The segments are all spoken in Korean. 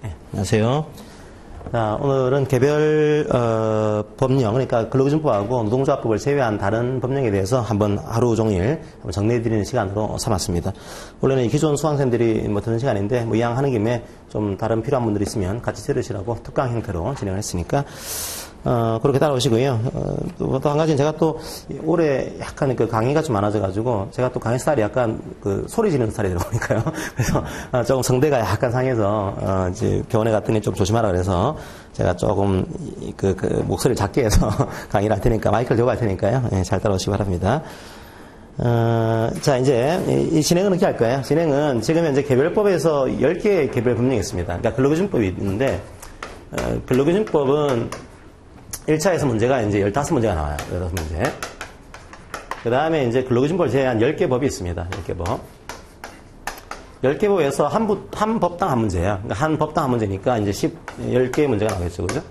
네, 안녕하세요. 자, 오늘은 개별 법령, 그러니까 근로기준법하고 노동조합법을 제외한 다른 법령에 대해서 한번 하루 종일 한번 정리해드리는 시간으로 삼았습니다. 원래는 기존 수강생들이 듣는 시간인데 이왕 하는 김에 좀 다른 필요한 분들이 있으면 같이 들으시라고 특강 형태로 진행을 했으니까 그렇게 따라오시고요. 또 한 가지는 제가 또 올해 약간 그 강의가 좀 많아져가지고 제가 또 강의 스타일이 약간 그 소리 지르는 스타일이다 보니까요. 그래서 조금 성대가 약간 상해서 이제 병원에 갔더니 좀 조심하라 그래서 제가 조금 그 목소리를 작게 해서 강의를 할 테니까 마이크를 들고 할 테니까요. 예, 잘 따라오시기 바랍니다. 자, 이제 이 진행은 어떻게 할 거예요? 진행은 지금 현재 개별법에서 10개의 개별 법령이 있습니다. 그러니까 근로기준법이 있는데 근로기준법은 1차에서 문제가 이제 15문제가 나와요. 15문제. 그 다음에 이제 근로기준법을 제외한 10개 법이 있습니다. 10개 법. 10개 법에서 한 법당 한 문제예요. 그러니까 한 법당 한 문제니까 이제 10개의 문제가 나오겠죠. 그죠?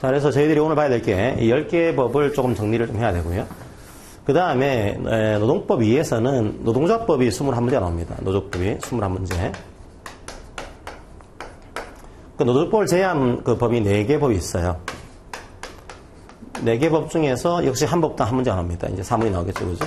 자, 그래서 저희들이 오늘 봐야 될 게 이 10개의 법을 조금 정리를 좀 해야 되고요. 그 다음에 노동법 2에서는 노동조합법이 21문제가 나옵니다. 노조법이 21문제. 그 노조법을 제외한 그 법이 4개 법이 있어요. 4개 법 중에서 역시 한 법당 한 문제가 나옵니다. 이제 사문이 나오겠죠. 그죠?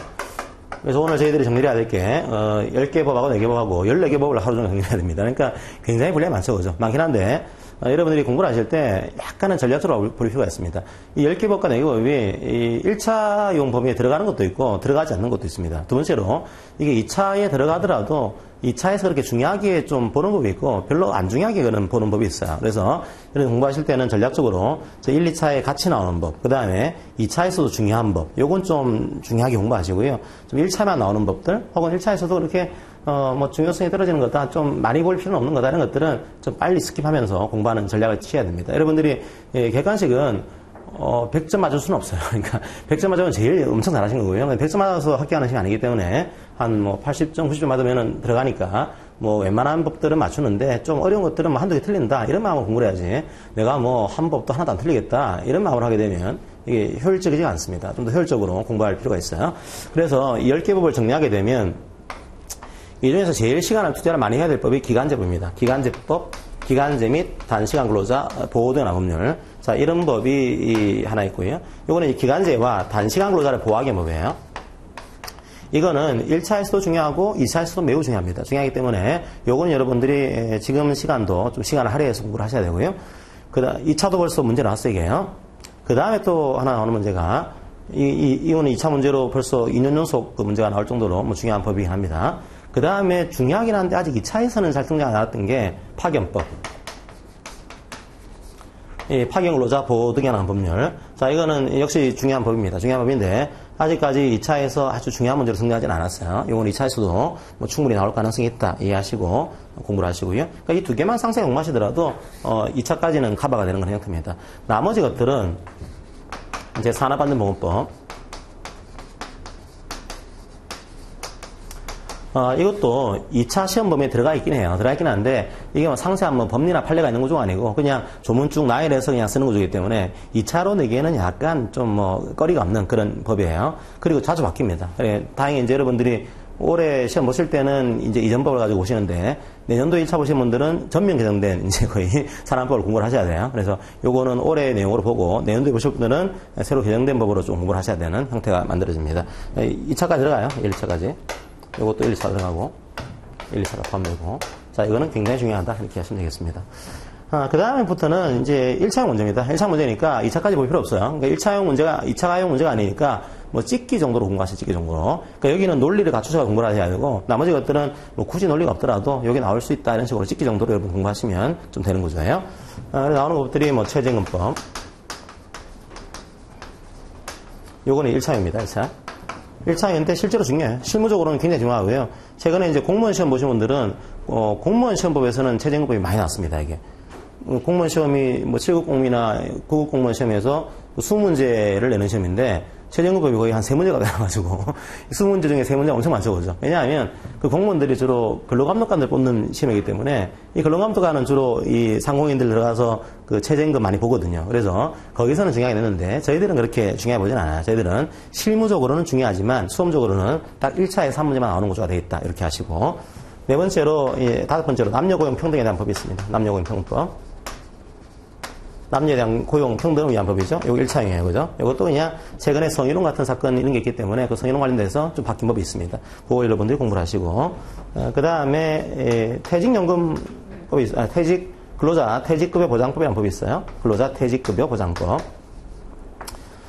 그래서 오늘 저희들이 정리해야 될 게, 10개 법하고 4개 법하고 14개 법을 하루 종일 정리해야 됩니다. 그러니까 굉장히 분량이 많죠. 그죠? 많긴 한데, 여러분들이 공부를 하실 때 약간은 전략적으로 볼 필요가 있습니다. 이 10개 법과 4개 법이 이 1차용 범위에 들어가는 것도 있고, 들어가지 않는 것도 있습니다. 두 번째로, 이게 2차에 들어가더라도 2차에서 그렇게 중요하게 좀 보는 법이 있고 별로 안 중요하게 보는 법이 있어요. 그래서 이런 공부하실 때는 전략적으로 1, 2차에 같이 나오는 법, 그 다음에 2차에서도 중요한 법, 요건 좀 중요하게 공부하시고요. 좀 1차만 나오는 법들, 혹은 1차에서도 그렇게 중요성이 떨어지는 거다, 좀 많이 볼 필요는 없는 거다, 이런 것들은 좀 빨리 스킵하면서 공부하는 전략을 취해야 됩니다. 여러분들이 객관식은 100점 맞을 수는 없어요. 그러니까 100점 맞으면 제일 엄청 잘하신 거고요. 100점 맞아서 합격하는 시간이 아니기 때문에 한 80점, 90점 맞으면 들어가니까 웬만한 법들은 맞추는데 좀 어려운 것들은 한두 개 틀린다, 이런 마음으로 공부를 해야지 내가 한 법도 하나도 안 틀리겠다 이런 마음으로 하게 되면 이게 효율적이지 않습니다. 좀 더 효율적으로 공부할 필요가 있어요. 그래서 이 10개 법을 정리하게 되면 이 중에서 제일 시간을 투자를 많이 해야 될 법이 기간제법입니다. 기간제법, 기간제 및 단시간 근로자 보호 등의 법률. 자, 이런 법이 하나 있고요. 요거는 이 기간제와 단시간 근로자를 보호하기 법이에요. 이거는 1차에서도 중요하고 2차에서도 매우 중요합니다. 중요하기 때문에 요거는 여러분들이 지금 시간도 좀 시간을 할애해서 공부를 하셔야 되고요. 그다음 2차도 벌써 문제 나왔어요, 이게요. 그 다음에 또 하나 나오는 문제가 이거는 2차 문제로 벌써 2년 연속 그 문제가 나올 정도로 중요한 법이긴 합니다. 그 다음에 중요하긴 한데 아직 2차에서는 잘 등장 안 나왔던 게 파견법. 이 파견근로자 보호 등에 관한 법률. 자, 이거는 역시 중요한 법입니다. 중요한 법인데 아직까지 2차에서 아주 중요한 문제로 등장하지는 않았어요. 이건 2차에서도 충분히 나올 가능성이 있다 이해하시고 공부를 하시고요. 그러니까 이 두 개만 상세히 공부하시더라도 2차까지는 커버가 되는 그런 형태입니다. 나머지 것들은 이제 산업안전보건법. 이것도 2차 시험 범위에 들어가 있긴 해요. 들어가 있긴 한데, 이게 상세한 법리나 판례가 있는 구조가 아니고, 그냥 조문쭉 나열해서 그냥 쓰는 구조이기 때문에, 2차로 내기에는 약간 좀 꺼리가 없는 그런 법이에요. 그리고 자주 바뀝니다. 다행히 이제 여러분들이 올해 시험 보실 때는 이제 이전 법을 가지고 오시는데, 내년도 1차 보신 분들은 전면 개정된 이제 거의 산업법을 공부를 하셔야 돼요. 그래서 요거는 올해 내용으로 보고, 내년도에 보실 분들은 새로 개정된 법으로 좀 공부를 하셔야 되는 형태가 만들어집니다. 2차까지 들어가요. 1차까지. 이것도 1, 2차 들어가고 1, 2차가 포함되고. 자, 이거는 굉장히 중요하다 이렇게 하시면 되겠습니다. 그 다음부터는 이제 1차용 문제입니다. 1차 문제니까 2차까지 볼 필요 없어요. 그러니까 1차용 문제가 2차용 문제가 아니니까 찍기 정도로 공부하시죠. 찍기 정도로. 그러니까 여기는 논리를 갖추셔서 공부를 하셔야 되고, 나머지 것들은 굳이 논리가 없더라도 여기 나올 수 있다 이런 식으로 찍기 정도로 여러분 공부하시면 좀 되는 구조예요. 나오는 법들이 최저임금법. 요거는 1차용입니다. 1차. 1차인데 실제로 중요해요. 실무적으로는 굉장히 중요하고요. 최근에 이제 공무원 시험 보신 분들은 공무원 시험법에서는 최저임금법이 많이 나왔습니다. 이게 공무원 시험이 7급 공무나 9급 공무원 시험에서 20문제를 내는 시험인데 최저임금법이 거의 한 3문제가 나와가지고 20문제 중에 3문제가 엄청 많죠, 그죠? 왜냐하면 그 공무원들이 주로 근로감독관들 뽑는 시험이기 때문에 이 근로감독관은 주로 이 상공인들 들어가서 그 최저임금 많이 보거든요. 그래서 거기서는 중요하게 되는데 저희들은 그렇게 중요해 보진 않아요. 저희들은 실무적으로는 중요하지만 수험적으로는 딱 1차에 3문제만 나오는 구조가 되겠다 이렇게 하시고, 네 번째로, 다섯 번째로 남녀고용 평등에 대한 법이 있습니다. 남녀고용 평등법. 남녀에 대한 고용 평등을 위한 법이죠. 이거 1차형이에요. 그죠? 이것도 그냥 최근에 성희롱 같은 사건 이런 게 있기 때문에 그 성희롱 관련돼서 좀 바뀐 법이 있습니다. 그거 여러분들이 공부를 하시고. 그 다음에, 퇴직연금법이, 근로자 퇴직급여 보장법이라는 법이 있어요. 근로자 퇴직급여 보장법.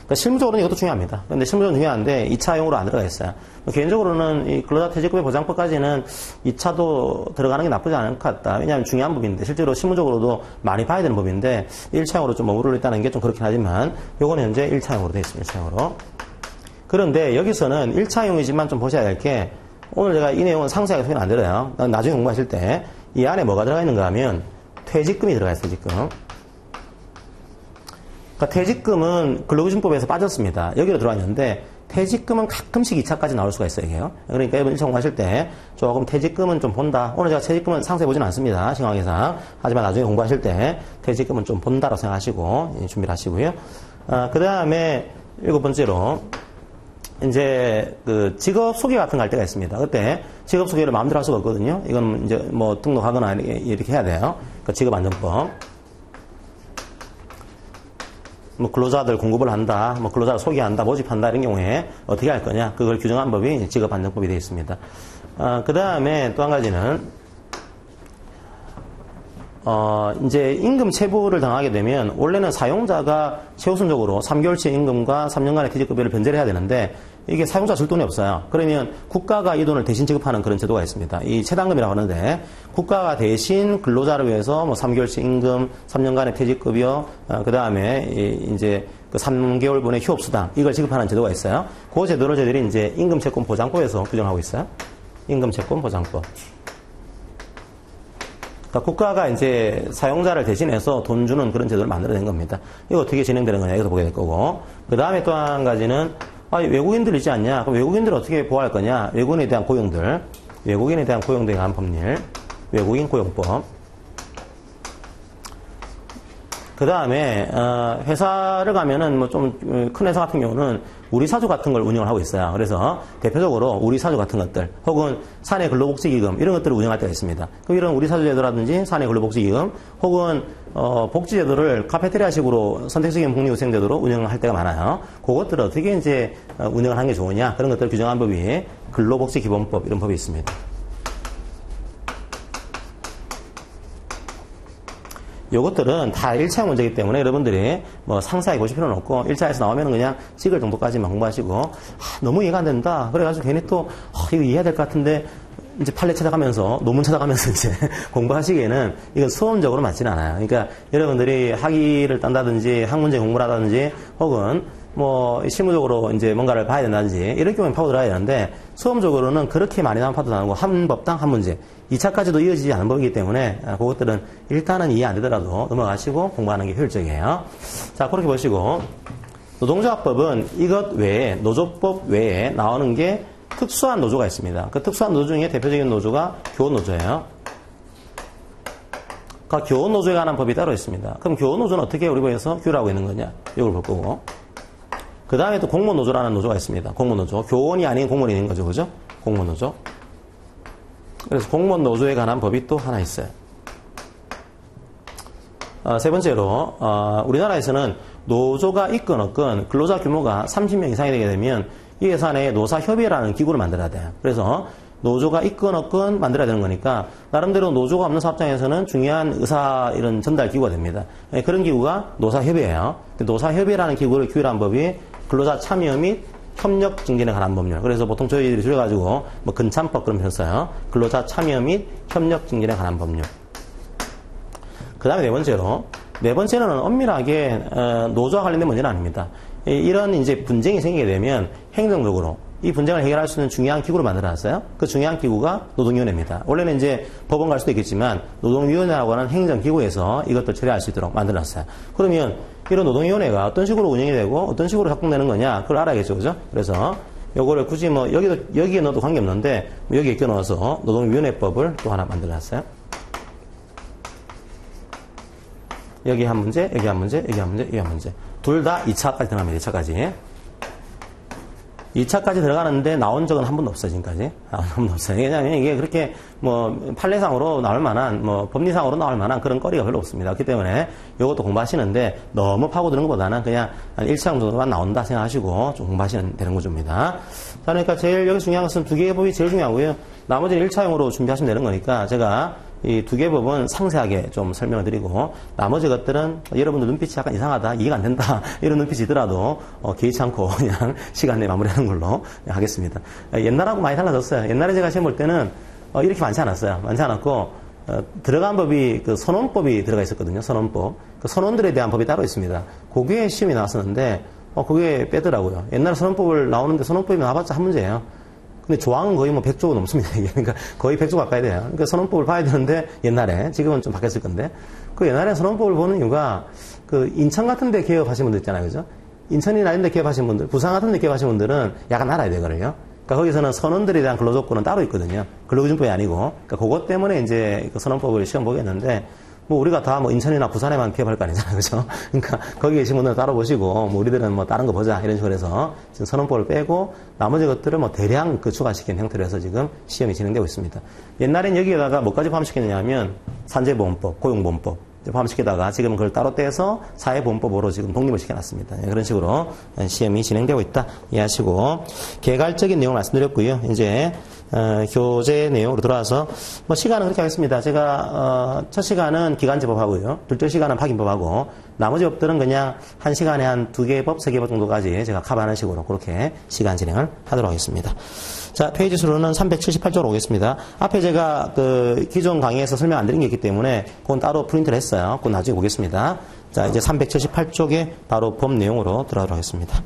그러니까 실무적으로는 이것도 중요합니다. 근데 실무적으로 중요한데 2차용으로 안 들어가 있어요. 개인적으로는 이 근로자 퇴직급여 보장법까지는 2차도 들어가는 게 나쁘지 않을 것 같다. 왜냐하면 중요한 법인데 실제로 실무적으로도 많이 봐야 되는 법인데 1차용으로 좀 머무르려 있다는 게 좀 그렇긴 하지만 요거는 현재 1차용으로 되어 있습니다. 1차용으로. 그런데 여기서는 1차용이지만 좀 보셔야 될 게 오늘 제가 이 내용은 상세하게 설명 안 드려요. 나중에 공부하실 때 이 안에 뭐가 들어가 있는가 하면 퇴직금이 들어가 있어요. 퇴직금. 그러니까 퇴직금은 근로기준법에서 빠졌습니다. 여기로 들어와 있는데 퇴직금은 가끔씩 2차까지 나올 수가 있어요. 이게요. 그러니까 여러분 1차 공부하실 때 조금 퇴직금은 좀 본다. 오늘 제가 퇴직금은 상세히 보지는 않습니다. 시간관계상. 하지만 나중에 공부하실 때 퇴직금은 좀 본다라고 생각하시고 준비를 하시고요. 그 다음에 7번째로 이제 그 직업 소개 같은 거 할 때가 있습니다. 그때 직업 소개를 마음대로 할 수가 없거든요. 이건 이제 뭐 등록하거나 이렇게 해야 돼요. 그 직업안정법. 뭐 근로자들 공급을 한다, 뭐 근로자를 소개한다, 모집한다 이런 경우에 어떻게 할 거냐 그걸 규정한 법이 직업안정법이 되어 있습니다. 그 다음에 또 한 가지는 이제 임금 체불을 당하게 되면 원래는 사용자가 최우선적으로 3개월치 임금과 3년간의 퇴직급여를 변제를 해야 되는데 이게 사용자 줄 돈이 없어요. 그러면 국가가 이 돈을 대신 지급하는 그런 제도가 있습니다. 이 체당금이라고 하는데 국가가 대신 근로자를 위해서 뭐 3개월치 임금, 3년간의 퇴직급여, 그 다음에 이제 그 3개월분의 휴업수당 이걸 지급하는 제도가 있어요. 그 제도를 저희들이 이제 임금채권보장법에서 규정하고 있어요. 임금채권보장법. 그러니까 국가가 이제 사용자를 대신해서 돈 주는 그런 제도를 만들어낸 겁니다. 이거 어떻게 진행되는 거냐, 이것도 보게 될 거고. 그 다음에 또 한 가지는, 외국인들 있지 않냐? 그럼 외국인들 어떻게 보호할 거냐? 외국인에 대한 고용들. 외국인에 대한 고용등에 관한 법률. 외국인 고용법. 그 다음에, 회사를 가면은 뭐 좀 큰 회사 같은 경우는 우리 사주 같은 걸 운영을 하고 있어요. 그래서 대표적으로 우리 사주 같은 것들 혹은 사내 근로복지기금 이런 것들을 운영할 때가 있습니다. 그럼 이런 우리 사주 제도라든지 사내 근로복지기금 혹은 복지제도를 카페테리아식으로 선택적인 복리후생제도로 운영할 때가 많아요. 그것들을 어떻게 이제 운영을 하는 게 좋으냐 그런 것들을 규정한 법이 근로복지기본법 이런 법이 있습니다. 요것들은 다 1차 문제이기 때문에 여러분들이 뭐 상세하게 보실 필요는 없고 1차에서 나오면 그냥 찍을 정도까지만 공부하시고 너무 이해가 안 된다. 그래가지고 괜히 또 이거 이해해야 될 것 같은데 이제 판례 찾아가면서 논문 찾아가면서 이제 공부하시기에는 이건 수험적으로 맞지는 않아요. 그러니까 여러분들이 학위를 딴다든지 학문제 공부를 하다든지 혹은 뭐 실무적으로 이제 뭔가를 봐야 된다든지 이런 경우에 파고 들어야 되는데 수험적으로는 그렇게 많이 나온 파도 나오고 한 법당 한 문제 2차까지도 이어지지 않은 법이기 때문에 그것들은 일단은 이해 안 되더라도 넘어가시고 공부하는 게 효율적이에요. 자, 그렇게 보시고 노동조합법은 이것 외에 노조법 외에 나오는 게 특수한 노조가 있습니다. 그 특수한 노조 중에 대표적인 노조가 교원노조예요. 그러니까 교원노조에 관한 법이 따로 있습니다. 그럼 교원노조는 어떻게 우리 법에서 규율하고 있는 거냐 이걸 볼 거고 그 다음에 또 공무원노조라는 노조가 있습니다. 공무원노조. 교원이 아닌 공무원이 있는 거죠. 그죠? 공무원노조. 그래서 공무원노조에 관한 법이 또 하나 있어요. 세 번째로 우리나라에서는 노조가 있건 없건 근로자 규모가 30명 이상이 되게 되면 이 회사 내에 노사협의회라는 기구를 만들어야 돼요. 그래서 노조가 있건 없건 만들어야 되는 거니까 나름대로 노조가 없는 사업장에서는 중요한 의사 이런 전달 기구가 됩니다. 그런 기구가 노사협의회예요. 노사협의회라는 기구를 규율한 법이 근로자 참여 및 협력 증진에 관한 법률. 그래서 보통 저희들이 줄여가지고 뭐 근참법 그런 표현 써요. 근로자 참여 및 협력 증진에 관한 법률. 그 다음에 네 번째는 엄밀하게 노조와 관련된 문제는 아닙니다. 이런 이제 분쟁이 생기게 되면 행정적으로 이 분쟁을 해결할 수 있는 중요한 기구를 만들어놨어요. 그 중요한 기구가 노동위원회입니다. 원래는 이제 법원 갈 수도 있겠지만 노동위원회라고 하는 행정기구에서 이것들 처리할 수 있도록 만들어놨어요. 그러면 이런 노동위원회가 어떤 식으로 운영이 되고 어떤 식으로 작동되는 거냐 그걸 알아야겠죠. 그죠? 그래서 요거를 굳이 뭐 여기에 넣어도 관계없는데 여기에 껴넣어서 노동위원회법을 또 하나 만들어놨어요. 여기 한 문제, 여기 한 문제, 여기 한 문제, 여기 한 문제. 둘 다 2차까지 들어갑니다. 2차까지. 2차까지 들어가는데 나온 적은 한 번도 없어요, 지금까지. 한 번도 없어요. 왜냐하면 이게 그렇게 판례상으로 나올 만한, 법리상으로 나올 만한 그런 거리가 별로 없습니다. 그렇기 때문에 이것도 공부하시는데 너무 파고드는 것보다는 그냥 한 1차 정도만 나온다 생각하시고 좀 공부하시면 되는 구조입니다. 자, 그러니까 제일 여기 중요한 것은 두 개의 법이 제일 중요하고요. 나머지는 1차용으로 준비하시면 되는 거니까 제가 이 두 개 법은 상세하게 좀 설명을 드리고 나머지 것들은 여러분들 눈빛이 약간 이상하다, 이해가 안 된다 이런 눈빛이더라도 개의치 않고 그냥 시간 내에 마무리하는 걸로 하겠습니다. 옛날하고 많이 달라졌어요. 옛날에 제가 시험 볼 때는 이렇게 많지 않았어요. 많지 않았고 들어간 법이 그 선언법이 들어가 있었거든요. 선언법. 그 선언들에 대한 법이 따로 있습니다. 그게 시험이 나왔었는데 그게 빼더라고요. 옛날에 선언법을 나오는데 선언법이 나와봤자 한 문제예요. 근데 조항은 거의 100조가 넘습니다. 그러니까 거의 100조 가까이 돼요. 그러니까 선언법을 봐야 되는데 옛날에, 지금은 좀 바뀌었을 건데, 그 옛날에 선언법을 보는 이유가 그 인천 같은 데 개업하신 분들 있잖아요. 그죠? 인천이나 이런 데 개업하신 분들, 부산 같은 데 개업하신 분들은 약간 알아야 되거든요. 그러니까 거기서는 선언들에 대한 근로조건은 따로 있거든요. 근로기준법이 아니고. 그러니까 그것 때문에 이제 그 선언법을 시험 보겠는데, 우리가 다 인천이나 부산에만 개업할 거 아니잖아요. 그죠? 그러니까 거기 계신 분들은 따로 보시고, 우리들은 다른 거 보자. 이런 식으로 해서 지금 선언법을 빼고, 나머지 것들을 대량 추가시킨 형태로 해서 지금 시험이 진행되고 있습니다. 옛날엔 여기에다가 뭐까지 포함시켰느냐 하면, 산재보험법, 고용보험법, 포함시키다가 지금은 그걸 따로 떼서 사회보험법으로 지금 독립을 시켜놨습니다. 그런 식으로 시험이 진행되고 있다. 이해하시고, 개괄적인 내용을 말씀드렸고요. 이제, 교재 내용으로 들어와서, 시간은 그렇게 하겠습니다. 제가, 첫 시간은 기간제법 하고요. 둘째 시간은 파긴법 하고, 나머지 법들은 그냥 한 시간에 한 2개 법, 3개 법 정도까지 제가 커버하는 식으로 그렇게 시간 진행을 하도록 하겠습니다. 자, 페이지 수로는 378쪽으로 오겠습니다. 앞에 제가 기존 강의에서 설명 안 드린 게 있기 때문에 그건 따로 프린트를 했어요. 그건 나중에 보겠습니다. 자, 이제 378쪽에 바로 법 내용으로 들어가도록 하겠습니다.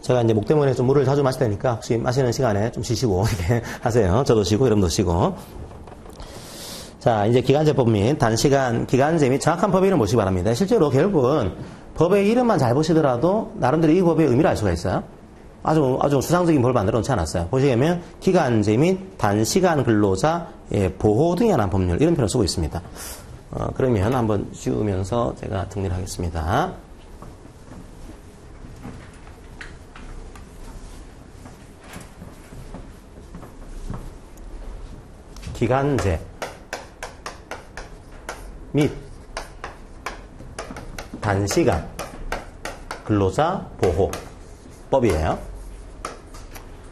제가 이제 목 때문에 좀 물을 자주 마시다니까 혹시 마시는 시간에 좀 쉬시고 이렇게 하세요. 저도 쉬고 여러분도 쉬고. 자, 이제 기간제법 및 단시간 기간제 및 정확한 법 이름 보시기 바랍니다. 실제로 결국은 법의 이름만 잘 보시더라도 나름대로 이 법의 의미를 알 수가 있어요. 아주 수상적인 법을 만들어 놓지 않았어요. 보시면 기간제 및 단시간 근로자의 보호 등에 관한 법률 이런 표현을 쓰고 있습니다. 그러면 한번 지우면서 제가 정리를 하겠습니다. 기간제 및 단시간 근로자 보호법이에요.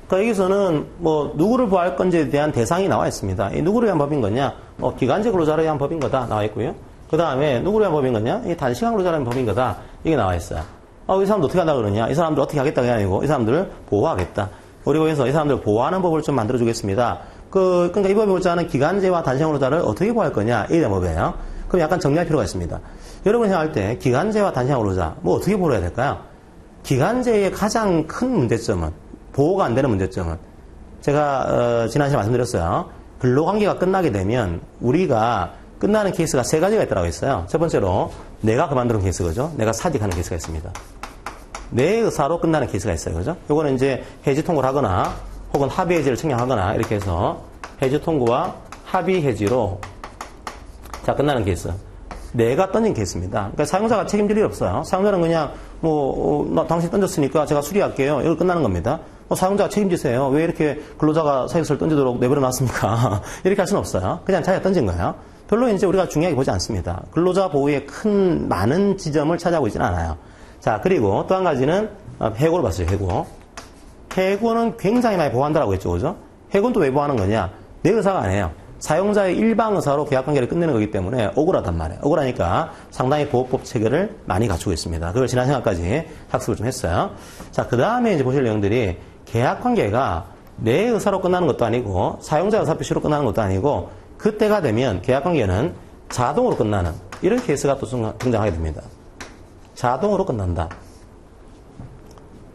그러니까 여기서는 누구를 보호할 건지에 대한 대상이 나와 있습니다. 이 누구를 위한 법인 거냐? 기간제 근로자를 위한 법인 거다 나와 있고요. 그 다음에 누구를 위한 법인 거냐? 이 단시간 근로자를 위한 법인 거다 이게 나와 있어요. 이 사람들 어떻게 한다 그러냐? 이 사람들 어떻게 하겠다가 아니고 이 사람들을 보호하겠다. 그리고 해서 이 사람들을 보호하는 법을 좀 만들어 주겠습니다. 그러니까 이 법에 보자 하는 기간제와 단시간 근로자를 어떻게 보호할 거냐? 이게 법이에요. 그럼 약간 정리할 필요가 있습니다. 여러분이 생각할 때 기간제와 단시간 근로자 어떻게 보호해야 될까요? 기간제의 가장 큰 문제점은 보호가 안 되는 문제점은 제가 지난 시간에 말씀드렸어요. 근로관계가 끝나게 되면 우리가 끝나는 케이스가 3가지가 있다고 했어요. 첫 번째로 내가 그만두는 케이스 그죠? 내가 사직하는 케이스가 있습니다. 내 의사로 끝나는 케이스가 있어요. 그죠? 요거는 이제 해지 통고를 하거나 혹은 합의 해지를 청약하거나 이렇게 해서 해지 통고와 합의 해지로 자 끝나는 케이스. 내가 던진 케이스입니다. 그러니까 사용자가 책임질 일이 없어요. 사용자는 그냥 나 당신 던졌으니까 제가 수리할게요. 이걸 끝나는 겁니다. 사용자가 책임지세요. 왜 이렇게 근로자가 사직서를 던지도록 내버려 놨습니까? 이렇게 할 수는 없어요. 그냥 자기가 던진 거예요. 별로 이제 우리가 중요하게 보지 않습니다. 근로자 보호의 많은 지점을 차지하고 있지는 않아요. 자, 그리고 또 한 가지는 해고를 봤어요. 해고는 굉장히 많이 보호한다라고 했죠. 그죠? 해고는 또 왜 보호하는 거냐? 내 의사가 아니에요. 사용자의 일방 의사로 계약관계를 끝내는 거기 때문에 억울하단 말이에요. 억울하니까 상당히 보호법 체계를 많이 갖추고 있습니다. 그걸 지난 시간까지 학습을 좀 했어요. 자, 그 다음에 이제 보실 내용들이 계약관계가 내 의사로 끝나는 것도 아니고 사용자 의사 표시로 끝나는 것도 아니고 그때가 되면 계약관계는 자동으로 끝나는 이런 케이스가 또 등장하게 됩니다. 자동으로 끝난다.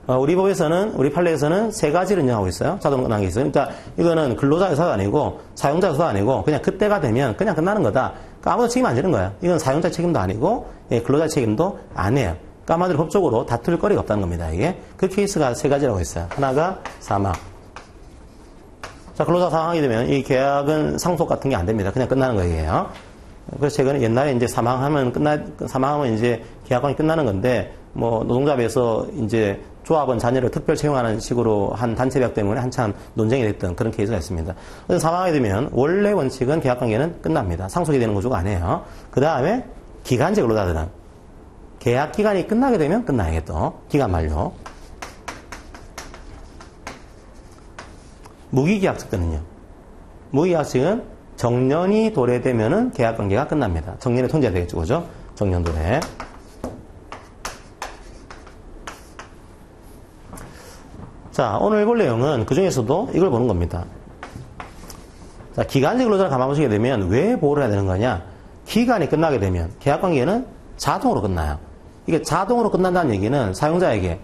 우리 법에서는, 우리 판례에서는 3가지를 인정하고 있어요. 자동으로 끝나는 게 있어요. 그러니까 이거는 근로자 의사도 아니고 사용자 의사도 아니고 그냥 그때가 되면 그냥 끝나는 거다. 그러니까 아무도 책임 안 지는 거예요. 이건 사용자 책임도 아니고 근로자 책임도 아니에요. 그러니까 한마디로 법적으로 다툴 거리가 없다는 겁니다. 이게 그 케이스가 3가지라고 있어요. 하나가 사망. 자, 근로자 사망하게 되면 이 계약은 상속 같은 게 안 됩니다. 그냥 끝나는 거예요. 그래서 최근에 옛날에 이제 사망하면 이제 계약관이 끝나는 건데, 뭐, 노동조합에서 이제 조합원 자녀를 특별 채용하는 식으로 한 단체 계약 때문에 한참 논쟁이 됐던 그런 케이스가 있습니다. 그래서 사망하게 되면 원래 원칙은 계약관계는 끝납니다. 상속이 되는 구조가 아니에요. 그 다음에 기간제 근로자들은 계약 기간이 끝나게 되면 끝나야겠죠. 기간 만료. 무기계약직들은요. 무기계약직은 정년이 도래되면은 계약관계가 끝납니다. 정년에 통제가 되겠죠, 그죠? 정년 도래. 자, 오늘 볼 내용은 그 중에서도 이걸 보는 겁니다. 자, 기간제 근로자를 감안하시게 되면 왜 보호를 해야 되는 거냐? 기간이 끝나게 되면 계약관계는 자동으로 끝나요. 이게 자동으로 끝난다는 얘기는 사용자에게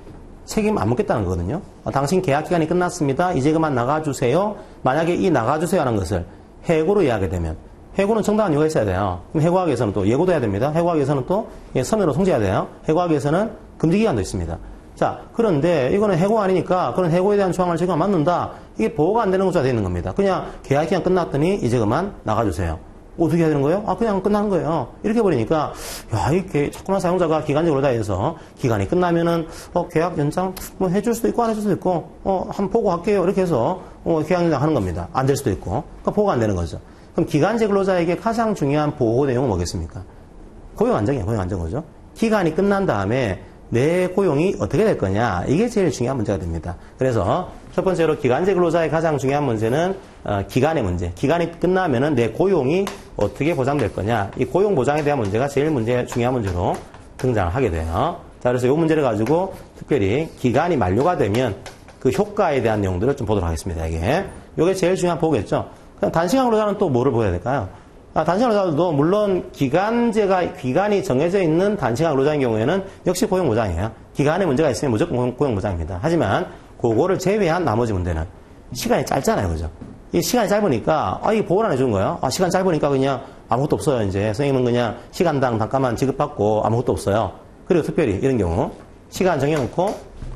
책임 안 묻겠다는 거거든요. 당신 계약 기간이 끝났습니다. 이제 그만 나가주세요. 만약에 이 나가주세요 하는 것을 해고로 이해하게 되면, 해고는 정당한 이유가 있어야 돼요. 그럼 해고하기 위해서는 또 예고도 해야 됩니다. 해고하기 위해서는 또 서면으로 통지해야 돼요. 해고하기 위해서는 금지기간도 있습니다. 자, 그런데 이거는 해고가 아니니까 그런 해고에 대한 조항을 제가 맞는다. 이게 보호가 안 되는 구조가 되는 겁니다. 그냥 계약 기간 끝났더니 이제 그만 나가주세요. 어떻게 해야 되는 거예요? 그냥 끝나는 거예요. 이렇게 해버리니까, 야, 이게 자꾸만 사용자가 기간제 근로자에서 기간이 끝나면은, 계약 연장 뭐 해줄 수도 있고 안 해줄 수도 있고, 한번 보고 할게요. 이렇게 해서, 계약 연장 하는 겁니다. 안 될 수도 있고. 그러니까 보호가 안 되는 거죠. 그럼 기간제 근로자에게 가장 중요한 보호 내용은 뭐겠습니까? 고용 안정이에요. 고용 안정 거죠. 기간이 끝난 다음에 내 고용이 어떻게 될 거냐. 이게 제일 중요한 문제가 됩니다. 그래서 첫 번째로 기간제 근로자의 가장 중요한 문제는 기간의 문제. 기간이 끝나면은 내 고용이 어떻게 보장될 거냐. 이 고용 보장에 대한 문제가 제일 중요한 문제로 등장을 하게 돼요. 자, 그래서 이 문제를 가지고 특별히 기간이 만료가 되면 그 효과에 대한 내용들을 좀 보도록 하겠습니다. 이게 제일 중요한 보호겠죠. 그럼 단시간 근로자는 또 뭐를 보여야 될까요? 단시간 근로자도 물론 기간이 정해져 있는 단시간 근로자인 경우에는 역시 고용보장이에요. 기간에 문제가 있으면 무조건 고용보장입니다. 하지만 그거를 제외한 나머지 문제는 시간이 짧잖아요. 그죠? 이 시간이 짧으니까, 이게 보호를 안 해주는 거예요. 시간 짧으니까 그냥 아무것도 없어요. 이제 선생님은 그냥 시간당 단가만 지급받고 아무것도 없어요. 그리고 특별히 이런 경우 시간 정해놓고,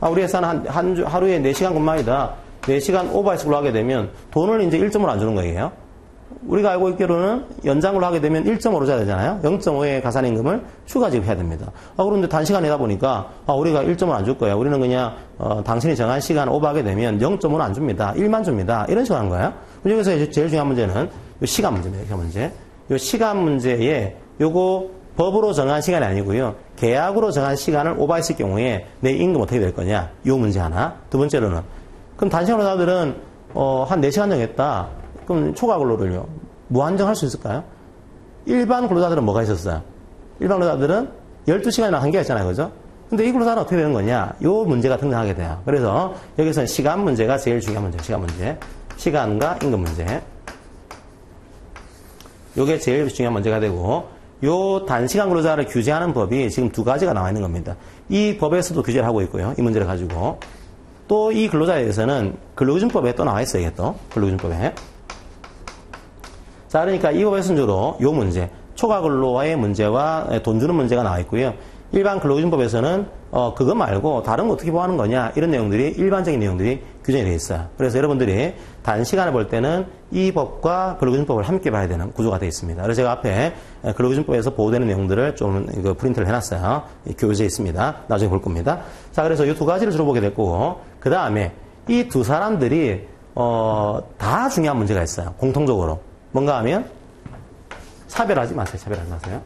우리 회사는 하루에 4시간 근무이다. 4시간 오버해석을 하게 되면 돈을 이제 1점으로 안 주는 거예요. 우리가 알고 있기로는 연장으로 하게 되면 1.5로 줘야 되잖아요. 0.5의 가산임금을 추가 지급해야 됩니다. 그런데 단시간이다 보니까 우리가 1.5를 안 줄 거예요. 우리는 그냥 당신이 정한 시간 오버하게 되면 0.5는 안 줍니다. 1만 줍니다. 이런 식으로 하는 거예요. 여기서 제일 중요한 문제는 이 시간 문제입니다. 시간 문제. 이 시간 문제에 요거 법으로 정한 시간이 아니고요. 계약으로 정한 시간을 오버했을 경우에 내 임금 어떻게 될 거냐. 요 문제 하나. 두 번째로는 그럼 단시간 근로자들은 한 4시간 정했다. 그럼 초과 근로를요. 무한정할 수 있을까요? 일반 근로자들은 뭐가 있었어요? 일반 근로자들은 12시간이나 한계가 있잖아요. 그죠? 근데 이 근로자는 어떻게 되는 거냐? 요 문제가 등장하게 돼요. 그래서 여기서는 시간 문제가 제일 중요한 문제. 시간 문제. 시간과 임금 문제. 요게 제일 중요한 문제가 되고, 요 단시간 근로자를 규제하는 법이 지금 2가지가 나와 있는 겁니다. 이 법에서도 규제를 하고 있고요. 이 문제를 가지고. 또 이 근로자에 대해서는 근로기준법에 또 나와 있어요. 이게 또. 근로기준법에. 자, 그러니까 이 법의 순조로 요 문제, 초과 근로와의 문제와 돈 주는 문제가 나와 있고요. 일반 근로기준법에서는 그거 말고 다른 거 어떻게 보호하는 거냐 이런 내용들이 일반적인 내용들이 규정이 되어 있어요. 그래서 여러분들이 단시간을 볼 때는 이 법과 근로기준법을 함께 봐야 되는 구조가 되어 있습니다. 그래서 제가 앞에 근로기준법에서 보호되는 내용들을 좀 프린트를 해놨어요. 교재에 있습니다. 나중에 볼 겁니다. 자, 그래서 이 2가지를 주로 보게 될 거고, 그 다음에 이 두 사람들이 다 중요한 문제가 있어요. 공통적으로. 뭔가 하면 차별하지 마세요. 차별하지 마세요.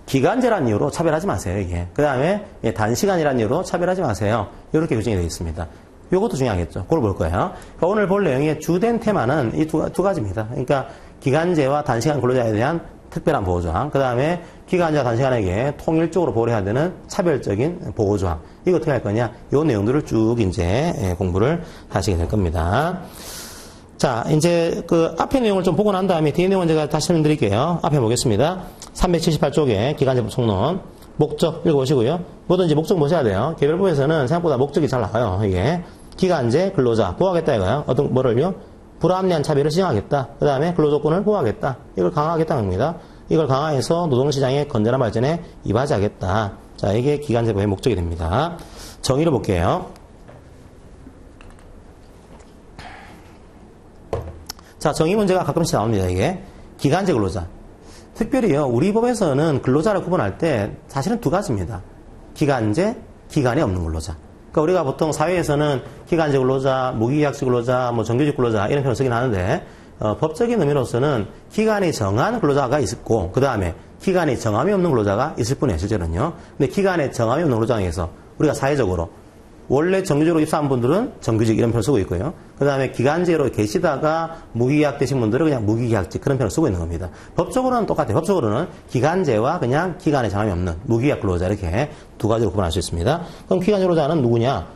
기간제라는 이유로 차별하지 마세요. 이게. 그 다음에 단시간이라는 이유로 차별하지 마세요. 이렇게 규정이 되어 있습니다. 이것도 중요하겠죠. 그걸 볼 거예요. 그러니까 오늘 볼 내용의 주된 테마는 이 두 가지입니다. 그러니까 기간제와 단시간 근로자에 대한 특별한 보호조항, 그 다음에 기간제와 단시간에게 통일적으로 보호를 해야 되는 차별적인 보호조항. 이거 어떻게 할 거냐? 이 내용들을 쭉 이제 공부를 하시게 될 겁니다. 자, 이제 그 앞에 내용을 좀 보고 난 다음에 뒤에 내용은 제가 다시 설명드릴게요. 앞에 보겠습니다. 378쪽에 기간제법 총론. 목적 읽어보시고요. 뭐든지 목적 보셔야 돼요. 개별법에서는 생각보다 목적이 잘 나와요. 이게. 기간제, 근로자, 보호하겠다 이거요. 뭐를요? 불합리한 차별을 시정하겠다. 그 다음에 근로조건을 보호하겠다. 이걸 강화하겠다는 겁니다. 이걸 강화해서 노동시장의 건전한 발전에 이바지하겠다. 자, 이게 기간제법의 목적이 됩니다. 정의를 볼게요. 자, 정의 문제가 가끔씩 나옵니다, 이게. 기간제 근로자. 특별히요, 우리 법에서는 근로자를 구분할 때 사실은 두 가지입니다. 기간제, 기간이 없는 근로자. 그러니까 우리가 보통 사회에서는 기간제 근로자, 무기계약직 근로자, 뭐 정규직 근로자 이런 표현을 쓰긴 하는데 법적인 의미로서는 기간이 정한 근로자가 있고 그 다음에 기간이 정함이 없는 근로자가 있을 뿐이에요. 실제로는요. 근데 기간에 정함이 없는 근로자에서 우리가 사회적으로 원래 정규직으로 입사한 분들은 정규직 이런 표현을 쓰고 있고요. 그 다음에 기간제로 계시다가 무기계약 되신 분들은 그냥 무기계약직 그런 표현을 쓰고 있는 겁니다. 법적으로는 똑같아요. 법적으로는 기간제와 그냥 기간에 정함이 없는 무기계약 근로자 이렇게 두 가지로 구분할 수 있습니다. 그럼 기간제 근로자는 누구냐?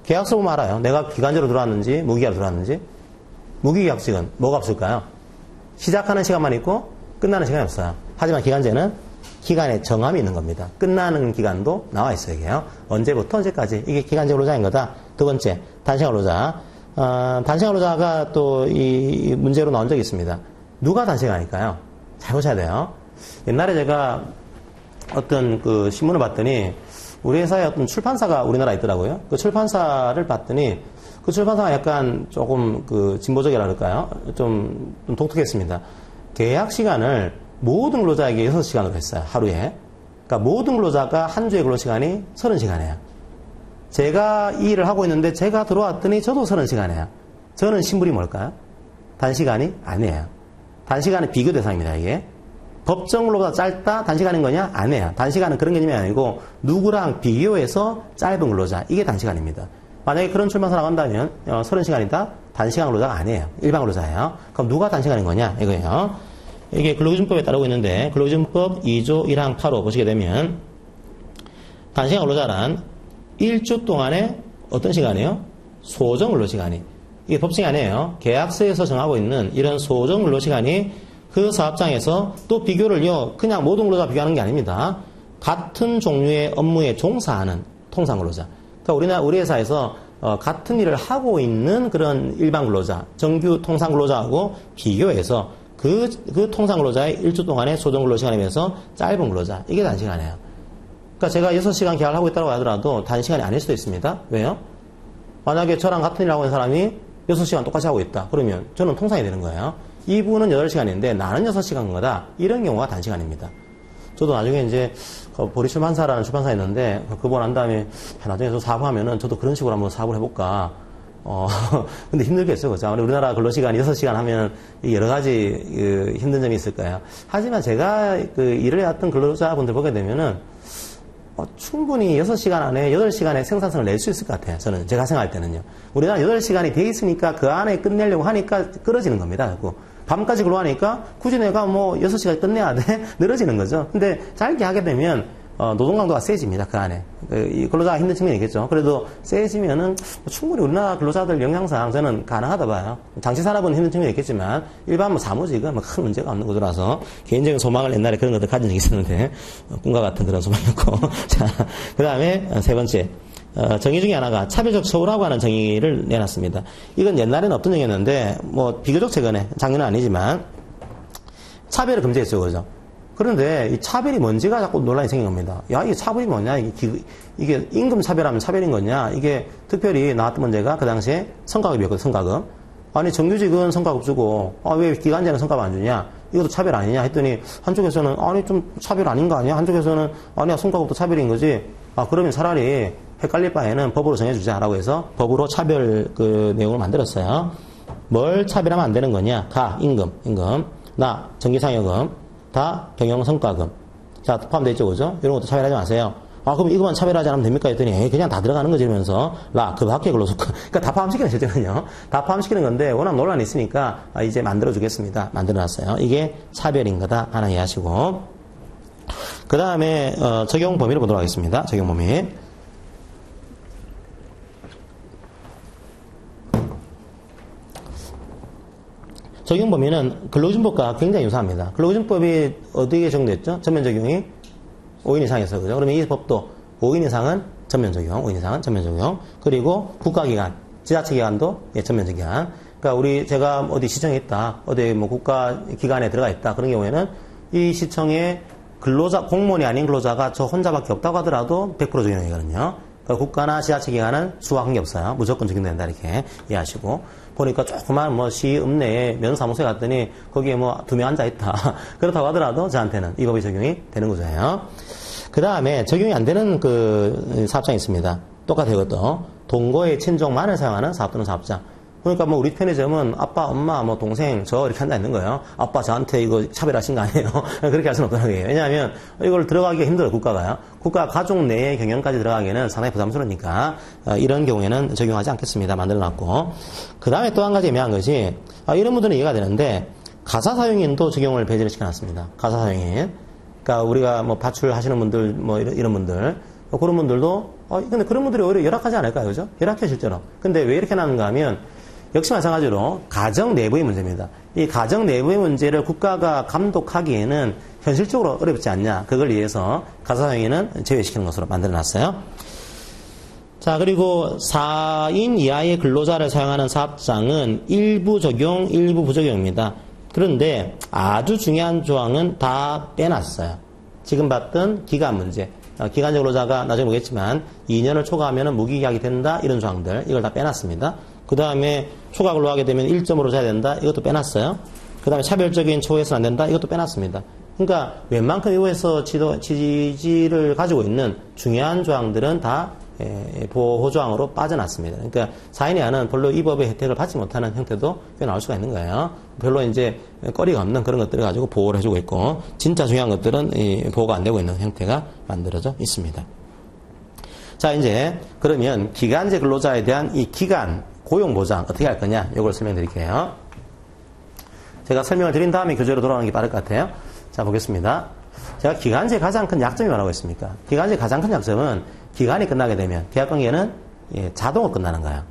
계약서 보면 알아요. 내가 기간제로 들어왔는지 무기계약으로 들어왔는지. 무기계약직은 뭐가 없을까요? 시작하는 시간만 있고 끝나는 시간이 없어요. 하지만 기간제는 기간에 정함이 있는 겁니다. 끝나는 기간도 나와 있어요. 이게요. 언제부터 언제까지. 이게 기간제 근로자인 거다. 두 번째, 단시간 근로자. 단시간 근로자가 또 이 문제로 나온 적이 있습니다. 누가 단시간일까요? 잘 보셔야 돼요. 옛날에 제가 어떤 그 신문을 봤더니 우리 회사에 어떤 출판사가 우리나라에 있더라고요. 그 출판사를 봤더니 그 출판사가 약간 조금 그 진보적이라 그럴까요? 좀 독특했습니다. 계약 시간을 모든 근로자에게 6시간으로 했어요. 하루에. 그러니까 모든 근로자가 한 주의 근로시간이 30시간이에요. 제가 이 일을 하고 있는데 제가 들어왔더니 저도 30시간이에요. 저는 신분이 뭘까요? 단시간이 아니에요. 단시간은 비교 대상입니다. 이게. 법정 근로보다 짧다? 단시간인 거냐? 아니에요. 단시간은 그런 개념이 아니고 누구랑 비교해서 짧은 근로자. 이게 단시간입니다. 만약에 그런 출판사 나간다면 30시간이다? 단시간 근로자가 아니에요. 일반 근로자예요. 그럼 누가 단시간인 거냐? 이거예요. 이게 근로기준법에 따르고 있는데 근로기준법 2조 1항 8호 보시게 되면 단시간 근로자란 1주 동안의 어떤 시간이에요? 소정 근로시간이. 이게 법칙이 아니에요. 계약서에서 정하고 있는 이런 소정 근로시간이 그 사업장에서 또 비교를요. 그냥 모든 근로자 비교하는 게 아닙니다. 같은 종류의 업무에 종사하는 통상 근로자. 그러니까 우리 회사에서 같은 일을 하고 있는 그런 일반 근로자, 정규 통상 근로자하고 비교해서 그 통상 근로자의 1주 동안의 소정 근로 시간에 비해서 짧은 근로자. 이게 단시간이에요. 그러니까 제가 6시간 계약을 하고 있다고 하더라도 단시간이 아닐 수도 있습니다. 왜요? 만약에 저랑 같은 일을 하고 있는 사람이 6시간 똑같이 하고 있다. 그러면 저는 통상이 되는 거예요. 이분은 8시간인데 나는 6시간 거다. 이런 경우가 단시간입니다. 저도 나중에 이제 보리 출판사라는 출판사가 있는데 그거 난 다음에 나중에 저 사업하면은 저도 그런 식으로 한번 사업을 해볼까. 근데 힘들겠어요. 그죠? 우리나라 근로시간이 6시간 하면 여러 가지 힘든 점이 있을 거예요. 하지만 제가 일을 해왔던 근로자분들 보게 되면은 충분히 6시간 안에 8시간의 생산성을 낼 수 있을 것 같아요. 저는 제가 생각할 때는요. 우리나라 8시간이 돼 있으니까 그 안에 끝내려고 하니까 끌어지는 겁니다. 자꾸. 밤까지 근로하니까 굳이 내가 뭐 6시간 끝내야 돼? 늘어지는 거죠. 근데 짧게 하게 되면 노동 강도가 세집니다. 그 안에. 이 근로자가 힘든 측면이 있겠죠. 그래도 세지면은 충분히 우리나라 근로자들 영향상 저는 가능하다 봐요. 장치 산업은 힘든 측면이 있겠지만 일반 사무직은 큰 문제가 없는 거라서 개인적인 소망을 옛날에 그런 것들 가진 적이 있었는데 꿈과 같은 그런 소망이었고. 자, 그 다음에 세 번째. 정의 중에 하나가 차별적 처우라고 하는 정의를 내놨습니다. 이건 옛날에는 없던 정의였는데 뭐 비교적 최근에 작년은 아니지만 차별을 금지했죠. 그죠? 그런데 이 차별이 뭔지가 자꾸 논란이 생긴 겁니다. 야, 이게 차별이 뭐냐? 이게 임금 차별하면 차별인 거냐? 이게 특별히 나왔던 문제가 그 당시에 성과급이었거든요. 성과급. 아니 정규직은 성과급 주고 왜 기간제는 성과급 안 주냐? 이것도 차별 아니냐? 했더니 한쪽에서는 아니 좀 차별 아닌 거 아니야? 한쪽에서는 아니야 성과급도 차별인 거지. 그러면 차라리 헷갈릴 바에는 법으로 정해주자라고 해서 법으로 차별 그 내용을 만들었어요. 뭘 차별하면 안 되는 거냐? 임금, 나 정기상여금, 다 경영성과금. 자, 포함되어 있죠, 그죠? 이런 것도 차별하지 마세요. 그럼 이것만 차별하지 않으면 됩니까? 했더니, 그냥 다 들어가는 거지, 이러면서, 그 밖에 근로소득. 그러니까 다 포함시키는, 실제는요. 다 포함시키는 건데, 워낙 논란이 있으니까, 이제 만들어주겠습니다. 만들어놨어요. 이게 차별인 거다. 하나 이해하시고. 그 다음에, 적용 범위를 보도록 하겠습니다. 적용 범위. 적용 범위는 근로기준법과 굉장히 유사합니다. 근로기준법이 어디에 적용됐죠? 전면 적용이 5인 이상에서, 그죠? 그러면 이 법도 5인 이상은 전면 적용, 5인 이상은 전면 적용. 그리고 국가기관, 지자체기관도 전면 적용. 그러니까 제가 어디 시청에 있다, 어디 뭐 국가기관에 들어가 있다, 그런 경우에는 이 시청에 공무원이 아닌 근로자가 저 혼자밖에 없다고 하더라도 100% 적용이거든요. 그러니까 국가나 지자체 기관은 수와 관계없어요. 무조건 적용된다 이렇게 이해하시고 보니까 조그만 뭐 시 읍내에 면사무소에 갔더니 거기에 뭐 2명 앉아 있다. 그렇다고 하더라도 저한테는 이 법이 적용이 되는 거죠. 그 다음에 적용이 안 되는 그 사업장이 있습니다. 똑같아요. 이것도 동거의 친족만을 사용하는 사업 또는 사업장. 그러니까 뭐 우리 편의점은 아빠, 엄마, 뭐 동생, 저 이렇게 앉아 있는 거예요. 아빠 저한테 이거 차별하신 거 아니에요? 그렇게 할 수는 없다는 거예요. 왜냐하면 이걸 들어가기가 힘들어요. 국가가요. 국가 가족 내의 경영까지 들어가기에는 상당히 부담스러우니까 이런 경우에는 적용하지 않겠습니다. 만들어놨고 그 다음에 또 한 가지 애매한 것이 이런 분들은 이해가 되는데 가사사용인도 적용을 배제를 시켜놨습니다. 가사사용인. 그러니까 우리가 뭐 파출하시는 분들 뭐 이런 분들 그런 분들도 근데 그런 분들이 오히려 열악하지 않을까요? 그죠? 열악해 실제로. 근데 왜 이렇게 나는가 하면 역시 마찬가지로 가정 내부의 문제입니다. 이 가정 내부의 문제를 국가가 감독하기에는 현실적으로 어렵지 않냐. 그걸 위해서 가사사용인은 제외시키는 것으로 만들어놨어요. 자, 그리고 4인 이하의 근로자를 사용하는 사업장은 일부 적용, 일부 부적용입니다. 그런데 아주 중요한 조항은 다 빼놨어요. 지금 봤던 기간 문제. 기간제 근로자가 나중에 보겠지만 2년을 초과하면 무기계약이 된다. 이런 조항들. 이걸 다 빼놨습니다. 그 다음에 초과 근로하게 되면 1점으로 줘야 된다. 이것도 빼놨어요. 그 다음에 차별적인 처우에서는 안 된다. 이것도 빼놨습니다. 그러니까 웬만큼 이후에서 지지를 가지고 있는 중요한 조항들은 다 보호조항으로 빠져났습니다. 그러니까 4인 이하는 별로 이 법의 혜택을 받지 못하는 형태도 꽤 나올 수가 있는 거예요. 별로 이제 거리가 없는 그런 것들을 가지고 보호를 해주고 있고 진짜 중요한 것들은 보호가 안 되고 있는 형태가 만들어져 있습니다. 자, 이제 그러면 기간제 근로자에 대한 이 기간 고용보장 어떻게 할 거냐 이걸 설명드릴게요. 제가 설명을 드린 다음에 교재로 돌아가는 게 빠를 것 같아요. 자, 보겠습니다. 제가 기간제 가장 큰 약점이 뭐라고 했습니까? 기간제 가장 큰 약점은 기간이 끝나게 되면 계약관계는 자동으로 끝나는 거예요.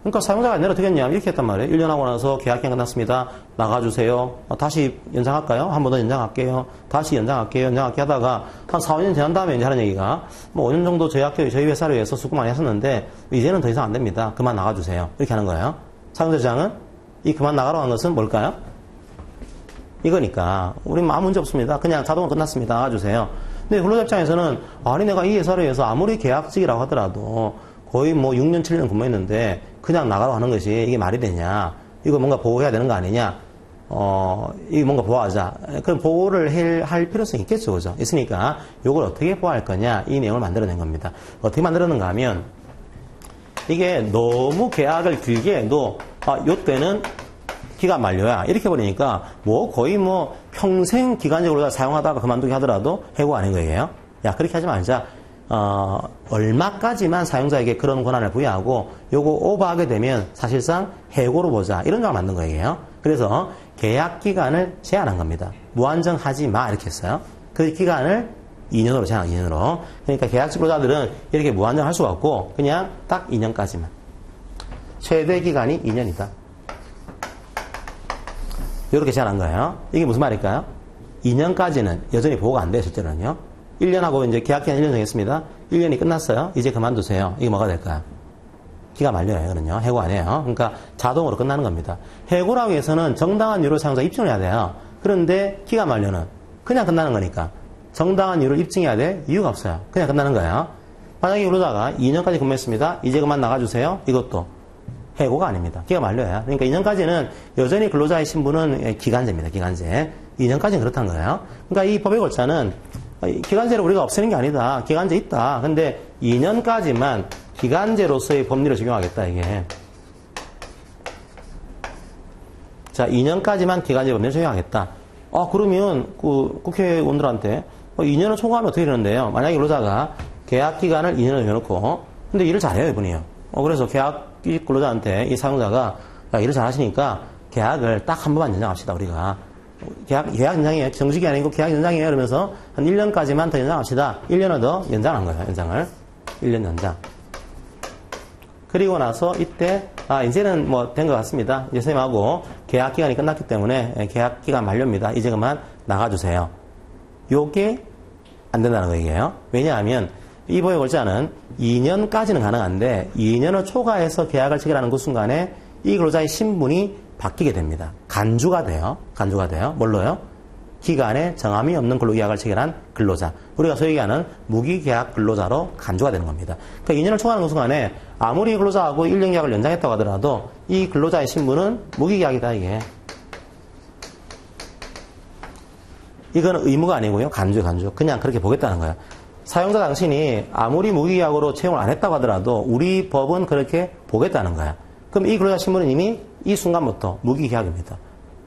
그러니까 사용자가 내려 어떻게 했냐 이렇게 했단 말이에요. 1년 하고 나서 계약기간 끝났습니다. 나가주세요. 다시 연장할까요? 한 번 더 연장할게요. 다시 연장할게요. 연장할게 하다가 한 4, 5년 지난 다음에 이제 하는 얘기가 뭐 5년 정도 저희 회사를 위해서 수고 많이 했었는데 이제는 더 이상 안 됩니다. 그만 나가주세요. 이렇게 하는 거예요. 사용자 주장은 이 그만 나가라고 한 것은 뭘까요? 이거니까 우리는 아무 문제 없습니다. 그냥 자동으로 끝났습니다. 나가주세요. 근데 근로자 입장에서는 아니 내가 이 회사를 위해서 아무리 계약직이라고 하더라도 거의 뭐 6년 7년 근무했는데 그냥 나가라고 하는 것이 이게 말이 되냐. 이거 뭔가 보호해야 되는 거 아니냐. 이거 뭔가 보호하자. 그럼 보호를 할 필요성이 있겠죠. 그죠? 있으니까 이걸 어떻게 보호할 거냐. 이 내용을 만들어낸 겁니다. 어떻게 만들었는가 하면 이게 너무 계약을 길게 해도 요때는 기간 만료야. 이렇게 버리니까 뭐 거의 뭐 평생 기간적으로 사용하다가 그만두게 하더라도 해고 아닌 거예요. 야, 그렇게 하지 말자. 얼마까지만 사용자에게 그런 권한을 부여하고 요거 오버하게 되면 사실상 해고로 보자. 이런 걸 만든 거예요. 그래서 계약 기간을 제한한 겁니다. 무한정하지 마. 이렇게 했어요. 그 기간을 2년으로 제한, 2년으로. 그러니까 계약직 근로자들은 이렇게 무한정할 수가 없고 그냥 딱 2년까지만. 최대 기간이 2년이다. 이렇게 제한한 거예요. 이게 무슨 말일까요? 2년까지는 여전히 보호가 안 돼요, 실제로는요. 1년하고 이제 계약기간 1년 정했습니다. 1년이 끝났어요. 이제 그만두세요. 이게 뭐가 될까요? 기가 만료예요, 이거는요. 해고 아니에요. 그러니까 자동으로 끝나는 겁니다. 해고라고 해서는 정당한 이유를 사용자 입증을 해야 돼요. 그런데 기가 만료는 그냥 끝나는 거니까 정당한 이유를 입증해야 될 이유가 없어요. 그냥 끝나는 거예요. 만약에 근로자가 2년까지 근무했습니다. 이제 그만 나가주세요. 이것도 해고가 아닙니다. 기가 만료예요. 그러니까 2년까지는 여전히 근로자의 신분은 기간제입니다. 기간제. 2년까지는 그렇다는 거예요. 그러니까 이 법의 골자는 기간제를 우리가 없애는 게 아니다. 기간제 있다. 근데 2년까지만 기간제로서의 법리를 적용하겠다, 이게. 자, 2년까지만 기간제 법리를 적용하겠다. 그러면 국회의원들한테 2년을 초과하면 어떻게 되는데요? 만약에 근로자가 계약 기간을 2년을 정해놓고 근데 일을 잘해요, 이분이요. 그래서 계약 근로자한테 이 사용자가 일을 잘하시니까 계약을 딱 한 번만 연장합시다, 우리가. 계약 연장이에요. 정식이 아니고 계약 연장이에요. 이러면서 한 1년까지만 더 연장합시다. 1년을 더 연장한 거예요, 연장을. 1년 연장. 그리고 나서 이때, 이제는 뭐 된 것 같습니다. 이제 선생님하고 계약 기간이 끝났기 때문에 계약 기간 만료입니다. 이제 그만 나가주세요. 요게 안 된다는 거예요. 왜냐하면 이 법의 골자는 2년까지는 가능한데 2년을 초과해서 계약을 체결하는 그 순간에 이 근로자의 신분이 바뀌게 됩니다. 간주가 돼요. 간주가 돼요. 뭘로요? 기간에 정함이 없는 근로계약을 체결한 근로자. 우리가 소위 얘기하는 무기계약 근로자로 간주가 되는 겁니다. 그러니까 2년을 초과하는 그 순간에 아무리 근로자하고 1년 계약을 연장했다고 하더라도 이 근로자의 신분은 무기계약이다, 이게. 이건 의무가 아니고요. 간주. 그냥 그렇게 보겠다는 거예요. 사용자 당신이 아무리 무기계약으로 채용을 안 했다고 하더라도 우리 법은 그렇게 보겠다는 거야. 그럼 이 근로자 신분은 이미 이 순간부터 무기계약입니다.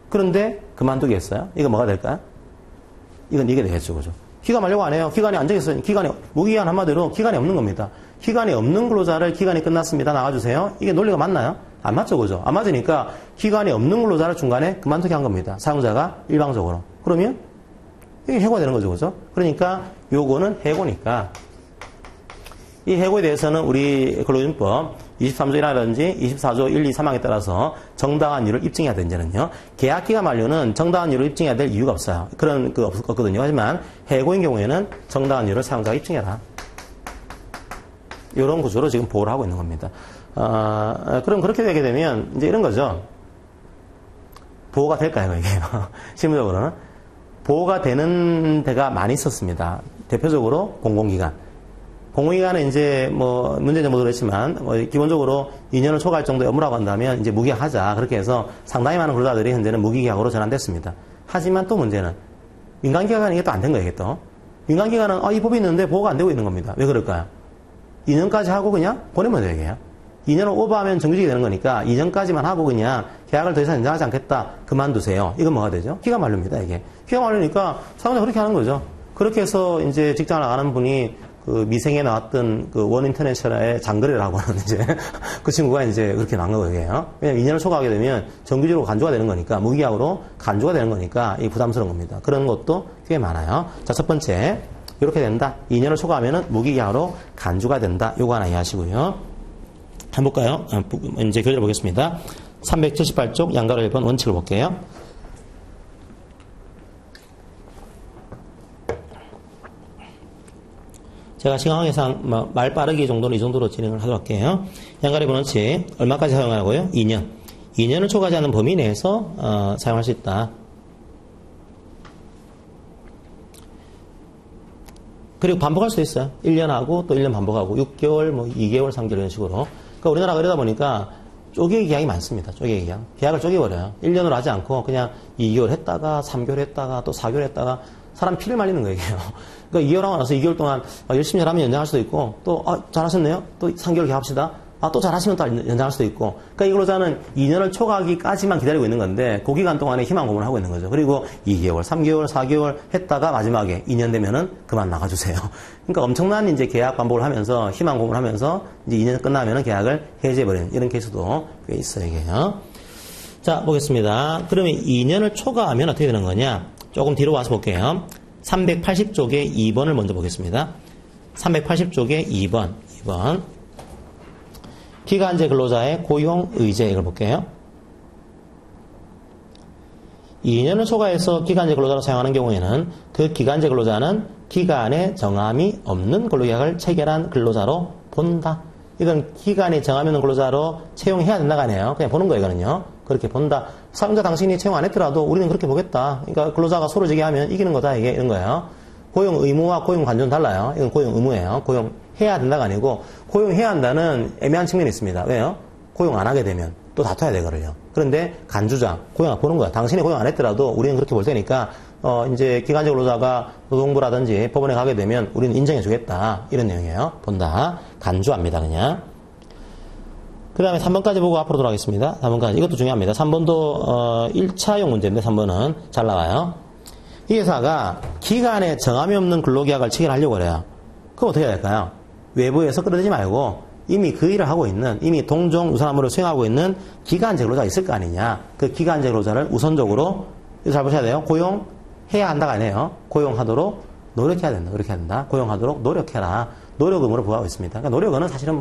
그런데 그만두겠어요? 이거 뭐가 될까요? 이건 이게 되겠죠, 그죠? 기간 만료가 안 해요. 기간이 안 정했어요. 기간이, 무기계약 한마디로 기간이 없는 겁니다. 기간이 없는 근로자를 기간이 끝났습니다. 나가주세요. 이게 논리가 맞나요? 안 맞죠, 그죠? 안 맞으니까 기간이 없는 근로자를 중간에 그만두게 한 겁니다. 사용자가 일방적으로. 그러면 이게 해고가 되는 거죠, 그죠? 그러니까 요거는 해고니까 이 해고에 대해서는 우리 근로기준법 23조 1항이라든지 24조 1, 2, 3항에 따라서 정당한 이유를 입증해야 되는 데는요. 계약기간 만료는 정당한 이유를 입증해야 될 이유가 없어요. 그런 거 없거든요. 하지만 해고인 경우에는 정당한 이유를 사용자가 입증해라. 이런 구조로 지금 보호를 하고 있는 겁니다. 그럼 그렇게 되게 되면 이제 이런 거죠. 보호가 될까요, 이게? 실무적으로는 보호가 되는 데가 많이 있었습니다. 대표적으로 공공기관. 공공기관은 이제 뭐 문제는 모르겠지만 기본적으로 2년을 초과할 정도의 업무라고 한다면 이제 무기계약하자. 그렇게 해서 상당히 많은 근로자들이 현재는 무기계약으로 전환됐습니다. 하지만 또 문제는 민간기관은 이게 또 안 된 거예요, 또. 민간기관은 이 법이 있는데 보호가 안 되고 있는 겁니다. 왜 그럴까요? 2년까지 하고 그냥 보내면 돼요, 이게요. 2년을 오버하면 정규직이 되는 거니까 2년까지만 하고 그냥 계약을 더 이상 연장하지 않겠다. 그만두세요. 이건 뭐가 되죠? 기간 만료입니다, 이게. 기간 만료니까 사용자 그렇게 하는 거죠. 그렇게 해서 이제 직장을 나가는 분이 그 미생에 나왔던 그 원인터내셔널의 장거리라고 하는 이제 그 친구가 이제 그렇게 나온 거예요. 왜냐면 2년을 초과하게 되면 정규직으로 간주가 되는 거니까 무기계약으로 간주가 되는 거니까 이 부담스러운 겁니다. 그런 것도 꽤 많아요. 자, 첫 번째. 이렇게 된다. 2년을 초과하면은 무기계약으로 간주가 된다. 요거 하나 이해하시고요. 한번 볼까요? 이제 교재를 보겠습니다. 378쪽 양가로 1번 원칙을 볼게요. 제가 시간 관계상 말 빠르기 정도는 이 정도로 진행을 하도록 할게요. 양가로 1번 원칙 얼마까지 사용하고요? 2년. 2년을 초과하지 않은 범위 내에서 사용할 수 있다. 그리고 반복할 수도 있어요. 1년 하고 또 1년 반복하고 6개월, 2개월, 3개월 이런 식으로. 그러니까 우리나라가 이러다 보니까 쪼개기 계약이 많습니다. 쪼개기 계약. 계약을 쪼개버려요. 1년으로 하지 않고 그냥 2개월 했다가 3개월 했다가 또 4개월 했다가 사람 피를 말리는 거예요. 그러니까 2개월 하고 나서 2개월 동안 열심히 잘하면 연장할 수도 있고 또 잘하셨네요. 또 3개월 계약합시다. 또 잘하시면 또 연장할 수도 있고. 그러니까 이 근로자는 2년을 초과하기까지만 기다리고 있는 건데 그 기간 동안에 희망 고문을 하고 있는 거죠. 그리고 2개월, 3개월, 4개월 했다가 마지막에 2년 되면은 그만 나가주세요. 그러니까 엄청난 이제 계약 반복을 하면서 희망 고문을 하면서 이제 2년 끝나면은 계약을 해제해버리는 이런 케이스도 꽤 있어요, 이게요. 자, 보겠습니다. 그러면 2년을 초과하면 어떻게 되는 거냐? 조금 뒤로 와서 볼게요. 380쪽의 2번을 먼저 보겠습니다. 380쪽의 2번. 기간제 근로자의 고용 의제 이걸 볼게요. 2년을 초과해서 기간제 근로자로 사용하는 경우에는 그 기간제 근로자는 기간에 정함이 없는 근로계약을 체결한 근로자로 본다. 이건 기간에 정함이 없는 근로자로 채용해야 된다가 아니에요. 그냥 보는 거예요, 이거는요. 그렇게 본다. 사용자 당신이 채용 안 했더라도 우리는 그렇게 보겠다. 그러니까 근로자가 소를 제기하면 이기는 거다, 이게 이런 거예요. 고용 의무와 고용 간주는 달라요. 이건 고용 의무예요. 고용해야 된다가 아니고 고용해야 한다는 애매한 측면이 있습니다. 왜요? 고용 안 하게 되면 또 다퉈야 되거든요. 그런데 간주자, 고용 보는 거야. 당신이 고용 안 했더라도 우리는 그렇게 볼 테니까 이제 기간제 근로자가 노동부라든지 법원에 가게 되면 우리는 인정해 주겠다. 이런 내용이에요. 본다. 간주합니다, 그냥. 그 다음에 3번까지 보고 앞으로 돌아가겠습니다. 3번까지. 이것도 중요합니다. 3번도 1차용 문제인데 3번은 잘 나와요. 이 회사가 기간에 정함이 없는 근로계약을 체결하려고 그래요. 그럼 어떻게 해야 될까요? 외부에서 끌어들이지 말고 이미 그 일을 하고 있는, 이미 동종 유산 업무를 수행하고 있는 기간제 근로자가 있을 거 아니냐. 그 기간제 근로자를 우선적으로, 이거 잘 보셔야 돼요. 고용해야 한다가 아니에요. 고용하도록 노력해야 된다. 그렇게 한다. 고용하도록 노력해라. 노력 의무를 부과하고 있습니다. 그러니까 노력은 사실은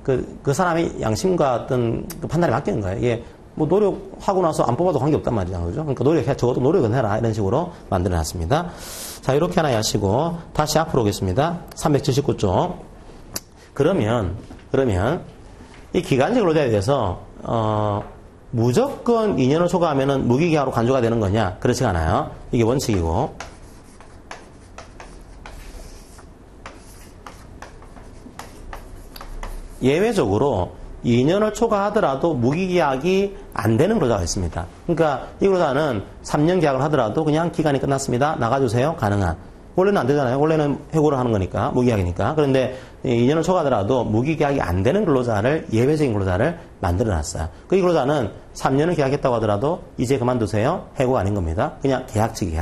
그 사람의 양심과 어떤 그 판단에 맡기는 거예요. 이게 노력하고 나서 안 뽑아도 관계없단 말이죠. 그죠? 그러니까 적어도 노력은 해라. 이런 식으로 만들어 놨습니다. 자, 이렇게 하나 하시고, 다시 앞으로 오겠습니다. 379쪽. 그러면, 이 기간제 근로자에 대해서, 무조건 2년을 초과하면은 무기계약으로 간주가 되는 거냐? 그렇지가 않아요. 이게 원칙이고. 예외적으로 2년을 초과하더라도 무기계약이 안 되는 근로자가 있습니다. 그러니까 이 근로자는 3년 계약을 하더라도 그냥 기간이 끝났습니다. 나가주세요. 가능한. 원래는 안 되잖아요. 원래는 해고를 하는 거니까, 무기계약이니까. 그런데 2년을 초과하더라도 무기계약이 안 되는 근로자를, 예외적인 근로자를 만들어놨어요. 그 이 근로자는 3년을 계약했다고 하더라도 이제 그만두세요. 해고가 아닌 겁니다. 그냥 계약직.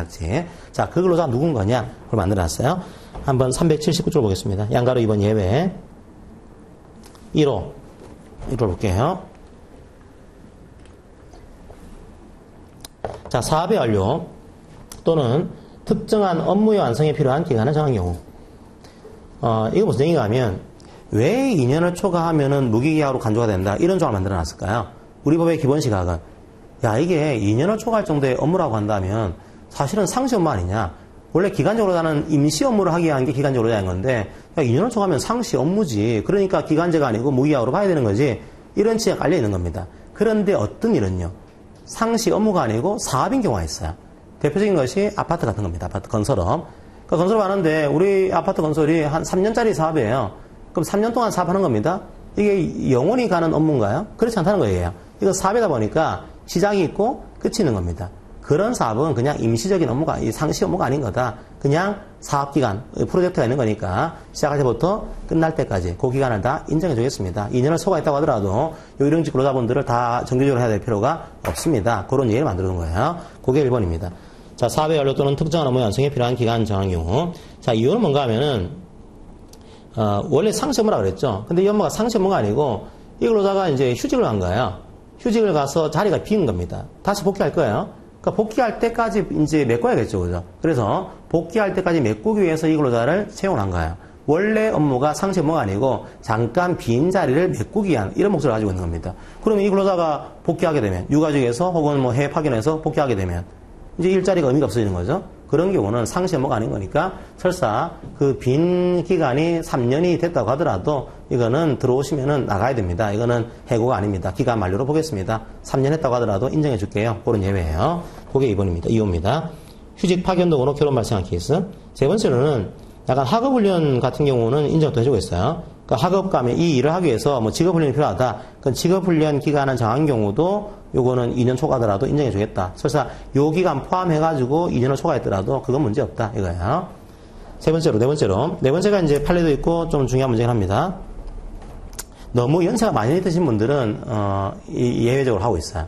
자, 그 근로자가 누군 거냐? 그걸 만들어놨어요. 한번 379쪽 보겠습니다. 양가로 2번 예외. 1호 볼게요. 자, 사업의 완료 또는 특정한 업무의 완성에 필요한 기간을 정한 경우. 이거 무슨 얘기가 하면, 왜 2년을 초과하면은 무기계약으로 간주가 된다? 이런 조항을 만들어 놨을까요? 우리 법의 기본 시각은, 야, 이게 2년을 초과할 정도의 업무라고 한다면, 사실은 상시 업무 아니냐? 원래 기간적으로 나는 임시 업무를 하기 위한 게 기간적으로 하는 건데, 야, 2년을 초과하면 상시 업무지. 그러니까 기간제가 아니고 무기계약으로 봐야 되는 거지. 이런 취지가 깔려 있는 겁니다. 그런데 어떤 일은요, 상시 업무가 아니고 사업인 경우가 있어요. 대표적인 것이 아파트 같은 겁니다. 아파트 건설업. 그러니까 건설업 하는데 우리 아파트 건설이 한 3년짜리 사업이에요. 그럼 3년 동안 사업하는 겁니다. 이게 영원히 가는 업무인가요? 그렇지 않다는 거예요. 이거 사업이다 보니까 시작이 있고 끝이 있는 겁니다. 그런 사업은 그냥 임시적인 업무가, 상시 업무가 아닌 거다. 그냥 사업기간, 프로젝트가 있는 거니까 시작할 때부터 끝날 때까지 그 기간을 다 인정해 주겠습니다. 2년을 초과했다고 하더라도 요일응직 근로자분들을 다 정규직으로 해야 될 필요가 없습니다. 그런 예를 만들어 놓은 거예요. 그게 1번입니다. 자, 사업의 완료 또는 특정한 업무 완성에 필요한 기간 정한 경우. 자, 이유는 뭔가 하면은, 원래 상시 업무라 그랬죠. 근데 이 업무가 상시 업무가 아니고, 이 근로자가 이제 휴직을 간 거예요. 휴직을 가서 자리가 빈 겁니다. 다시 복귀할 거예요. 그러니까 복귀할 때까지 이제 메꿔야겠죠. 그죠? 그래서 복귀할 때까지 메꾸기 위해서 이 근로자를 채용한 거예요. 원래 업무가 상시 업무가 아니고 잠깐 빈 자리를 메꾸기 위한 이런 목적을 가지고 있는 겁니다. 그러면 이 근로자가 복귀하게 되면, 유가족에서 혹은 뭐 해외 파견해서 복귀하게 되면, 이제 일자리가 의미가 없어지는 거죠. 그런 경우는 상시 업무가 아닌 거니까 설사 그 빈 기간이 3년이 됐다고 하더라도 이거는 들어오시면은 나가야 됩니다. 이거는 해고가 아닙니다. 기간 만료로 보겠습니다. 3년 했다고 하더라도 인정해 줄게요. 그런 예외예요. 그게 2번입니다. 2호입니다. 휴직 파견 등으로 결혼 발생한 케이스. 세 번째로는 약간 학업훈련 같은 경우는 인정도 해주고 있어요. 그러니까 학업감에 이 일을 하기 위해서 뭐 직업훈련이 필요하다. 그 직업훈련 기간을 정한 경우도 요거는 2년 초과하더라도 인정해 주겠다. 설사 요 기간 포함해가지고 2년을 초과했더라도 그건 문제 없다. 이거예요. 네 번째가 이제 판례도 있고 좀 중요한 문제긴 합니다. 너무 연세가 많이 드신 분들은, 예외적으로 하고 있어요.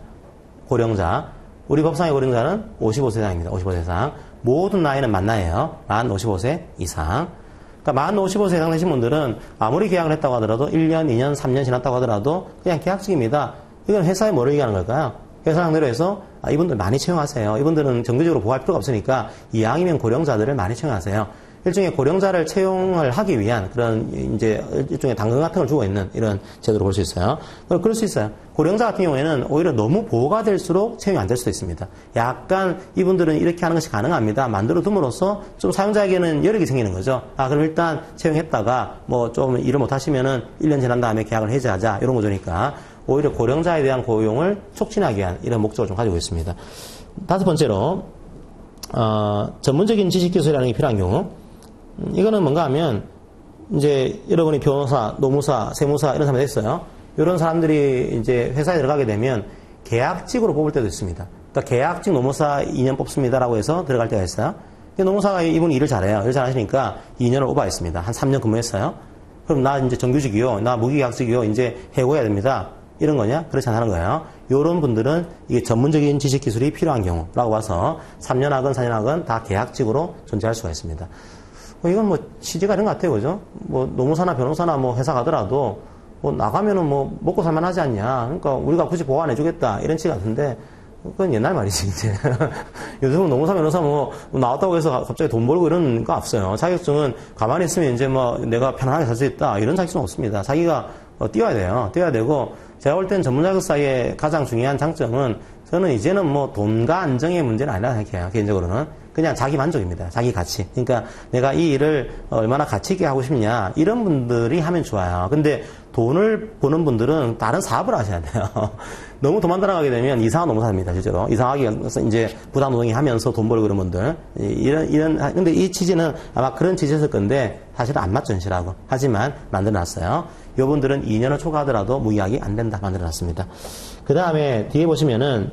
고령자. 우리 법상의 고령자는 55세 이상입니다. 55세 이상. 모든 나이는 만 나이에요. 만 55세 이상. 그러니까 만 55세 이상 되신 분들은 아무리 계약을 했다고 하더라도 1년, 2년, 3년 지났다고 하더라도 그냥 계약직입니다. 이건 회사에 뭐를 얘기하는 걸까요? 회사 상대로 해서 이분들 많이 채용하세요. 이분들은 정규직으로 보호할 필요가 없으니까 이왕이면 고령자들을 많이 채용하세요. 일종의 고령자를 채용을 하기 위한 그런 이제 일종의 당근 같은 걸 주고 있는 이런 제도로 볼 수 있어요. 그럴 수 있어요. 고령자 같은 경우에는 오히려 너무 보호가 될수록 채용이 안 될 수도 있습니다. 약간 이분들은 이렇게 하는 것이 가능합니다. 만들어 둠으로써 좀 사용자에게는 여력이 생기는 거죠. 그럼 일단 채용했다가 뭐 좀 일을 못 하시면은 1년 지난 다음에 계약을 해제하자 이런 거니까 오히려 고령자에 대한 고용을 촉진하기 위한 이런 목적을 좀 가지고 있습니다. 다섯 번째로 전문적인 지식기술이라는 게 필요한 경우. 이거는 뭔가 하면 이제 여러분이 변호사, 노무사, 세무사 이런 사람이 됐어요. 이런 사람들이 이제 회사에 들어가게 되면 계약직으로 뽑을 때도 있습니다. 그러니까 계약직 노무사 2년 뽑습니다라고 해서 들어갈 때가 있어요. 노무사가 이분이 일을 잘해요. 일 잘하시니까 2년을 오버했습니다. 한 3년 근무했어요. 그럼 나 이제 정규직이요, 나 무기계약직이요, 이제 해고해야 됩니다. 이런 거냐? 그렇지 않다는 거예요. 이런 분들은 이게 전문적인 지식 기술이 필요한 경우라고 봐서 3년 하건 4년 하건 다 계약직으로 존재할 수가 있습니다. 이건 뭐 취지가 이런 것 같아요. 그죠? 뭐 노무사나 변호사나 뭐 회사 가더라도 뭐 나가면은 뭐 먹고 살만하지 않냐. 그러니까 우리가 굳이 보완해 주겠다. 이런 취지 같은데 그건 옛날 말이지 이제. 요즘은 노무사 변호사 뭐 나왔다고 해서 갑자기 돈 벌고 이런 거 없어요. 자격증은 가만히 있으면 이제 뭐 내가 편안하게 살 수 있다. 이런 자격증은 없습니다. 자기가 뛰어야 돼요. 뛰어야 되고 제가 볼 땐 전문 자격사의 가장 중요한 장점은 저는 이제는 뭐 돈과 안정의 문제는 아니라 생각해요. 개인적으로는. 그냥 자기 만족입니다. 자기 가치. 그러니까 내가 이 일을 얼마나 가치 있게 하고 싶냐. 이런 분들이 하면 좋아요. 근데 돈을 버는 분들은 다른 사업을 하셔야 돼요. 너무 도망 들어가게 되면 이상한 노무사입니다, 실제로. 이상하게 이제 부당 노동이 하면서 돈 벌고 그런 분들. 근데 이 취지는 아마 그런 취지였을 건데, 사실은 안 맞죠, 현실하고. 하지만 만들어놨어요. 요분들은 2년을 초과하더라도 무기약이 안 된다, 만들어놨습니다. 그 다음에 뒤에 보시면은,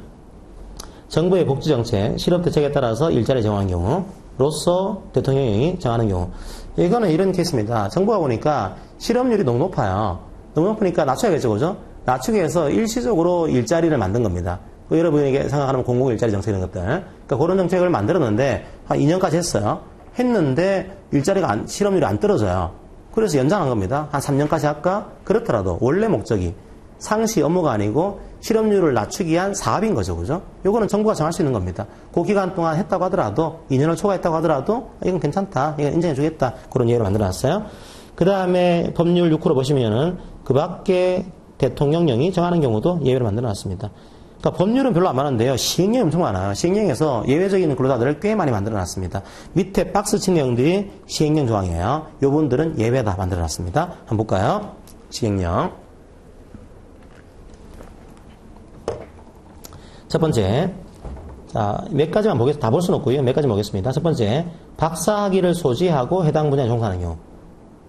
정부의 복지정책, 실업대책에 따라서 일자리 정하는 경우로서 대통령이 정하는 경우. 이거는 이런 케이스입니다. 정부가 보니까 실업률이 너무 높아요. 너무 높으니까 낮춰야겠죠, 그죠? 낮추기 위해서 일시적으로 일자리를 만든 겁니다. 여러분에게 생각하는 공공 일자리 정책 이런 것들. 그러니까 그런 정책을 만들었는데, 한 2년까지 했어요. 했는데, 실업률이 안 떨어져요. 그래서 연장한 겁니다. 한 3년까지 할까? 그렇더라도, 원래 목적이 상시 업무가 아니고, 실업률을 낮추기 위한 사업인 거죠, 그죠? 요거는 정부가 정할 수 있는 겁니다. 그 기간 동안 했다고 하더라도, 2년을 초과했다고 하더라도, 이건 괜찮다. 이건 인정해주겠다. 그런 예를 만들어 놨어요. 그 다음에 법률 6호로 보시면은, 그 밖에 대통령령이 정하는 경우도 예외를 만들어 놨습니다. 그러니까 법률은 별로 안 많은데요. 시행령이 엄청 많아요. 시행령에서 예외적인 근로자들을 꽤 많이 만들어 놨습니다. 밑에 박스 친 내용들이 시행령 조항이에요. 요분들은 예외다 만들어 놨습니다. 한번 볼까요? 시행령. 첫 번째, 자, 몇 가지만 다 볼 수는 없고요. 몇 가지 보겠습니다. 첫 번째, 박사학위를 소지하고 해당 분야에 종사하는 경우.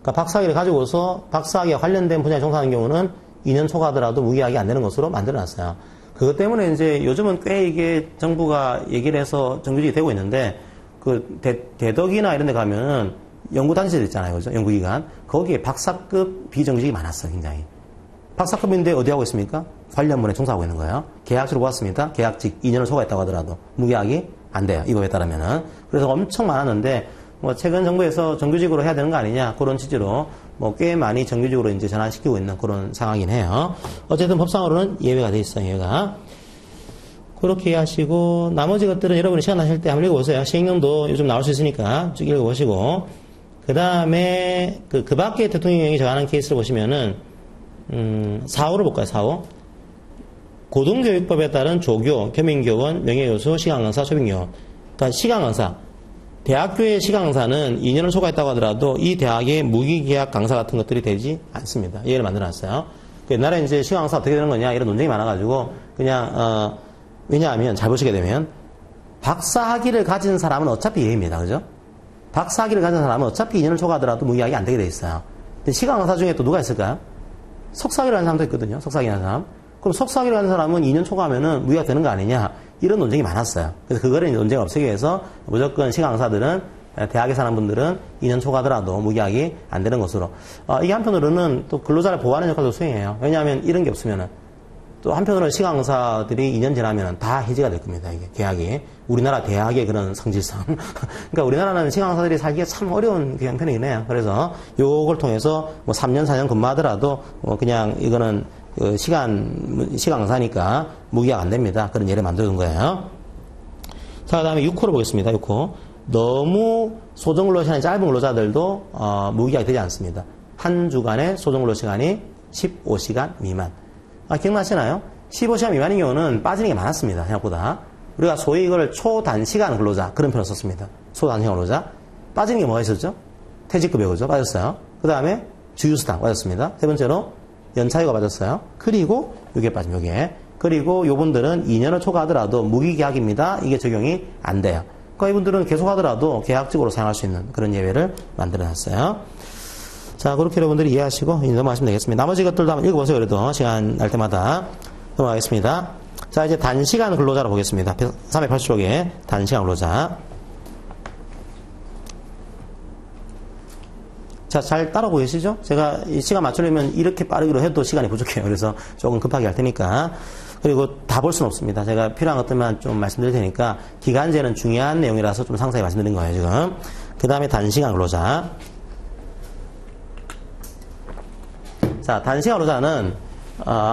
그러니까 박사학위를 가지고서 박사학위와 관련된 분야에 종사하는 경우는 2년 초과하더라도 무기약이 안 되는 것으로 만들어놨어요. 그것 때문에 이제 요즘은 꽤 이게 정부가 얘기를 해서 정규직이 되고 있는데, 그 대덕이나 이런 데 가면은 연구단체들 있잖아요. 그죠? 연구기관. 거기에 박사급 비정규직이 많았어요. 굉장히. 박사급인데 어디 하고 있습니까? 관련문에 종사하고 있는 거예요. 계약서로 보았습니다. 계약직 2년을 초과했다고 하더라도 무계약이 안 돼요. 이 법에 따르면은. 그래서 엄청 많았는데, 뭐 최근 정부에서 정규직으로 해야 되는 거 아니냐 그런 취지로 뭐 꽤 많이 정규직으로 이제 전환시키고 있는 그런 상황이긴 해요. 어쨌든 법상으로는 예외가 돼 있어요. 예외가. 그렇게 하시고 나머지 것들은 여러분이 시간 나실 때 한번 읽어보세요. 시행령도 요즘 나올 수 있으니까 쭉 읽어보시고 그 다음에 그 밖에 대통령령이 정하는 케이스를 보시면은 4호를 볼까요? 4호. 고등교육법에 따른 조교, 겸임교원, 명예교수, 시간강사, 초빙요원. 그러니까 시간강사. 대학교의 시간강사는 2년을 초과했다고 하더라도 이 대학의 무기계약 강사 같은 것들이 되지 않습니다. 예를 만들어놨어요. 옛날에 이제 시간강사 어떻게 되는 거냐 이런 논쟁이 많아가지고 그냥 왜냐하면 잘 보시게 되면 박사학위를 가진 사람은 어차피 예입니다. 그죠? 박사학위를 가진 사람은 어차피 2년을 초과하더라도 무기계약이 안 되게 돼 있어요. 근데 시간강사 중에 또 누가 있을까요? 석사학위를 하는 사람도 있거든요. 석사학위 하는 사람. 그럼 석사학위를 하는 사람은 2년 초과하면은 무기계약 되는 거 아니냐? 이런 논쟁이 많았어요. 그래서 그거를 논쟁을 없애기 위해서 무조건 시간강사들은 대학에 사는 분들은 2년 초과하더라도 무기약이 안 되는 것으로. 이게 한편으로는 또 근로자를 보호하는 역할도 수행해요. 왜냐하면 이런 게 없으면은 또 한편으로는 시간강사들이 2년 지나면 다 해지가 될 겁니다. 이게 계약이. 우리나라 대학의 그런 성질상. 그러니까 우리나라는 시간강사들이 살기가 참 어려운 형편이긴 해요. 그래서 요걸 통해서 뭐 3년, 4년 근무하더라도 그냥 이거는 시간강사니까 무기약 안 됩니다. 그런 예를 만들어둔 거예요. 자, 그 다음에 6호로 보겠습니다. 6호. 너무 소정근로시간이 짧은 근로자들도 무기약이 되지 않습니다. 한 주간의 소정근로시간이 15시간 미만. 기억나시나요? 15시간 미만인 경우는 빠지는 게 많았습니다. 생각보다. 우리가 소위 이걸 초단시간 근로자 그런 표현을 썼습니다. 초단시간 근로자. 빠지는 게 뭐가 있었죠? 퇴직급여 그죠? 빠졌어요. 그 다음에 주휴수당 빠졌습니다. 세 번째로 연차휴가 빠졌어요. 그리고 요게 빠짐 요게. 그리고 요분들은 2년을 초과하더라도 무기계약입니다. 이게 적용이 안 돼요. 그러니까 이분들은 계속 하더라도 계약직으로 사용할 수 있는 그런 예외를 만들어놨어요. 자, 그렇게 여러분들이 이해하시고 이제 넘어가시면 되겠습니다. 나머지 것들도 한번 읽어보세요. 그래도 시간 날 때마다 넘어가겠습니다. 자, 이제 단시간 근로자로 보겠습니다. 380쪽에 단시간 근로자. 자, 잘 따라오고 계시죠? 제가 이 시간 맞추려면 이렇게 빠르기로 해도 시간이 부족해요. 그래서 조금 급하게 할 테니까. 그리고 다 볼 수는 없습니다. 제가 필요한 것들만 좀 말씀드릴 테니까 기간제는 중요한 내용이라서 좀 상세히 말씀드린 거예요, 지금. 그 다음에 단시간 근로자. 자, 단시간 근로자는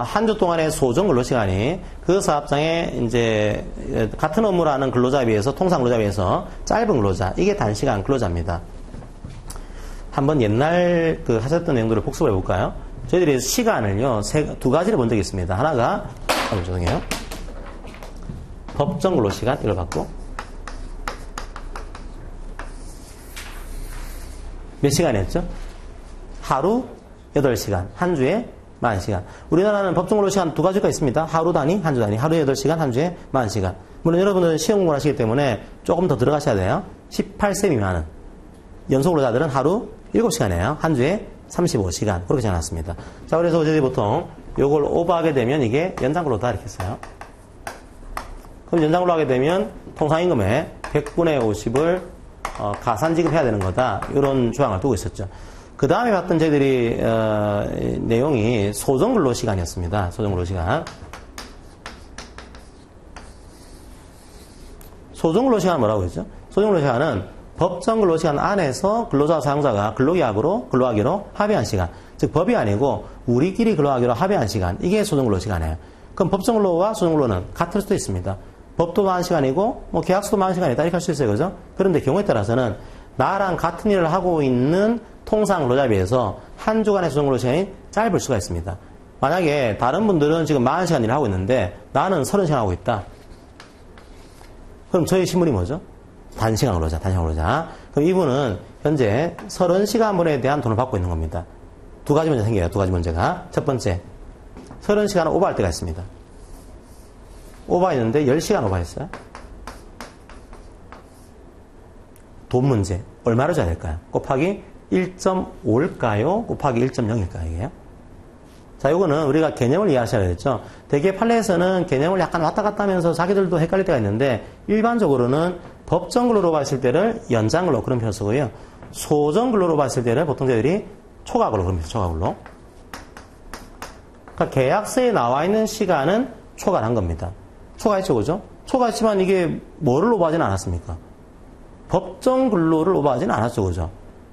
한 주 동안의 소정 근로시간이 그 사업장에 이제 같은 업무를 하는 근로자에 비해서 통상 근로자에 비해서 짧은 근로자. 이게 단시간 근로자입니다. 한번 옛날 하셨던 내용들을 복습을 해볼까요? 저희들이 시간을요, 두 가지를 본 적이 있습니다. 하나가, 죄송해요. 법정 근로시간, 이걸 받고, 몇 시간이었죠? 하루 8시간. 한 주에 40시간. 우리나라는 법정근로시간 두 가지가 있습니다. 하루 단위, 한 주 단위. 하루에 8시간, 한 주에 40시간. 물론 여러분들은 시험 공부를 하시기 때문에 조금 더 들어가셔야 돼요. 18세 미만은. 연속근로자들은 하루 7시간이에요. 한 주에 35시간. 그렇게 정해놨습니다. 자, 그래서 저희들이 보통 요걸 오버하게 되면 이게 연장근로다 이렇게 써요. 그럼 연장근로 하게 되면 통상임금의 100분의 50을 가산지급해야 되는 거다. 이런 조항을 두고 있었죠. 그 다음에 봤던 저희들이 내용이 소정근로시간이었습니다. 소정근로시간. 소정근로시간은 뭐라고 했죠? 소정근로시간은 법정근로시간 안에서 근로자와 사용자가 근로하기로 합의한 시간. 즉 법이 아니고 우리끼리 근로하기로 합의한 시간. 이게 소정근로시간이에요. 그럼 법정근로와 소정근로는 같을 수도 있습니다. 법도 40시간이고 계약서도 40시간이다 이렇게 할 수 있어요. 그죠? 그런데 경우에 따라서는 나랑 같은 일을 하고 있는 통상 근로자에 비해서 한 주간의 소정근로시간이 짧을 수가 있습니다. 만약에 다른 분들은 지금 40시간 일을 하고 있는데 나는 30시간 하고 있다. 그럼 저희 신분이 뭐죠? 단시간 근로자. 그럼 이분은 현재 30시간분에 대한 돈을 받고 있는 겁니다. 두 가지 문제 생겨요. 두 가지 문제가. 첫 번째, 30시간을 오버할 때가 있습니다. 오버했는데 10시간 오버했어요. 돈 문제. 얼마를 줘야 될까요? 곱하기 1.5일까요? 곱하기 1.0일까요? 이게요? 자, 요거는 우리가 개념을 이해하셔야 되겠죠. 대개 판례에서는 개념을 약간 왔다 갔다 하면서 자기들도 헷갈릴 때가 있는데 일반적으로는 법정근로로 봤을 때를 연장근로 그런 표현을 쓰고요. 소정근로로 봤을 때를 보통 저희들이 초과근로 그런 표현 초과근로. 그러니까 계약서에 나와 있는 시간은 초과를 한 겁니다. 초과했죠, 그죠? 초과했지만 이게 뭐를 오버하지는 않았습니까? 법정근로를 오버하지는 않았죠, 그죠?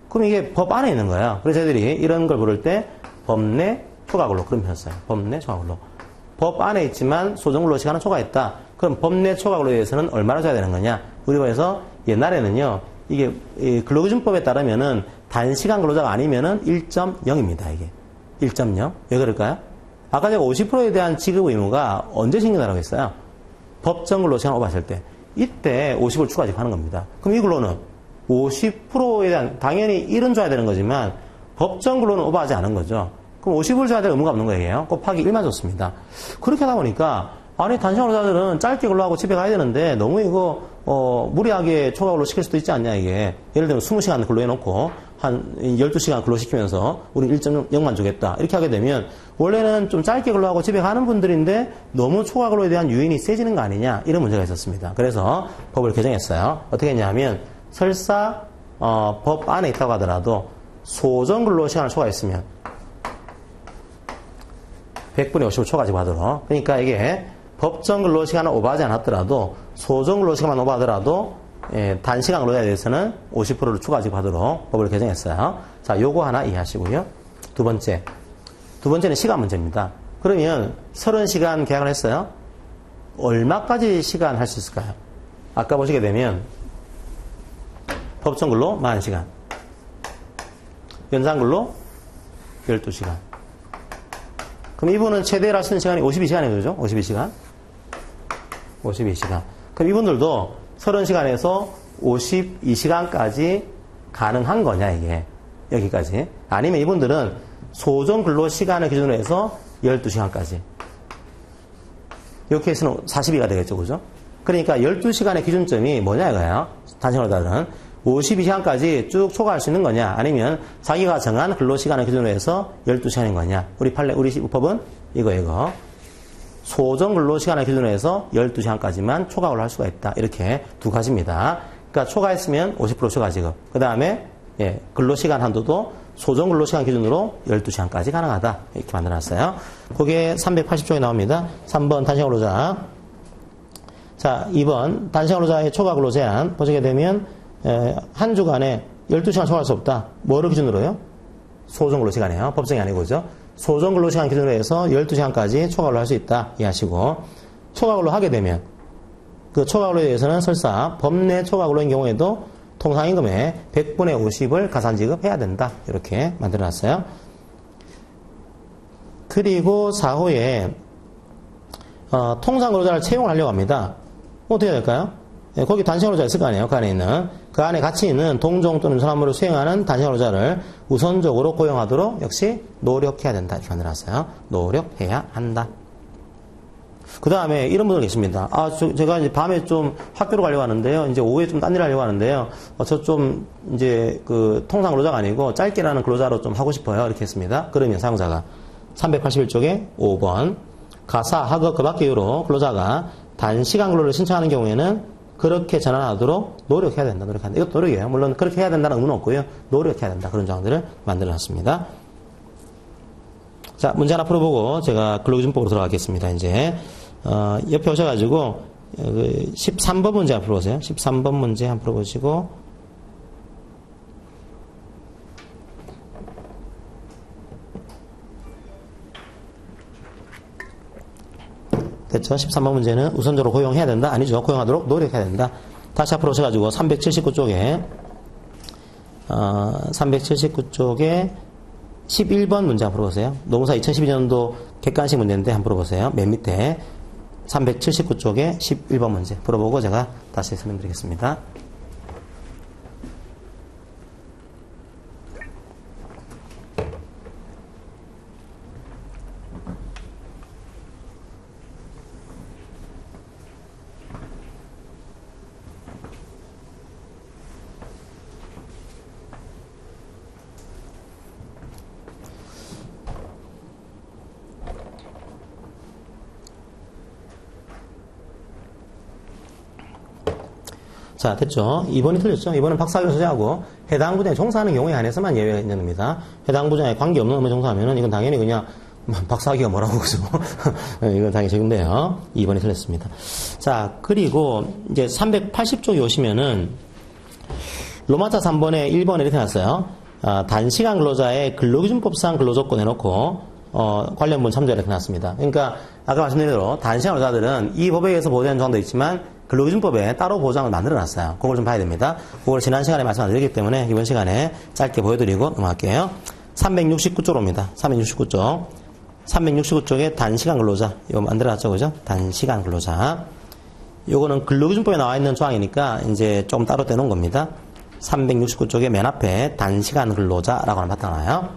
그럼 이게 법 안에 있는 거예요. 그래서 저희들이 이런 걸 부를 때 법내 초과근로 그런 표현 써요. 법내 초과근로. 법 안에 있지만 소정근로 시간은 초과했다. 그럼 법내 초과근로에 대해서는 얼마나 줘야 되는 거냐? 우리가 그래서 옛날에는요, 이게 근로기준법에 따르면은 단시간 근로자가 아니면은 1.0입니다, 이게. 1.0. 왜 그럴까요? 아까 제가 50%에 대한 지급 의무가 언제 생겨나라고 했어요? 법정 근로 시간 오버했을 때. 이때 50을 추가 지급하는 겁니다. 그럼 이 근로는 50%에 대한, 당연히 1은 줘야 되는 거지만 법정 근로는 오버하지 않은 거죠. 그럼 50을 줘야 될 의무가 없는 거예요. 곱하기 1만 줬습니다. 그렇게 하다 보니까 아니 단시간 근로자들은 짧게 근로하고 집에 가야 되는데 너무 이거 무리하게 초과 근로 시킬 수도 있지 않냐 이게. 예를 들면 20시간 근로해놓고 한 12시간 근로시키면서 우리 1.0만 주겠다. 이렇게 하게 되면 원래는 좀 짧게 근로하고 집에 가는 분들인데 너무 초과 근로에 대한 유인이 세지는 거 아니냐 이런 문제가 있었습니다. 그래서 법을 개정했어요. 어떻게 했냐면 설사 법 안에 있다고 하더라도 소정 근로 시간을 초과했으면 100분의 50을 초과 지급하도록. 그러니까 이게 법정 근로 시간을 오버하지 않았더라도 소정 근로 시간만 오버하더라도 단시간 근로자에 대해서는 50%를 추가 지급하도록 법을 개정했어요. 자, 요거 하나 이해하시고요. 두 번째는 시간 문제입니다. 그러면 30시간 계약을 했어요. 얼마까지 시간 할 수 있을까요? 아까 보시게 되면 법정 근로 40시간, 연장 근로 12시간. 그럼 이분은 최대 할 수 있는 시간이 52시간이죠. 52시간. 52시간. 그럼 이분들도 30시간에서 52시간까지 가능한 거냐, 이게. 여기까지. 아니면 이분들은 소정 근로 시간을 기준으로 해서 12시간까지. 이 케이스는 40이가 되겠죠, 그죠? 그러니까 12시간의 기준점이 뭐냐, 이거예요. 단시간으로다는 52시간까지 쭉 초과할 수 있는 거냐, 아니면 자기가 정한 근로 시간을 기준으로 해서 12시간인 거냐. 우리 법은 이거. 소정 근로 시간을 기준으로 해서 12시간까지만 초과 근로를 할 수가 있다. 이렇게 두 가지입니다. 그러니까 초과했으면 50% 초과 지급. 그 다음에 근로 시간 한도도 소정 근로 시간 기준으로 12시간까지 가능하다. 이렇게 만들어놨어요. 그게 380쪽에 나옵니다. 3번 단시간 근로자. 자, 2번 단시간 근로자의 초과 근로 제한 보시게 되면 한 주간에 12시간 초과할 수 없다. 뭐를 기준으로요? 소정 근로 시간이에요. 법정이 아니고, 그죠? 소정 근로 시간 기준으로 해서 12시간까지 초과 근로 할 수 있다. 이해하시고. 초과 근로 하게 되면 그 초과 근로에 대해서는 설사 법 내 초과 근로인 경우에도 통상임금의 100분의 50을 가산 지급해야 된다. 이렇게 만들어놨어요. 그리고 4호에 통상 근로자를 채용을 하려고 합니다. 어떻게 해야 될까요? 거기 단시간로자 있을 거 아니에요. 그 안에 있는. 그 안에 같이 있는 동종 또는 유선 업무를 수행하는 단시간로자를 우선적으로 고용하도록 역시 노력해야 된다. 이렇게 만들어놨어요. 노력해야 한다. 그 다음에 이런 분들 계십니다. 제가 이제 밤에 좀 학교로 가려고 하는데요. 이제 오후에 좀 딴 일 하려고 하는데요. 저 좀 이제 그 통상 근로자가 아니고 짧게라는 근로자로 좀 하고 싶어요. 이렇게 했습니다. 그러면 사용자가 381쪽에 5번 가사, 학업, 그 밖의 이유로 근로자가 단시간 근로를 신청하는 경우에는 그렇게 전환하도록 노력해야 된다. 노력한다. 이것도 노력이에요. 물론 그렇게 해야 된다는 의무는 없고요. 노력해야 된다. 그런 조항들을 만들어놨습니다. 자, 문제 하나 풀어보고 제가 근로기준법으로 들어가겠습니다. 이제 옆에 오셔가지고 13번 문제 한번 풀어보세요. 13번 문제 한번 풀어보시고 됐죠? 13번 문제는 우선적으로 고용해야 된다? 아니죠. 고용하도록 노력해야 된다. 다시 앞으로 오셔가지고 379쪽에 379쪽에 11번 문제 한번 풀어보세요. 노무사 2012년도 객관식 문제인데 한번 풀어보세요. 맨 밑에 379쪽에 11번 문제 풀어보고 제가 다시 설명드리겠습니다. 자, 됐죠? 2번이 틀렸죠? 2번은 박사학위를 소재하고 해당 분야에 종사하는 경우에 한해서만 예외가 있는 겁니다. 해당 분야에 관계없는 업무에 종사하면은 이건 당연히 그냥 박사학위가 뭐라고 그죠? 이건 당연히 적용돼요. 2번이 틀렸습니다. 자, 그리고 이제 380쪽에 오시면은 로마자 3번에 1번에 이렇게 놨어요. 단시간 근로자의 근로기준법상 근로조건 해놓고 관련 문 참조를 이렇게 놨습니다. 그러니까 아까 말씀드린 대로 단시간 근로자들은 이 법에 의해서 보호되는 조항도 있지만 근로기준법에 따로 보장을 만들어놨어요. 그걸 좀 봐야 됩니다. 그걸 지난 시간에 말씀 안 드렸기 때문에 이번 시간에 짧게 보여드리고 넘어갈게요. 369쪽입니다. 369쪽. 369쪽에 단시간 근로자. 이거 만들어놨죠, 그죠? 단시간 근로자. 요거는 근로기준법에 나와 있는 조항이니까 이제 좀 따로 떼놓은 겁니다. 369쪽에 맨 앞에 단시간 근로자라고 하는 바탕 나와요.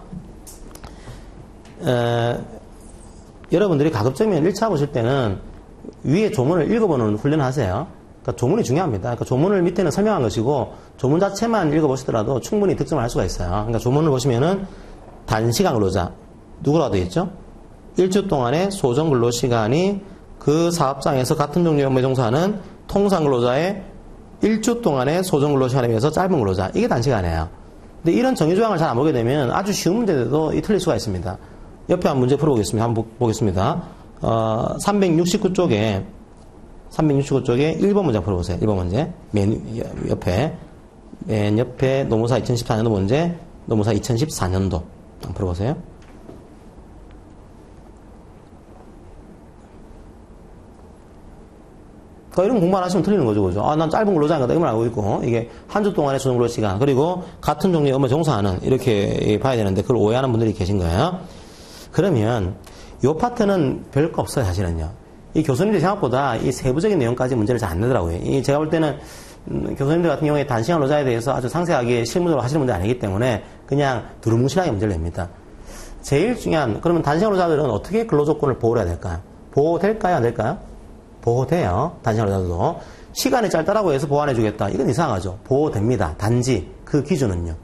여러분들이 가급적이면 1차 보실 때는 위에 조문을 읽어보는 훈련을 하세요. 그러니까 조문이 중요합니다. 그러니까 조문을 밑에는 설명한 것이고 조문 자체만 읽어보시더라도 충분히 득점을 할 수가 있어요. 그러니까 조문을 보시면은 단시간 근로자 누구라도 있죠? 1주 동안의 소정 근로시간이 그 사업장에서 같은 종류의 업무에 종사하는 통상 근로자의 1주 동안의 소정 근로시간에 비해서 짧은 근로자. 이게 단시간이에요. 근데 이런 정의조항을 잘 안 보게 되면 아주 쉬운 문제들도 틀릴 수가 있습니다. 옆에 한 문제 풀어보겠습니다. 한번 보겠습니다. 369쪽에 1번 문제 풀어보세요. 1번 문제. 맨 옆에 노무사 2014년도 문제, 노무사 2014년도. 한번 풀어보세요. 그러니까 이런 공부만 하시면 틀리는 거죠, 그죠? 난 짧은 근로자인 거다. 이걸 알고 있고, 이게 한 주 동안의 소정 근로 시간, 그리고 같은 종류의 업무에 종사하는, 이렇게 봐야 되는데, 그걸 오해하는 분들이 계신 거예요. 그러면, 요 파트는 별거 없어요, 사실은요. 이 교수님들 생각보다 이 세부적인 내용까지 문제를 잘 안 내더라고요. 제가 볼 때는, 교수님들 같은 경우에 단시간 근로자에 대해서 아주 상세하게 실무적으로 하시는 문제 아니기 때문에 그냥 두루뭉실하게 문제를 냅니다. 제일 중요한, 그러면 단시간 근로자들은 어떻게 근로조건을 보호해야 될까요? 보호될까요, 안 될까요? 보호돼요. 단시간 근로자들도. 시간이 짧다라고 해서 보완해주겠다. 이건 이상하죠. 보호됩니다. 단지 그 기준은요.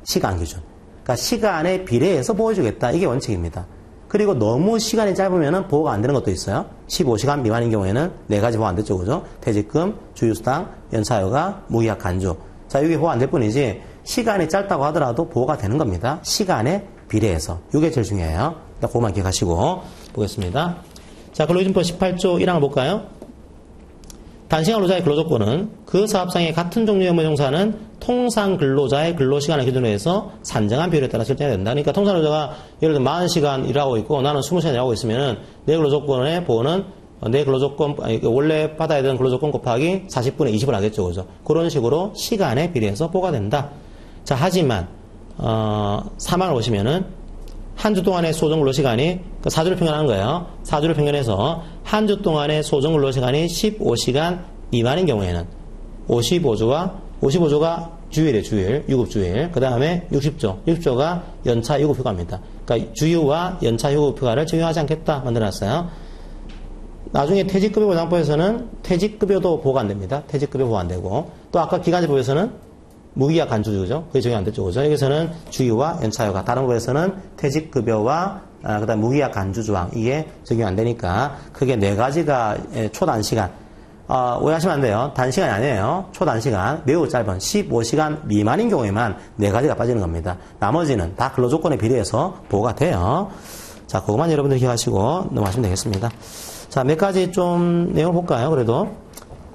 시간 기준. 그러니까 시간에 비례해서 보호해주겠다. 이게 원칙입니다. 그리고 너무 시간이 짧으면 보호가 안 되는 것도 있어요. 15시간 미만인 경우에는 4가지 보호 안 됐죠, 그죠? 퇴직금, 주휴수당, 연차휴가, 무기약 간주. 자, 이게 보호 안 될 뿐이지, 시간이 짧다고 하더라도 보호가 되는 겁니다. 시간에 비례해서. 이게 제일 중요해요. 그거만 기억하시고, 보겠습니다. 자, 근로기준법 18조 1항을 볼까요? 단시간 근로자의 근로조건은 그 사업장의 같은 종류의 업무에 종사하는 통상 근로자의 근로시간을 기준으로 해서 산정한 비율에 따라 설정해야 된다. 그러니까 통상 근로자가 예를 들어 40시간 일하고 있고 나는 20시간 일하고 있으면은 내 근로조건의 보호는 내 근로조건, 원래 받아야 되는 근로조건 곱하기 40분의 20을 하겠죠. 그죠? 그런 식으로 시간에 비례해서 보호가 된다. 자, 하지만, 3항을 보시면은 한 주 동안의 소정 근로시간이, 4주를 평균하는 거예요. 4주를 평균해서 한 주 동안의 소정 근로시간이 15시간 미만인 경우에는 55조가 주일이에요, 주일. 유급주일. 그 다음에 60조. 60조가 연차 유급휴가입니다. 그러니까 주휴와 연차 유급휴가를 적용하지 않겠다 만들어놨어요. 나중에 퇴직급여보장법에서는 퇴직급여도 보고 안 됩니다. 퇴직급여 보고 안 되고. 또 아까 기간제법에서는 무기약 간주주죠. 그게 적용 안 됐죠. 그죠? 여기서는 주휴와 연차휴가. 다른 법에서는 퇴직급여와 그 다음 무기약 간주조항. 이게 적용 안 되니까 크게 네 가지가 초단시간. 오해하시면 안 돼요. 단시간이 아니에요. 초단시간, 매우 짧은 15시간 미만인 경우에만 네 가지가 빠지는 겁니다. 나머지는 다 근로조건에 비례해서 보호가 돼요. 자, 그것만 여러분들 기억하시고 넘어가시면 되겠습니다. 자, 몇 가지 좀 내용을 볼까요? 그래도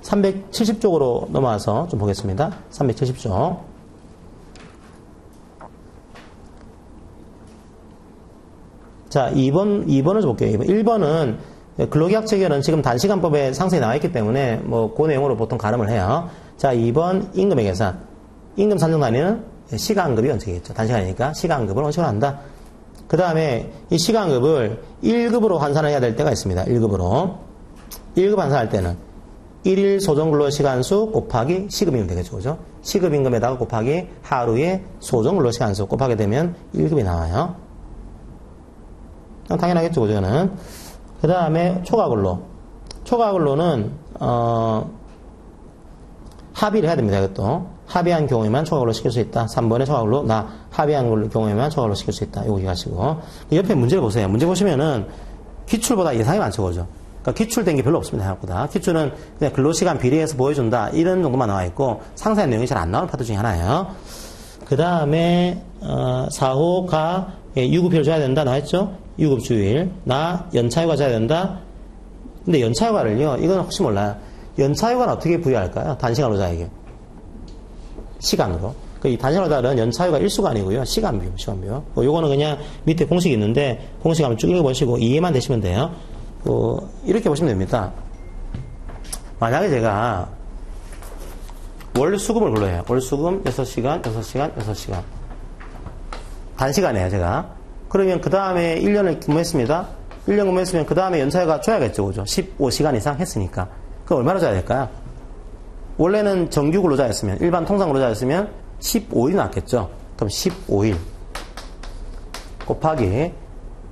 370쪽으로 넘어와서 좀 보겠습니다. 370쪽. 자, 2번을 좀 볼게요. 1번은 근로계약 체결은 지금 단시간법에 상세히 나와 있기 때문에 그 내용으로 보통 가름을 해요. 자, 2번 임금의 계산. 임금 산정 단위는 시간급이 원칙이겠죠. 단시간이니까 시간급을 원칙으로 한다. 그 다음에 이 시간급을 1급으로 환산을 해야 될 때가 있습니다. 1급으로. 1급 환산할 때는 1일 소정근로시간수 곱하기 시급임금 되겠죠. 그죠? 시급임금에다가 곱하기 하루의 소정근로시간수 곱하게 되면 1급이 나와요. 당연하겠죠. 그거는. 그 다음에 초과근로. 초과근로는 합의를 해야 됩니다. 이것도. 합의한 경우에만 초과근로 시킬 수 있다. 3번에 초과근로 합의한 경우에만 초과근로 시킬 수 있다. 이거 기억하시고. 옆에 문제를 보세요. 문제 보시면은 기출보다 예상이 많죠. 그죠? 그러니까 기출된 게 별로 없습니다. 생각보다. 기출은 그냥 근로시간 비례해서 보여준다. 이런 정도만 나와 있고 상세한 내용이 잘 안 나오는 파트 중에 하나예요. 그 다음에 4호가 유급휴를 줘야 된다. 나왔죠? 유급주일. 연차휴가 줘야 된다. 근데 연차휴가를요. 이건 혹시 몰라요. 연차휴가는 어떻게 부여할까요? 단시간 노자에게. 시간으로. 이 단시간 노자는 연차휴가 일수가 아니고요. 시간비요. 요거는 그냥 밑에 공식이 있는데 공식 한번 쭉 읽어보시고 이해만 되시면 돼요. 이렇게 보시면 됩니다. 만약에 제가 월수금을 근로해요. 월수금 6시간. 단시간이에요, 제가. 그러면 그 다음에 1년을 근무했습니다. 1년 근무했으면 그 다음에 연차휴가 줘야겠죠, 그죠? 15시간 이상 했으니까. 그럼 얼마나 줘야 될까요? 원래는 정규 근로자였으면, 일반 통상 근로자였으면 15일 나왔겠죠? 그럼 15일 곱하기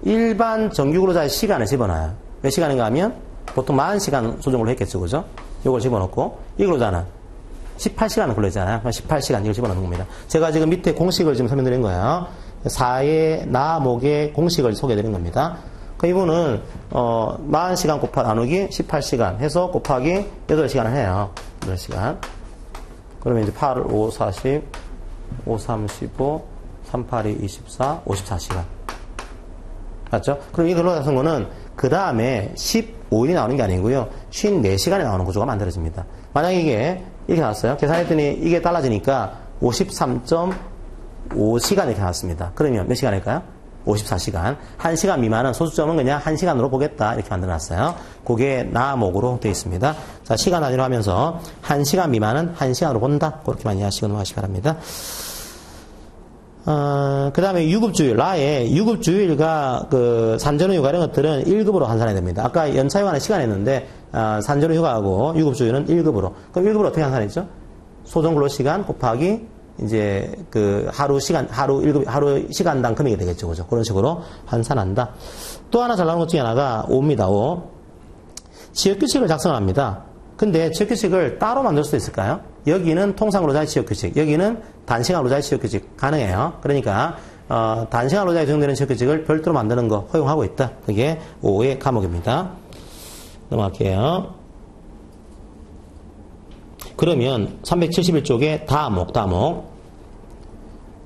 일반 정규 근로자의 시간을 집어넣어요. 몇 시간인가 하면 보통 40시간 소정으로 했겠죠, 그죠? 이걸 집어넣고, 이 근로자는 18시간을 근로했잖아요. 18시간 이걸 집어넣는 겁니다. 제가 지금 밑에 공식을 지금 설명드린 거예요. 4의 나목의 공식을 소개해드린 겁니다. 그 이분은 40시간 나누기 18시간 해서 곱하기 8시간을 해요. 8시간. 그러면 이제 8, 5, 40, 5, 35, 3, 8, 2, 24, 54시간. 맞죠? 그럼 이 근로자 선거는 그 다음에 15일이 나오는 게 아니고요. 54시간이 나오는 구조가 만들어집니다. 만약 이게 이렇게 나왔어요. 계산했더니 이게 달라지니까 53.5시간 이렇게 나왔습니다. 그러면 몇 시간일까요? 54시간. 1시간 미만은 소수점은 그냥 1시간으로 보겠다. 이렇게 만들어놨어요. 그게 나목으로 되어 있습니다. 자, 시간 단위로 하면서 1시간 미만은 1시간으로 본다. 그렇게만 이해하시고 넘어가시기 바랍니다. 그 다음에 유급주일, 유급주일과 산전휴가 이런 것들은 1급으로 환산해야 됩니다. 아까 연차휴가는 시간했는데, 산전휴가하고 유급주일은 1급으로. 그럼 1급으로 어떻게 환산했죠? 소정근로시간 곱하기, 이제, 하루 시간당 금액이 되겠죠. 그죠? 그런 식으로 환산한다. 또 하나 잘 나오는 것 중에 하나가 5입니다. 5. 지역규칙을 작성을 합니다. 근데 지역규칙을 따로 만들 수도 있을까요? 여기는 통상근로자의 지역규칙, 여기는 단시간근로자의 지역규칙 가능해요. 그러니까 단시간근로자에 적용되는 지역규칙을 별도로 만드는 거 허용하고 있다. 그게 5의 과목입니다. 넘어갈게요. 그러면 371쪽에 다목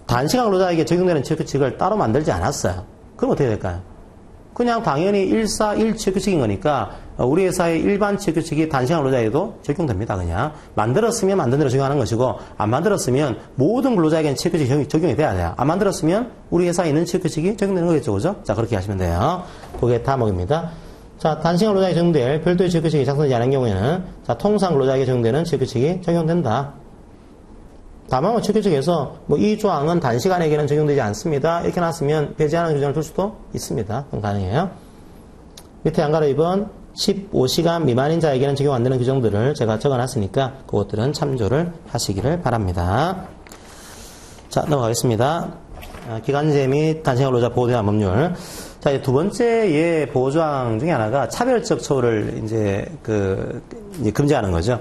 단시간근로자에게 적용되는 지역규칙을 따로 만들지 않았어요. 그럼 어떻게 될까요? 그냥 당연히 141 지역규칙인 거니까 우리 회사의 일반 지역규칙이 단시간 근로자에도 적용됩니다. 그냥 만들었으면 만든 대로 적용하는 것이고 안 만들었으면 모든 근로자에게는 지역규칙이 적용이 돼야 돼요. 안 만들었으면 우리 회사에 있는 지역규칙이 적용되는 거겠죠. 그죠? 자, 그렇게 하시면 돼요. 그게 다목입니다. 자, 단시간 근로자에게 적용될 별도의 지역규칙이 작성되지 않은 경우에는 자, 통상 근로자에게 적용되는 지역규칙이 적용된다. 다만 지역규칙에서 이 조항은 단시간에게는 적용되지 않습니다. 이렇게 놨으면 배제하는 규정을 줄 수도 있습니다. 그럼 가능해요. 밑에 안 가로 2번 15시간 미만인 자에게는 적용 안 되는 규정들을 제가 적어놨으니까 그것들은 참조를 하시기를 바랍니다. 자, 넘어가겠습니다. 기간제 및 단시간 근로자 보호 대한 법률. 자, 이제 두 번째 예 보호조항 중에 하나가 차별적 처우를 이제 이제 금지하는 거죠.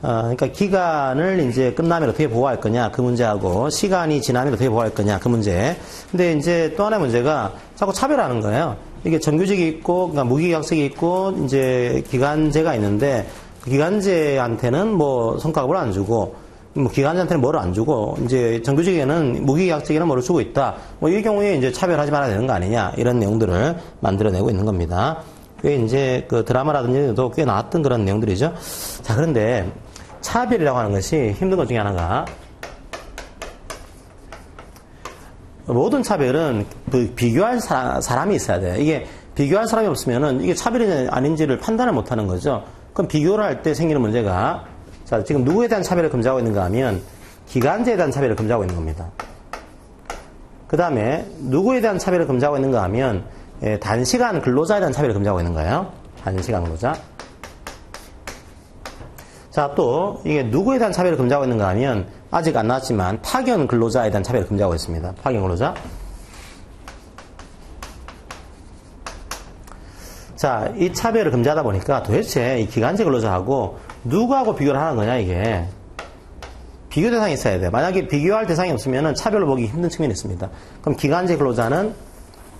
그러니까 기간을 이제 끝나면 어떻게 보호할 거냐 그 문제하고 시간이 지나면 어떻게 보호할 거냐 그 문제. 근데 이제 또 하나의 문제가 자꾸 차별하는 거예요. 이게 정규직이 있고, 그러니까 무기계약직이 있고, 이제 기간제가 있는데 그 기간제한테는 뭐 성과급을 안 주고, 뭐 기간제한테는 뭐를 안 주고, 이제 정규직에는 무기계약직에는 뭐를 주고 있다. 뭐 이 경우에 이제 차별하지 말아야 되는 거 아니냐 이런 내용들을 만들어내고 있는 겁니다. 꽤 이제 그 드라마라든지도 꽤 나왔던 그런 내용들이죠. 자, 그런데 차별이라고 하는 것이 힘든 것 중에 하나가 모든 차별은 비교할 사람이 있어야 돼요. 이게 비교할 사람이 없으면은 이게 차별이 아닌지를 판단을 못 하는 거죠. 그럼 비교를 할 때 생기는 문제가 자, 지금 누구에 대한 차별을 금지하고 있는가 하면 기간제에 대한 차별을 금지하고 있는 겁니다. 그 다음에 누구에 대한 차별을 금지하고 있는가 하면 단시간 근로자에 대한 차별을 금지하고 있는 거예요. 단시간 근로자. 자, 또 이게 누구에 대한 차별을 금지하고 있는가 하면 아직 안 나왔지만 파견 근로자에 대한 차별을 금지하고 있습니다. 파견 근로자. 자, 이 차별을 금지하다 보니까 도대체 이 기간제 근로자하고 누구하고 비교를 하는 거냐 이게. 비교 대상이 있어야 돼요. 만약에 비교할 대상이 없으면 차별로 보기 힘든 측면이 있습니다. 그럼 기간제 근로자는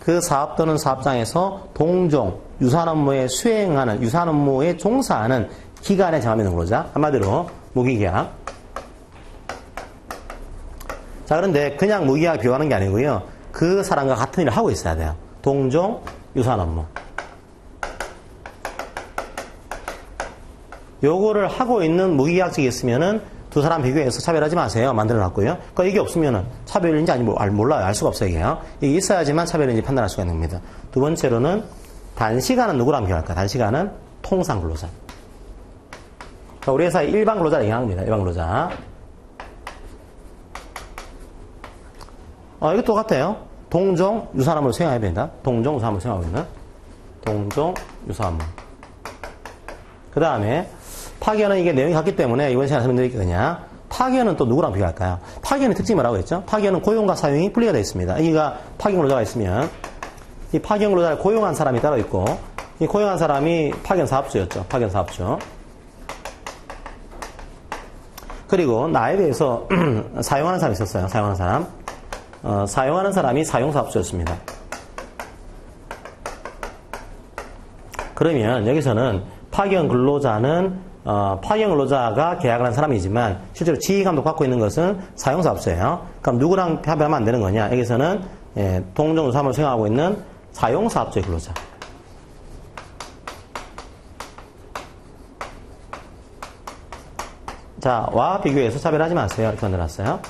그 사업 또는 사업장에서 동종, 유사한 업무에 수행하는, 유사한 업무에 종사하는 기간에 정하면 있는 근로자. 한마디로 무기계약. 자, 그런데 그냥 무기계약 비교하는 게 아니고요. 그 사람과 같은 일을 하고 있어야 돼요. 동종, 유사한 업무. 요거를 하고 있는 무기계약직이 있으면은 두 사람 비교해서 차별하지 마세요. 만들어놨고요. 그러니까 이게 없으면은 차별인지 아닌지 몰라요. 알 수가 없어요. 이게요. 이게 있어야지만 차별인지 판단할 수가 있는 겁니다. 두 번째로는 단시간은 누구랑 비교할까? 단시간은 통상 근로자. 자, 우리 회사의 일반 근로자를 얘기하는 겁니다. 일반 근로자. 이거 똑같아요. 동종, 유사한 업무를 수행해야 된다. 동종, 유사한 업무를 수행하고 있는. 동종, 유사한 업무. 그 다음에 파견은 이게 내용이 같기 때문에 이번 시간에 설명드릴 게 그냥 파견은 또 누구랑 비교할까요? 파견의 특징이 뭐라고 했죠? 파견은 고용과 사용이 분리가 되어 있습니다. 여기가 파견 근로자가 있으면 이 파견 근로자를 고용한 사람이 따로 있고 이 고용한 사람이 파견 사업주였죠. 파견 사업주. 그리고 나에 대해서 사용하는 사람이 있었어요. 사용하는 사람. 사용하는 사람이 사용사업주였습니다. 그러면 여기서는 파견 근로자는 파견 근로자가 계약을 한 사람이지만 실제로 지휘감독 받고 있는 것은 사용사업주예요. 그럼 누구랑 차별하면 안 되는 거냐? 여기서는 동종유사업을 수행하고 있는 사용사업주의 근로자. 자, 와 비교해서 차별하지 마세요. 이렇게 만들어놨어요.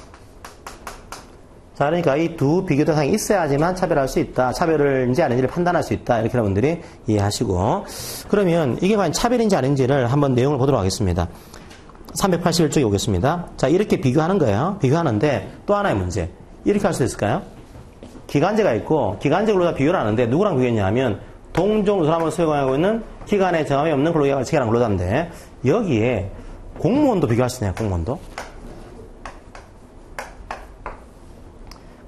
자, 그러니까 이 두 비교 대상이 있어야지만 차별할 수 있다. 차별인지 아닌지를 판단할 수 있다. 이렇게 여러분들이 이해하시고. 그러면 이게 과연 차별인지 아닌지를 한번 내용을 보도록 하겠습니다. 381쪽에 오겠습니다. 자, 이렇게 비교하는 거예요. 비교하는데 또 하나의 문제. 이렇게 할 수 있을까요? 기간제가 있고 기간제 근로자 비교를 하는데 누구랑 비교했냐 하면 동종 유사업을 수행하고 있는 기간에 정함이 없는 근로계약을 체결한 근로자인데 여기에 공무원도 비교할 수 있나요? 공무원도?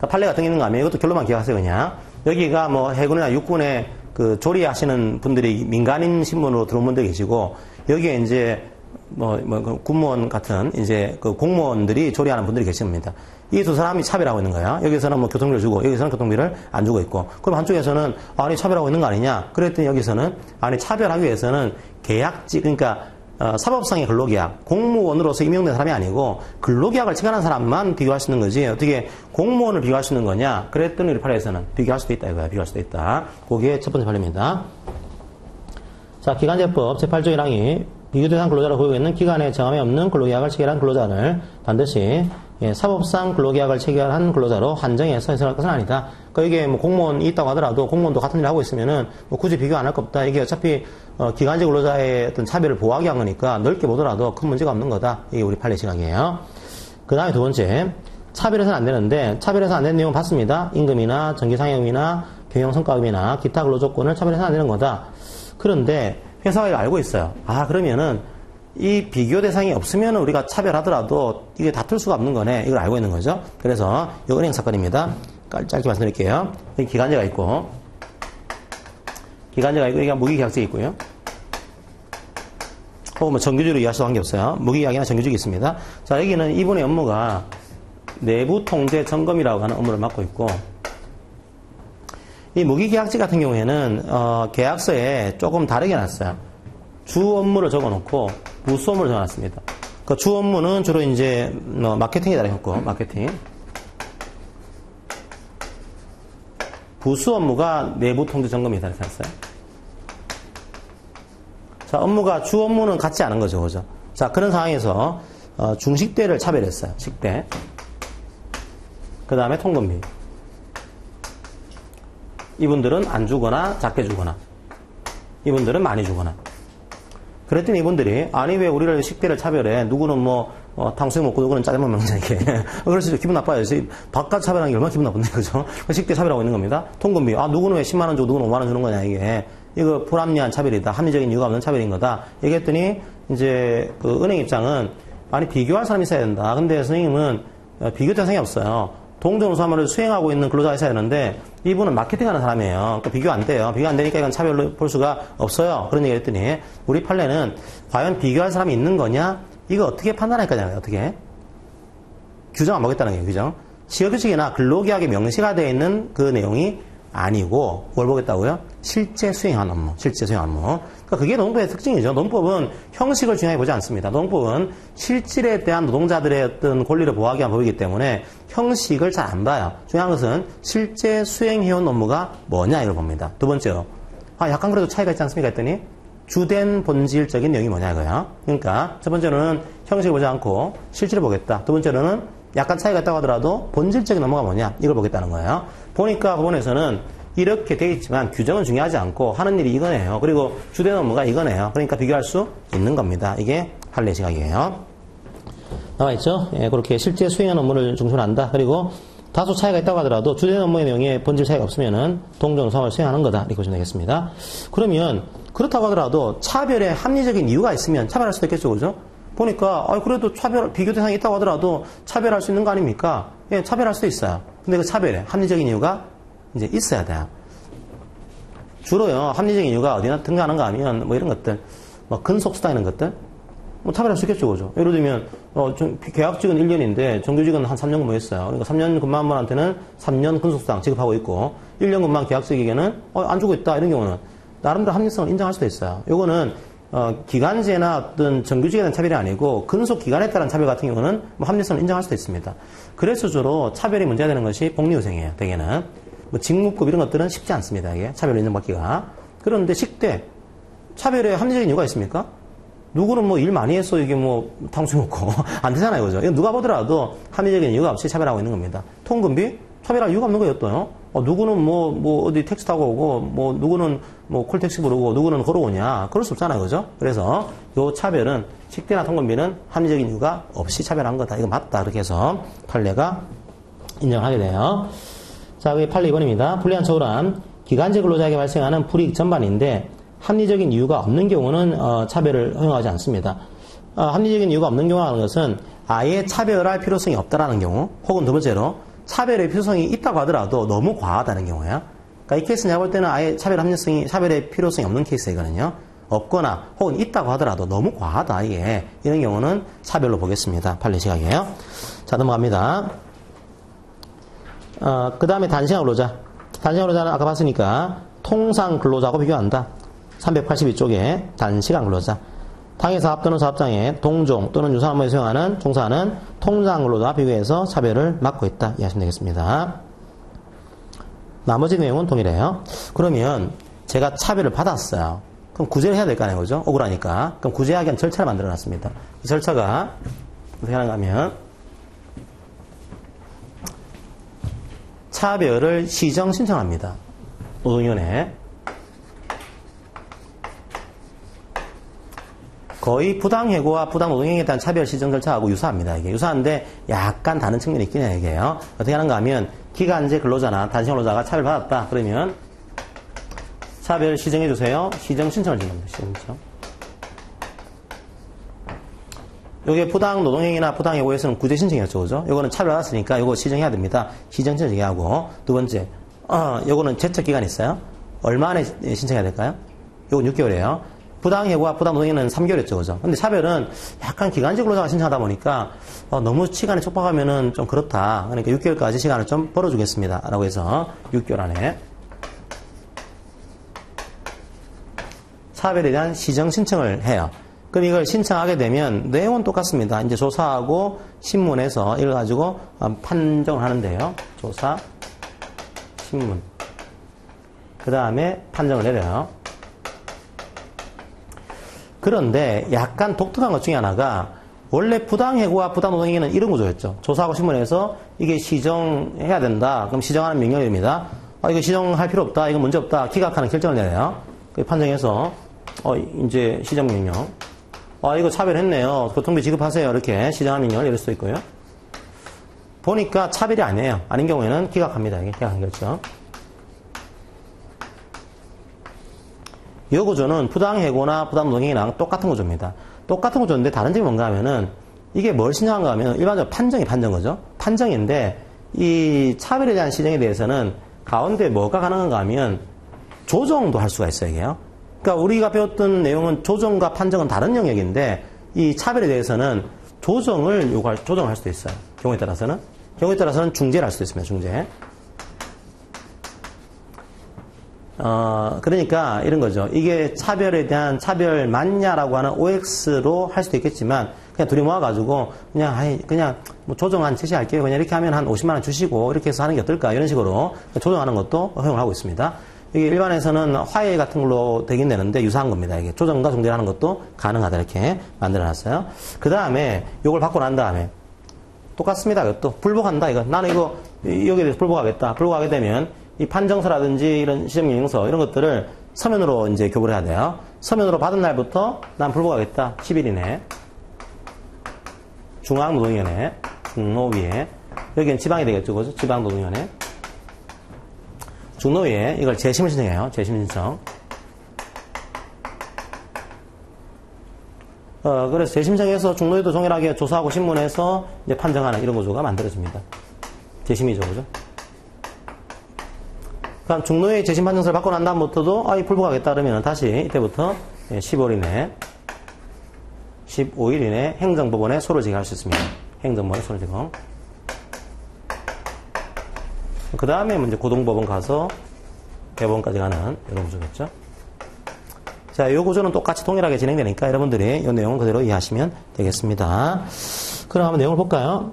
판례 같은 게 있는 거 아니에요? 이것도 결론만 기억하세요, 그냥. 여기가 뭐 해군이나 육군에 그 조리하시는 분들이 민간인 신분으로 들어온 분들 계시고, 여기에 이제 군무원 같은 이제 그 공무원들이 조리하는 분들이 계십니다. 이 두 사람이 차별하고 있는 거야. 여기서는 뭐 교통비를 주고, 여기서는 교통비를 안 주고 있고. 그럼 한쪽에서는, 아니, 차별하고 있는 거 아니냐? 그랬더니 여기서는, 아니, 차별하기 위해서는 계약직, 그러니까 사법상의 근로계약, 공무원으로서 임용된 사람이 아니고 근로계약을 체결한 사람만 비교할 수 있는 거지 어떻게 공무원을 비교할 수 있는 거냐? 그랬더니 우리 판례에서는 비교할 수도 있다 이거야. 비교할 수도 있다. 그게 첫 번째 판례입니다. 자, 기간제법 제8조 1항이 비교대상 근로자로 보이고 있는 기간에 정함이 없는 근로계약을 체결한 근로자를 반드시 사법상 근로계약을 체결한 근로자로 한정해서 해석할 것은 아니다. 그러니까 이게 뭐 공무원이 있다고 하더라도 공무원도 같은 일을 하고 있으면은 뭐 굳이 비교 안 할 거 없다. 이게 어차피 기간제 근로자의 어떤 차별을 보호하기 위한 거니까 넓게 보더라도 큰 문제가 없는 거다. 이게 우리 판례 시각이에요. 그 다음에 두 번째, 차별해서는 안 되는데 차별해서는 안 되는 내용은 봤습니다. 임금이나 정기상여금이나 경영성과금이나 기타 근로조건을 차별해서는 안 되는 거다. 그런데 회사가 이거 알고 있어요. 아, 그러면은 이 비교 대상이 없으면 우리가 차별하더라도 이게 다툴 수가 없는 거네. 이걸 알고 있는 거죠. 그래서 이 은행 사건입니다. 짧게 말씀드릴게요. 여기 기간제가 있고, 이게 무기계약직이 있고요. 뭐 정규직으로 이해하셔도 관계없어요. 무기계약이나 정규직이 있습니다. 자, 여기는 이분의 업무가 내부 통제 점검이라고 하는 업무를 맡고 있고, 이 무기계약직 같은 경우에는 계약서에 조금 다르게 놨어요. 주 업무를 적어놓고 부수 업무를 적어놨습니다. 그 주 업무는 주로 이제 마케팅에 달했고, 마케팅. 부수 업무가 내부 통제 점검이 달했어요. 자, 업무가 주 업무는 같지 않은 거죠, 그죠? 자, 그런 상황에서 중식대를 차별했어요. 식대. 그 다음에 통근비. 이분들은 안 주거나 작게 주거나, 이분들은 많이 주거나. 그랬더니 이분들이, 아니 왜 우리를 식대를 차별해? 누구는 탕수육 먹고 누구는 짜장면 먹자, 이게. 그래서 기분 나빠요. 바깥 차별하는 게 얼마나 기분 나쁜데, 그죠? 식대 차별하고 있는 겁니다. 통근비. 아, 누구는 왜 10만원 주고 누구는 5만원 주는 거냐, 이게. 이거 불합리한 차별이다. 합리적인 이유가 없는 차별인 거다. 얘기했더니, 이제, 그 은행 입장은, 아니, 비교할 사람이 있어야 된다. 근데 선생님은 비교 대상이 없어요. 동종사무를 수행하고 있는 근로자가 있어야 되는데, 이분은 마케팅하는 사람이에요. 그러니까 비교 안 돼요. 비교 안 되니까 이건 차별로 볼 수가 없어요. 그런 얘기를 했더니, 우리 판례는 과연 비교할 사람이 있는 거냐? 이거 어떻게 판단할 거냐고요, 어떻게? 규정 안 보겠다는 거예요, 규정. 시효규칙이나 근로계약에 명시가 되어 있는 그 내용이 아니고, 뭘 보겠다고요? 실제 수행한 업무, 실제 수행한 업무. 그러니까 그게 노동법의 특징이죠. 노동법은 형식을 중요하게 보지 않습니다. 노동법은 실질에 대한 노동자들의 어떤 권리를 보호하기 위한 법이기 때문에 형식을 잘 안 봐요. 중요한 것은 실제 수행해온 업무가 뭐냐 이걸 봅니다. 두 번째로, 아, 약간 그래도 차이가 있지 않습니까? 했더니, 주된 본질적인 내용이 뭐냐 이거야. 그러니까 첫 번째로는 형식을 보지 않고 실질을 보겠다. 두 번째로는 약간 차이가 있다고 하더라도 본질적인 업무가 뭐냐 이걸 보겠다는 거예요. 보니까 법원에서는 이렇게 되어 있지만 규정은 중요하지 않고 하는 일이 이거네요. 그리고 주된 업무가 이거네요. 그러니까 비교할 수 있는 겁니다. 이게 판례 시각이에요. 나와 있죠? 예, 그렇게 실제 수행한 업무를 중심한다. 그리고 다소 차이가 있다고 하더라도 주된 업무의 내용에 본질 차이가 없으면은 동종사무를 수행하는 거다. 이렇게 보시면 되겠습니다. 그러면 그렇다고 하더라도 차별에 합리적인 이유가 있으면 차별할 수도 있겠죠, 그죠? 보니까 그래도 비교 대상이 있다고 하더라도 차별할 수 있는 거 아닙니까? 예, 차별할 수도 있어요. 근데 그 차별에 합리적인 이유가 이제 있어야 돼요. 주로요, 합리적인 이유가 어디나 등장하는가 하면 이런 것들, 근속수당 이런 것들, 차별할 수 있겠죠, 그죠? 예를 들면, 계약직은 1년인데, 정규직은 한 3년 근무했어요. 그러니까 3년 근무한 분한테는 3년 근속수당 지급하고 있고, 1년 근무한 계약직에게는, 안 주고 있다, 이런 경우는, 나름대로 합리성을 인정할 수도 있어요. 요거는, 기간제나 어떤 정규직에 대한 차별이 아니고, 근속기간에 따른 차별 같은 경우는 합리성을 인정할 수도 있습니다. 그래서 주로 차별이 문제가 되는 것이 복리후생이에요, 대개는. 직무급 이런 것들은 쉽지 않습니다, 이게. 차별을 인정받기가. 그런데 식대, 차별에 합리적인 이유가 있습니까? 누구는 일 많이 했어, 이게 탕수육 먹고. 안 되잖아요, 그죠? 이건 누가 보더라도 합리적인 이유가 없이 차별하고 있는 겁니다. 통근비? 차별할 이유가 없는 거예요, 또요. 누구는 어디 택시 타고 오고, 누구는 콜택시 부르고, 누구는 걸어오냐. 그럴 수 없잖아요, 그죠? 그래서 요 차별은, 식대나 통근비는 합리적인 이유가 없이 차별한 거다. 이거 맞다. 그렇게 해서 판례가 인정하게 돼요. 자, 그게 판례 2번입니다. 불리한 처우란 기간제 근로자에게 발생하는 불이익 전반인데, 합리적인 이유가 없는 경우는 차별을 허용하지 않습니다. 합리적인 이유가 없는 경우라는 것은 아예 차별할 필요성이 없다라는 경우, 혹은 두 번째로 차별의 필요성이 있다고 하더라도 너무 과하다는 경우야. 그러니까 이 케이스는 제가 볼 때는 아예 차별의 필요성이 없는 케이스이거든요. 없거나 혹은 있다고 하더라도 너무 과하다, 이게. 이런 경우는 차별로 보겠습니다. 판례 시각이에요. 자, 넘어갑니다. 그 다음에 단시간 근로자. 단시간 근로자는 아까 봤으니까 통상 근로자하고 비교한다. 382쪽에 단시간 근로자. 당해 사업 또는 사업장에 동종 또는 유사한 업무에 수행하는 종사하는 통상 근로자와 비교해서 차별을 막고 있다. 이해하시면 되겠습니다. 나머지 내용은 동일해요. 그러면 제가 차별을 받았어요. 그럼 구제를 해야 될 거 아니에요, 그죠? 억울하니까. 그럼 구제하기 위한 절차를 만들어 놨습니다. 이 절차가 어떻게 하는가 하면 차별을 시정 신청합니다. 노동위원회. 거의 부당해고와 부당노동행위에 대한 차별 시정 절차하고 유사합니다. 이게 유사한데 약간 다른 측면이 있긴 해요. 이게요. 어떻게 하는가 하면 기간제 근로자나 단시 근로자가 차별받았다. 그러면 차별 시정해 주세요. 시정 신청을 진행합니다. 시정 신청. 요게 부당 노동행위나 부당 해고에서는 구제 신청이었죠, 그죠? 요거는 차별 받았으니까 요거 시정해야 됩니다. 시정 신청하고 두 번째, 요거는 제척 기간이 있어요. 얼마 안에 신청해야 될까요? 요건 6개월이에요. 부당 해고와 부당 노동행위는 3개월이었죠, 그죠? 근데 차별은 약간 기간적으로 신청하다 보니까 너무 시간이 촉박하면은 좀 그렇다. 그러니까 6개월까지 시간을 좀 벌어주겠습니다. 라고 해서 6개월 안에 차별에 대한 시정 신청을 해요. 그럼 이걸 신청하게 되면 내용은 똑같습니다. 이제 조사하고 신문에서 이걸 가지고 판정을 하는데요. 조사, 신문. 그 다음에 판정을 내려요. 그런데 약간 독특한 것 중에 하나가 원래 부당해고와 부당노동행위는 이런 구조였죠. 조사하고 신문에서 이게 시정해야 된다. 그럼 시정하는 명령입니다. 이거 시정할 필요 없다. 이거 문제 없다. 기각하는 결정을 내려요. 판정해서 이제 시정 명령. 이거 차별했네요. 교통비 지급하세요. 이렇게 시정하는 명령을 내릴 수도 있고요. 보니까 차별이 아니에요. 아닌 경우에는 기각합니다. 이게 기각한 결정. 이 구조는 부당해고나 부당노동행위랑 똑같은 구조입니다. 똑같은 구조인데 다른 점이 뭔가 하면은 이게 뭘 신청한가 하면 일반적으로 판정 거죠. 판정인데 이 차별에 대한 시정에 대해서는 가운데 뭐가 가능한가 하면 조정도 할 수가 있어요. 이게요. 그러니까 우리가 배웠던 내용은 조정과 판정은 다른 영역인데 이 차별에 대해서는 조정을 조정할 수도 있어요. 경우에 따라서는 중재를 할 수도 있습니다. 중재. 그러니까 이런 거죠. 이게 차별에 대한 차별 맞냐라고 하는 OX로 할 수도 있겠지만 그냥 둘이 모아가지고 그냥 뭐 조정안 제시할게요. 그냥 이렇게 하면 한 50만 원 주시고 이렇게 해서 하는 게 어떨까 이런 식으로 조정하는 것도 허용을 하고 있습니다. 이게 일반에서는 화해 같은 걸로 되긴 되는데 유사한 겁니다. 이게 조정과 중재를 하는 것도 가능하다 이렇게 만들어놨어요. 그 다음에 이걸 받고 난 다음에 똑같습니다. 이것도 불복한다. 이거 나는 이거 여기에 대해서 불복하겠다. 불복하게 되면 이 판정서라든지 이런 시정명령서 이런 것들을 서면으로 이제 교부를 해야 돼요. 서면으로 받은 날부터 난 불복하겠다. 10일 이내. 중앙노동위원회, 중노위에 여기는 지방이 되겠죠, 그죠? 지방노동위원회. 중노위에 이걸 재심을 신청해요. 재심 신청. 그래서 재심 신청해서 중노위도 동일하게 조사하고 신문에서 이제 판정하는 이런 구조가 만들어집니다. 재심이죠, 그죠? 그럼 중노위 재심 판정서를 받고 난 다음부터도 불복하겠다 그러면 다시 이때부터 15일 이내 15일 이내 행정법원에 소를 제기할 수 있습니다. 행정법원에 소를 제공. 그 다음에 이제 고등법원 가서 대법원까지 가는 이런 구조겠죠. 자, 이 구조는 똑같이 동일하게 진행되니까 여러분들이 이 내용을 그대로 이해하시면 되겠습니다. 그럼 한번 내용을 볼까요?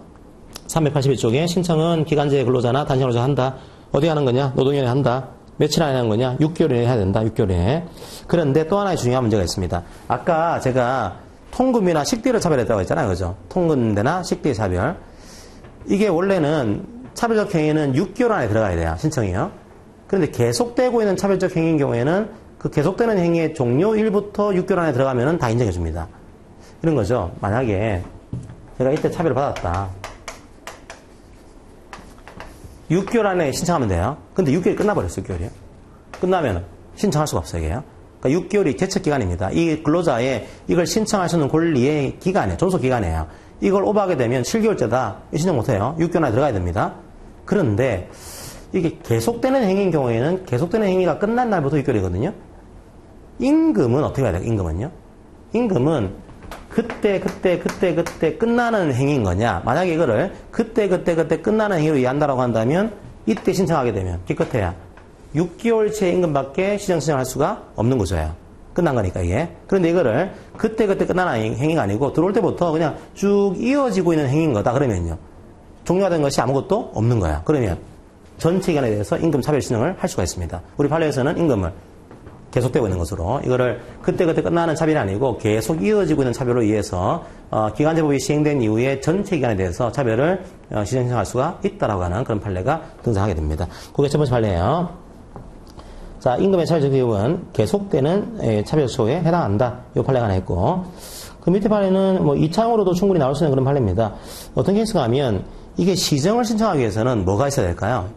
381쪽에 신청은 기간제 근로자나 단시간노조가 한다. 어디 하는 거냐? 노동위원회 한다. 며칠 안에 하는 거냐? 6개월 이내에 해야 된다. 6개월 이내에. 그런데 또 하나의 중요한 문제가 있습니다. 아까 제가 통금이나 식대를 차별했다고 했잖아요. 그죠? 통근대나 식대 차별. 이게 원래는 차별적 행위는 6개월 안에 들어가야 돼요. 신청이요. 그런데 계속되고 있는 차별적 행위인 경우에는 그 계속되는 행위의 종료일부터 6개월 안에 들어가면 다 인정해 줍니다. 이런 거죠. 만약에 제가 이때 차별을 받았다. 6개월 안에 신청하면 돼요. 근데 6개월이 끝나버렸어요. 6개월이요. 끝나면 신청할 수가 없어요. 이게요. 그러니까 6개월이 제척기간입니다. 이 근로자의 이걸 신청할 수 있는 권리의 기간이에요. 존속기간이에요. 이걸 오버하게 되면 7개월째다. 신청 못해요. 6개월 안에 들어가야 됩니다. 그런데 이게 계속되는 행위인 경우에는 계속되는 행위가 끝난 날부터 6개월이거든요. 임금은 어떻게 해야 돼요? 임금은요? 임금은 그때 끝나는 행위인 거냐? 만약에 이거를 그때 끝나는 행위로 이해한다라고 한다면 이때 신청하게 되면 기껏해야 6개월째 임금밖에 신청할 수가 없는 거죠. 끝난 거니까 이게. 그런데 이거를 그때 끝나는 행위가 아니고 들어올 때부터 그냥 쭉 이어지고 있는 행위인 거다. 그러면요. 종료된 것이 아무것도 없는 거야. 그러면 전체 기간에 대해서 임금 차별 신청을 할 수가 있습니다. 우리 판례에서는 임금을 계속되고 있는 것으로 이거를 그때 끝나는 차별이 아니고 계속 이어지고 있는 차별로 이해해서 기간제법이 시행된 이후에 전체 기간에 대해서 차별을 신청할 수가 있다라고 하는 그런 판례가 등장하게 됩니다. 그게 첫 번째 판례예요. 자, 임금의 차별적 기업은 계속되는 차별소에 해당한다. 이 판례가 하나 있고, 그 밑에 판례는 뭐 2차형으로도 충분히 나올 수 있는 그런 판례입니다. 어떤 케이스가 하면 이게 시정을 신청하기 위해서는 뭐가 있어야 될까요?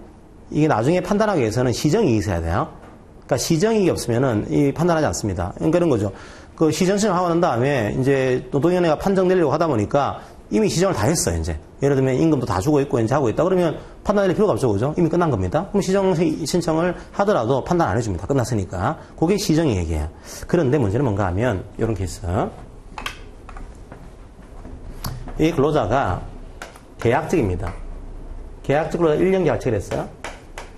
이게 나중에 판단하기 위해서는 시정이 있어야 돼요. 그러니까 시정이익이 없으면은 이 판단하지 않습니다. 그러니까 이런 거죠. 그 시정 신청하고 난 다음에 이제 노동위원회가 판정 내리려고 하다 보니까 이미 시정을 다 했어요, 이제. 예를 들면 임금도 다 주고 있고 이제 하고 있다. 그러면 판단 내릴 필요가 없죠, 그죠? 이미 끝난 겁니다. 그럼 시정 신청을 하더라도 판단 안 해줍니다. 끝났으니까. 그게 시정이익이에요. 그런데 문제는 뭔가 하면 이런 케이스. 이 근로자가 계약직입니다. 계약직 근로자 1년 계약직을 했어요.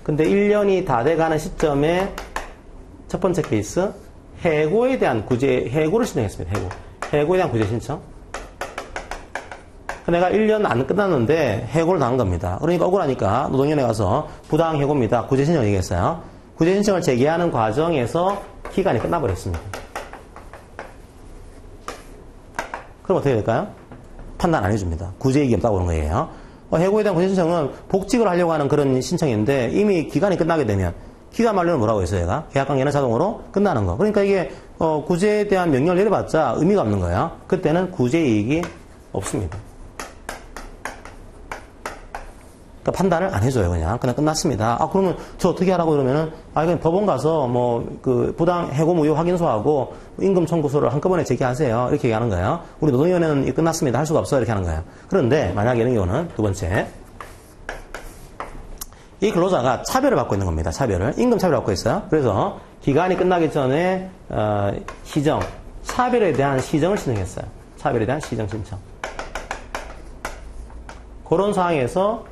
근데 1년이 다 돼가는 시점에 첫 번째 케이스, 해고에 대한 해고를 신청했습니다. 해고에 대한 구제 신청. 내가 1년 안 끝났는데 해고를 당한 겁니다. 그러니까 억울하니까 노동위원회 가서 부당 해고입니다. 구제 신청을 얘기했어요. 구제 신청을 제기하는 과정에서 기간이 끝나버렸습니다. 그럼 어떻게 될까요? 판단 안 해줍니다. 구제이익이 없다고 그런 거예요. 해고에 대한 구제 신청은 복직을 하려고 하는 그런 신청인데 이미 기간이 끝나게 되면 기간 만료는 뭐라고 했어요, 얘가? 계약관계는 자동으로 끝나는 거. 그러니까 이게 구제에 대한 명령을 내려봤자 의미가 없는 거예요. 그때는 구제이익이 없습니다. 그러니까 판단을 안 해줘요, 그냥 끝났습니다. 그러면 저 어떻게 하라고 그러면은, 그냥 법원 가서 부당 해고 무효 확인서하고 임금 청구서를 한꺼번에 제기하세요. 이렇게 얘기하는 거예요. 우리 노동위원회는 끝났습니다. 할 수가 없어요. 이렇게 하는 거예요. 그런데 만약에 이런 경우는 두 번째, 이 근로자가 차별을 받고 있는 겁니다. 임금 차별을 받고 있어요. 그래서 기간이 끝나기 전에 차별에 대한 시정을 신청했어요. 차별에 대한 시정 신청. 그런 상황에서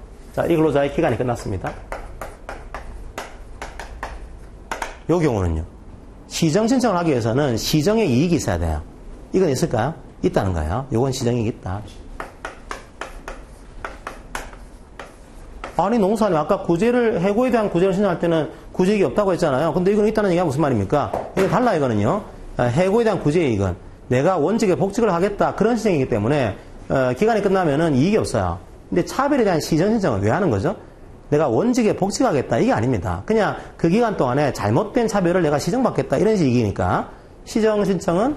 이 근로자의 기간이 끝났습니다. 이 경우는요. 시정 신청을 하기 위해서는 시정의 이익이 있어야 돼요. 이건 있을까요? 있다는 거예요. 이건 시정이익이 있다. 아니, 농사님 아까 해고에 대한 구제를 신청할 때는 구제이익이 없다고 했잖아요. 근데 이건 있다는 얘기가 무슨 말입니까? 이건 달라, 이거는요. 해고에 대한 구제이익은 내가 원직에 복직을 하겠다. 그런 신청이기 때문에 기간이 끝나면은 이익이 없어요. 근데 차별에 대한 시정 신청은 왜 하는 거죠? 내가 원직에 복직하겠다. 이게 아닙니다. 그냥 그 기간 동안에 잘못된 차별을 내가 시정받겠다. 이런 식이니까 시정 신청은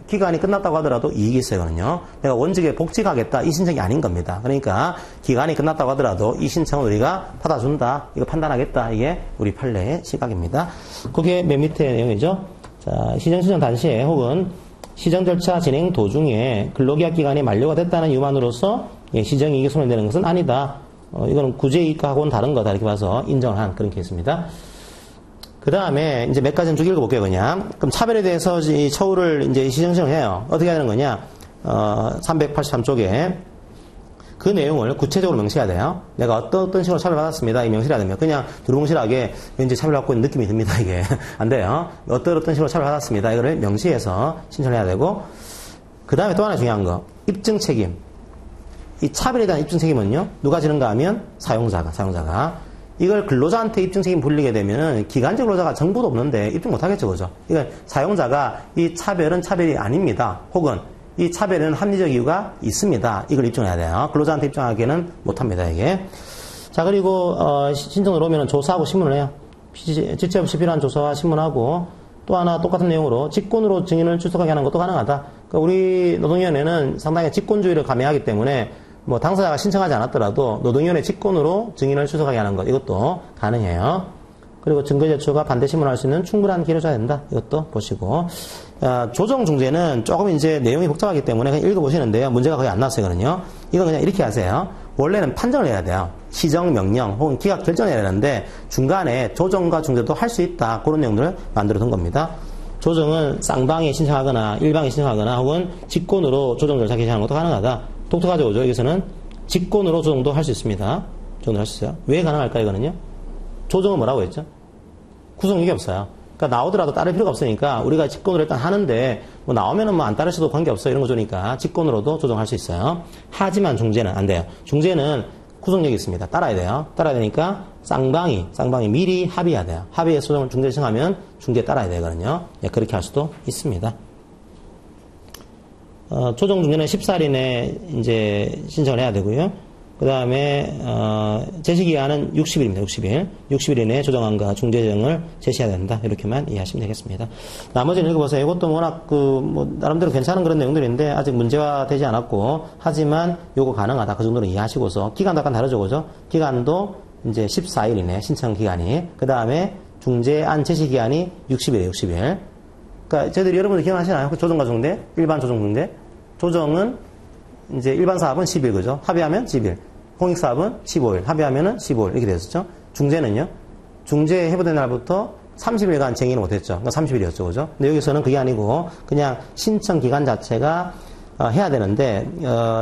기간이 끝났다고 하더라도 이익이 있어요. 이거는요. 내가 원직에 복직하겠다. 이 신청이 아닌 겁니다. 그러니까 기간이 끝났다고 하더라도 이 신청은 우리가 받아준다. 이거 판단하겠다. 이게 우리 판례의 시각입니다. 그게 맨 밑에 내용이죠. 자, 시정 신청 단시에 혹은 시정 절차 진행 도중에 근로계약 기간이 만료가 됐다는 이유만으로서 시정이익이 소멸되는 것은 아니다. 이거는 구제이익하고는 다른 거다. 이렇게 봐서 인정한 그런 케이스입니다. 그 다음에 이제 몇 가지는 쭉 읽어볼게요, 그냥. 그럼 차별에 대해서 이 처우를 이제 시정신청을 해요. 어떻게 해야 되는 거냐? 383쪽에 그 내용을 구체적으로 명시해야 돼요. 내가 어떤 식으로 차별받았습니다. 이 명시해야 됩니다. 그냥 두루뭉실하게 왠지 차별받고 있는 느낌이 듭니다, 이게. 안 돼요. 어떤 식으로 차별받았습니다. 이거를 명시해서 신청해야 되고. 그 다음에 또 하나 중요한 거. 입증 책임. 이 차별에 대한 입증 책임은요, 누가 지는가 하면 사용자가. 이걸 근로자한테 입증 책임 불리게 되면은 기간제 근로자가 정보도 없는데 입증 못 하겠죠, 그죠? 이건 사용자가 이 차별은 차별이 아닙니다. 혹은 이 차별에는 합리적 이유가 있습니다. 이걸 입증해야 돼요. 근로자한테 입증하기에는 못 합니다, 이게. 자, 그리고, 신청으로 오면은 조사하고 신문을 해요. 직접 필요한 조사와 신문하고 또 하나 똑같은 내용으로 직권으로 증인을 출석하게 하는 것도 가능하다. 그러니까 우리 노동위원회는 상당히 직권주의를 가미하기 때문에 당사자가 신청하지 않았더라도 노동위원회 직권으로 증인을 출석하게 하는 것, 이것도 가능해요. 그리고 증거 제출과 반대 신문할 수 있는 충분한 기회를 줘야 된다. 이것도 보시고. 조정 중재는 조금 이제 내용이 복잡하기 때문에 그냥 읽어보시는데요. 문제가 거의 안 나왔어요, 이거는요. 이건 그냥 이렇게 하세요. 원래는 판정을 해야 돼요. 시정, 명령, 혹은 기각 결정을 해야 되는데 중간에 조정과 중재도 할 수 있다. 그런 내용들을 만들어 둔 겁니다. 조정은 쌍방에 신청하거나 일방에 신청하거나 혹은 직권으로 조정 절차 개시하는 것도 가능하다. 독특하죠, 그죠? 여기서는 직권으로 조정도 할 수 있습니다. 조정도 할 수 있어요. 왜 가능할까, 이거는요? 조정은 뭐라고 했죠? 구속력이 없어요. 그러니까 나오더라도 따를 필요가 없으니까 우리가 직권으로 일단 하는데 나오면은 안 따르셔도 관계없어요. 이런 거 좋으니까 직권으로도 조정할 수 있어요. 하지만 중재는 안 돼요. 중재는 구속력이 있습니다. 따라야 돼요. 따라야 되니까 쌍방이 미리 합의해야 돼요. 합의해서 조정을 중재 신청하면 중재 따라야 되거든요. 그렇게 할 수도 있습니다. 조정 중재는 14일 이내에 이제 신청을 해야 되고요. 그 다음에, 제시기한은 60일입니다. 60일 이내에 조정안과 중재정을 제시해야 된다. 이렇게만 이해하시면 되겠습니다. 나머지는 읽어보세요. 이것도 워낙 나름대로 괜찮은 그런 내용들인데, 아직 문제화 되지 않았고, 하지만 요거 가능하다. 그 정도로 이해하시고서, 기간도 약간 다르죠, 그죠? 기간도 이제 14일 이내 신청 기간이, 그 다음에 중재안 제시기한이 60일이에요, 60일. 그러니까 저희들이 여러분들 기억하시나요? 그 조정과 일반 조정중재. 조정은 이제 일반 사업은 10일, 그죠? 합의하면 10일. 공익사업은 15일. 합의하면은 15일. 이렇게 됐었죠? 중재는요? 중재 해부된 날부터 30일간 쟁의를 못했죠. 그러니까 30일이었죠, 그죠? 근데 여기서는 그게 아니고 그냥 신청 기간 자체가 해야 되는데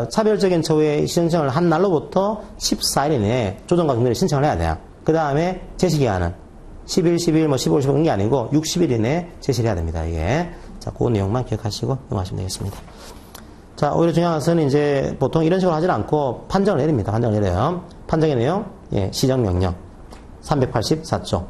차별적인 처우의 신청을 한 날로부터 14일 이내에 조정과 중재를 신청을 해야 돼요. 그 다음에 제시기한은 10일, 10일, 15일, 15일 그런 게 아니고 60일 이내에 제시를 해야 됩니다. 이게. 자, 그 내용만 기억하시고 넘어가시면 되겠습니다. 자, 오히려 중요한 것은 이제 보통 이런 식으로 하지 않고 판정을 내립니다. 판정을 내려요. 판정의 내용, 예, 시정명령 384조.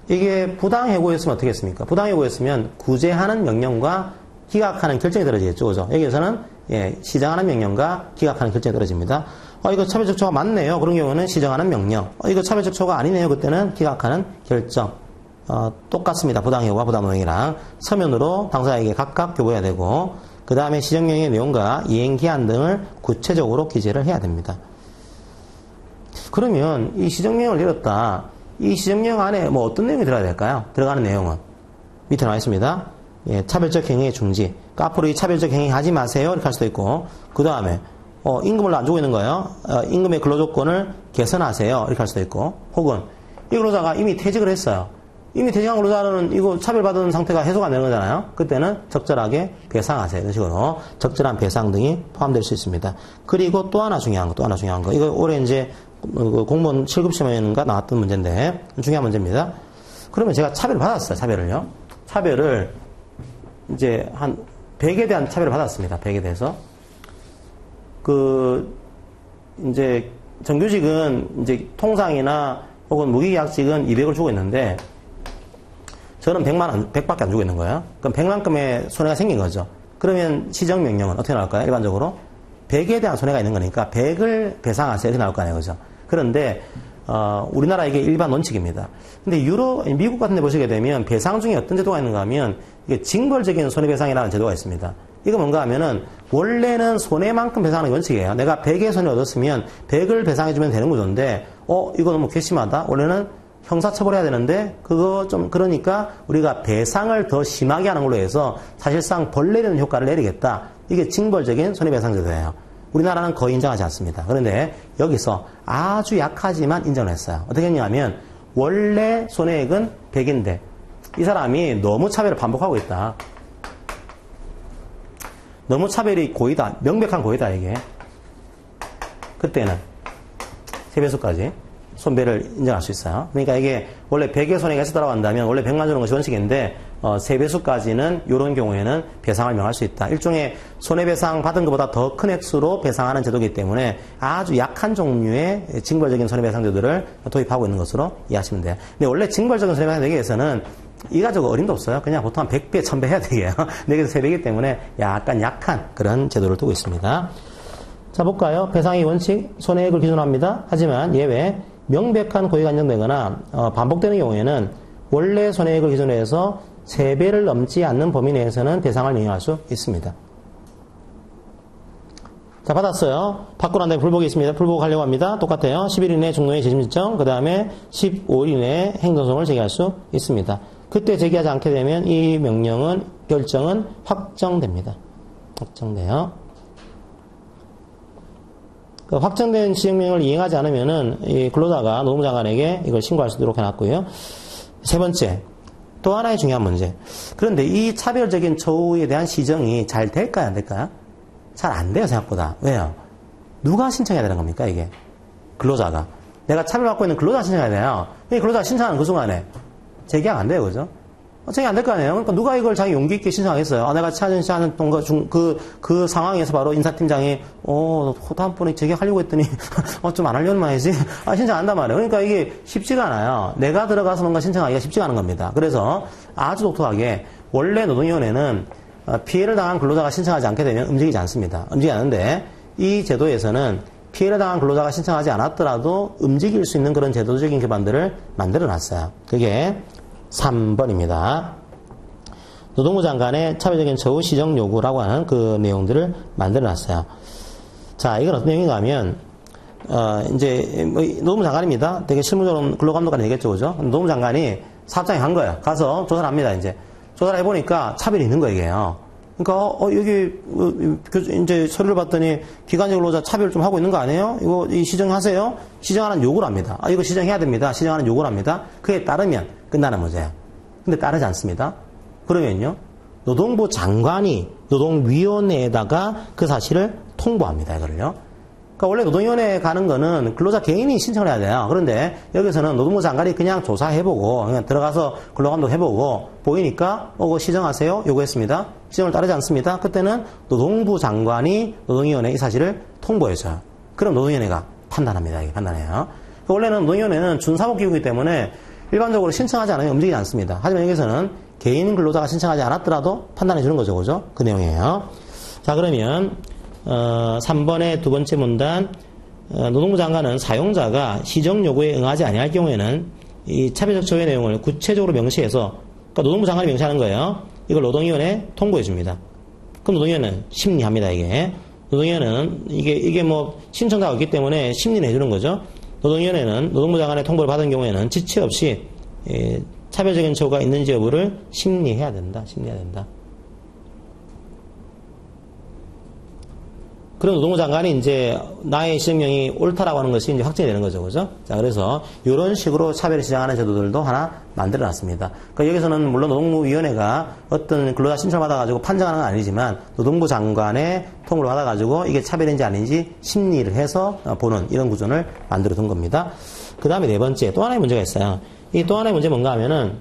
이게 부당해고였으면 어떻게 했습니까? 부당해고였으면 구제하는 명령과 기각하는 결정이 떨어지겠죠. 그죠? 여기에서는, 예, 시정하는 명령과 기각하는 결정이 떨어집니다. 이거 차별적 처우가 맞네요. 그런 경우는 시정하는 명령. 이거 차별적 처우가 아니네요. 그때는 기각하는 결정. 똑같습니다. 부당해고와 부당노행이랑 서면으로 당사자에게 각각 교부해야 되고, 그 다음에 시정명령의 내용과 이행기한 등을 구체적으로 기재를 해야 됩니다. 그러면 이 시정명령을 내렸다. 이 시정명령 안에 뭐 어떤 내용이 들어가야 될까요? 들어가는 내용은 밑에 나와 있습니다. 예, 차별적 행위의 중지. 그러니까 앞으로 이 차별적 행위 하지 마세요. 이렇게 할 수도 있고, 그 다음에 임금을 안 주고 있는 거예요. 임금의 근로조건을 개선하세요. 이렇게 할 수도 있고, 혹은 이 근로자가 이미 퇴직을 했어요. 이미 퇴직한 근로자는 이거 차별받은 상태가 해소가 안 되는 거잖아요. 그때는 적절하게 배상하세요. 이런 식으로 적절한 배상 등이 포함될 수 있습니다. 그리고 또 하나 중요한 거. 이거 올해 이제 공무원 7급 시험인가 나왔던 문제인데 중요한 문제입니다. 그러면 제가 차별을 받았어요. 차별을 이제 한 100에 대한 차별을 받았습니다. 100에 대해서. 이제 정규직은 이제 통상이나 혹은 무기계약직은 200을 주고 있는데 저는 100밖에 안 주고 있는 거예요. 그럼 100만큼의 손해가 생긴 거죠. 그러면 시정명령은 어떻게 나올까요? 일반적으로 100에 대한 손해가 있는 거니까 100을 배상하세요. 이렇게 나올 거 아니에요. 그죠? 그런데 우리나라 이게 일반 원칙입니다. 근데 미국 같은 데 보시게 되면 배상 중에 어떤 제도가 있는가 하면 이게 징벌적인 손해배상이라는 제도가 있습니다. 이거 뭔가 하면은 원래는 손해만큼 배상하는 게 원칙이에요. 내가 100의 손해를 얻었으면 100을 배상해주면 되는 구조인데 이거 너무 괘씸하다. 원래는 형사처벌해야 되는데 그거 좀 그러니까 우리가 배상을 더 심하게 하는 걸로 해서 사실상 벌 내리는 효과를 내리겠다. 이게 징벌적인 손해배상 제도예요. 우리나라는 거의 인정하지 않습니다. 그런데 여기서 아주 약하지만 인정을 했어요. 어떻게 했냐면 원래 손해액은 100인데 이 사람이 너무 차별을 반복하고 있다. 너무 차별이 고의다. 명백한 고의다 이게. 그때는 3배수까지 손배를 인정할 수 있어요. 그러니까 이게 원래 100의 손해가 있었다고 한다면 원래 100만 주는 것이 원칙인데 3배수까지는 이런 경우에는 배상을 명할 수 있다. 일종의 손해배상 받은 것보다 더 큰 액수로 배상하는 제도이기 때문에 아주 약한 종류의 징벌적인 손해배상 제도를 도입하고 있는 것으로 이해하시면 돼요. 근데 원래 징벌적인 손해배상 되기 위해서는 이가지고 어림도 없어요. 그냥 보통 한 100배, 1000배 해야 되게요. 4개에서 3배이기 때문에 약간 약한 그런 제도를 두고 있습니다. 자, 볼까요? 배상의 원칙, 손해액을 기준으로 합니다. 하지만 예외, 명백한 고의가 인정되거나 반복되는 경우에는 원래 손해액을 기준으로 해서 3배를 넘지 않는 범위 내에서는 배상을 명령할 수 있습니다. 자, 받았어요. 받고 난 다음에 불복이 있습니다. 불복하려고 합니다. 똑같아요. 10일 이내 중노의 재심 신청, 그 다음에 15일 이내에 행정소송을 제기할 수 있습니다. 그때 제기하지 않게 되면 이 결정은 확정됩니다. 확정돼요. 확정된 시행명령을 이행하지 않으면은 이 근로자가 노무장관에게 이걸 신고할 수 있도록 해놨고요. 세 번째, 또 하나의 중요한 문제. 그런데 이 차별적인 처우에 대한 시정이 잘 될까요, 안 될까요? 잘 안 돼요, 생각보다. 왜요? 누가 신청해야 되는 겁니까, 이게? 근로자가. 내가 차별받고 있는 근로자가 신청해야 돼요. 이 근로자가 신청하는 그 순간에 재계약 안 돼요, 그죠? 제기 안 될 거 아니에요? 그러니까 누가 이걸 자기 용기 있게 신청하겠어요? 내가 차전시하는 그 상황에서 바로 인사팀장이, 다음번에 재계하려고 했더니, 좀 안 하려는 말이지? 신청 안 한단 말이에요. 그러니까 이게 쉽지가 않아요. 내가 들어가서 뭔가 신청하기가 쉽지가 않은 겁니다. 그래서 아주 독특하게, 원래 노동위원회는 피해를 당한 근로자가 신청하지 않게 되면 움직이지 않습니다. 움직이지 않는데, 이 제도에서는 피해를 당한 근로자가 신청하지 않았더라도 움직일 수 있는 그런 제도적인 기반들을 만들어 놨어요. 그게 3번입니다. 노동부 장관의 차별적인 처우 시정 요구라고 하는 그 내용들을 만들어 놨어요. 자, 이건 어떤 내용인가 하면, 이제, 노동부 장관입니다. 되게 실무적으로 근로감독관이 되겠죠, 그죠? 노동부 장관이 사업장에 간 거예요. 가서 조사를 합니다, 이제. 조사를 해보니까 차별이 있는 거예요. 그러니까, 여기, 이제 서류를 봤더니 기간제 근로자 차별 좀 하고 있는 거 아니에요? 이거, 시정하세요? 시정하는 요구를 합니다. 이거 시정해야 됩니다. 시정하는 요구를 합니다. 그에 따르면 끝나는 문제예요. 근데 따르지 않습니다. 그러면요, 노동부 장관이 노동위원회에다가 그 사실을 통보합니다, 이거를요. 그러니까 원래 노동위원회에 가는 거는 근로자 개인이 신청을 해야 돼요. 그런데 여기서는 노동부 장관이 그냥 조사해보고, 그냥 들어가서 근로감독 해보고, 보이니까, 그거 시정하세요? 요구했습니다. 시정을 따르지 않습니다. 그때는 노동부 장관이 노동위원회에 이 사실을 통보해줘요. 그럼 노동위원회가 판단합니다. 이게 판단해요. 그러니까 원래는 노동위원회는 준사법기구이기 때문에 일반적으로 신청하지 않으면 움직이지 않습니다. 하지만 여기서는 개인 근로자가 신청하지 않았더라도 판단해 주는 거죠. 그죠? 그 내용이에요. 자, 그러면, 3번의 두 번째 문단, 노동부 장관은 사용자가 시정 요구에 응하지 아니할 경우에는 이 차별적 처우의 내용을 구체적으로 명시해서, 그러니까 노동부 장관이 명시하는 거예요. 이걸 노동위원회에 통보해 줍니다. 그럼 노동위원회는 심리합니다, 이게. 노동위원회는 이게 뭐 신청자가 있기 때문에 심리를 해주는 거죠. 노동위원회는 노동부 장관의 통보를 받은 경우에는 지체 없이 차별적인 처우가 있는지 여부를 심리해야 된다. 그럼 노동부 장관이 이제 나의 시정령이 옳다라고 하는 것이 이제 확정이 되는 거죠. 그죠? 자, 그래서 이런 식으로 차별을 시정하는 제도들도 하나 만들어 놨습니다. 그러니까 여기서는 물론 노동부위원회가 어떤 근로자 신청을 받아가지고 판정하는 건 아니지만 노동부 장관의 통보를 받아가지고 이게 차별인지 아닌지 심리를 해서 보는 이런 구조를 만들어 둔 겁니다. 그 다음에 네 번째, 또 하나의 문제가 있어요. 이 또 하나의 문제 뭔가 하면은,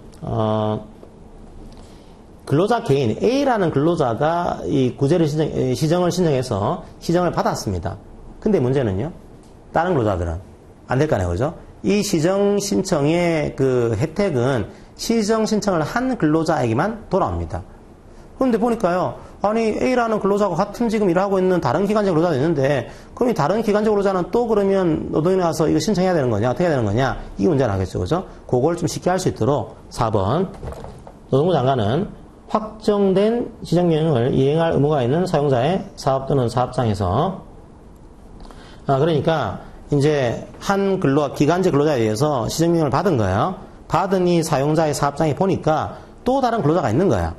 근로자 개인, A라는 근로자가 이 구제를 시정을 신청해서 시정을 받았습니다. 근데 문제는요, 다른 근로자들은 안 될 거 아니에요, 그죠? 이 시정 신청의 그 혜택은 시정 신청을 한 근로자에게만 돌아옵니다. 그런데 보니까요, 아니, A라는 근로자가 같은 지금 일하고 있는 다른 기간제 근로자도 있는데, 그럼 이 다른 기간제 근로자는 또 그러면 노동위원회 와서 이거 신청해야 되는 거냐, 어떻게 해야 되는 거냐, 이 문제는 하겠죠, 그죠? 그걸 좀 쉽게 할 수 있도록 4번, 노동부 장관은 확정된 시정명령을 이행할 의무가 있는 사용자의 사업 또는 사업장에서, 그러니까, 이제, 기간제 근로자에 의해서 시정명령을 받은 거예요. 받은 이 사용자의 사업장에 보니까 또 다른 근로자가 있는 거예요.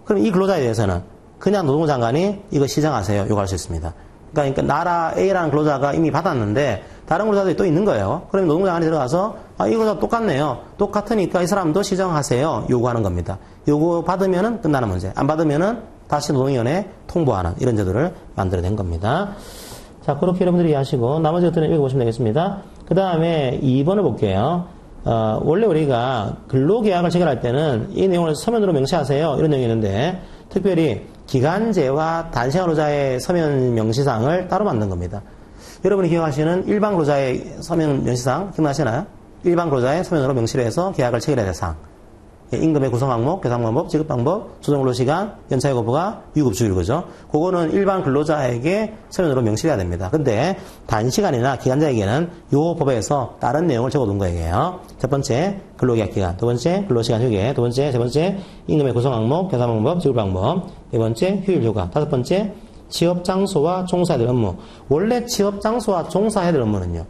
그럼 이 근로자에 대해서는 그냥 노동부 장관이 이거 시정하세요. 요구할 수 있습니다. 그러니까 나라 A라는 근로자가 이미 받았는데 다른 근로자들이 또 있는 거예요. 그러면 노동부 장관이 들어가서 이 근로자 똑같네요. 똑같으니까 이 사람도 시정하세요. 요구하는 겁니다. 요구 받으면은 끝나는 문제. 안 받으면은 다시 노동위원회에 통보하는 이런 제도를 만들어낸 겁니다. 자, 그렇게 여러분들이 이해하시고 나머지 것들은 읽어보시면 되겠습니다. 그 다음에 2번을 볼게요. 원래 우리가 근로계약을 체결할 때는 이 내용을 서면으로 명시하세요. 이런 내용이 있는데 특별히 기간제와 단시간 근로자의 서면 명시사항을 따로 만든 겁니다. 여러분이 기억하시는 일반 근로자의 서면 명시사항 기억나시나요? 일반 근로자의 서면으로 명시를 해서 계약을 체결해야 될 사항. 임금의 구성 항목, 계산 방법, 지급 방법, 조정 근로 시간, 연차의 거부가, 유급 주일 거죠. 그거는 일반 근로자에게 서면으로 명시해야 됩니다. 근데 단시간이나 기간자에게는 요 법에서 다른 내용을 적어둔 거예요. 첫 번째 근로계약 기간, 두 번째 근로시간 휴게, 두 번째, 세 번째 임금의 구성 항목, 계산 방법, 지급 방법, 네 번째 휴일 휴가, 다섯 번째 취업 장소와 종사해야 될 업무. 원래 취업 장소와 종사해야 될 업무는요,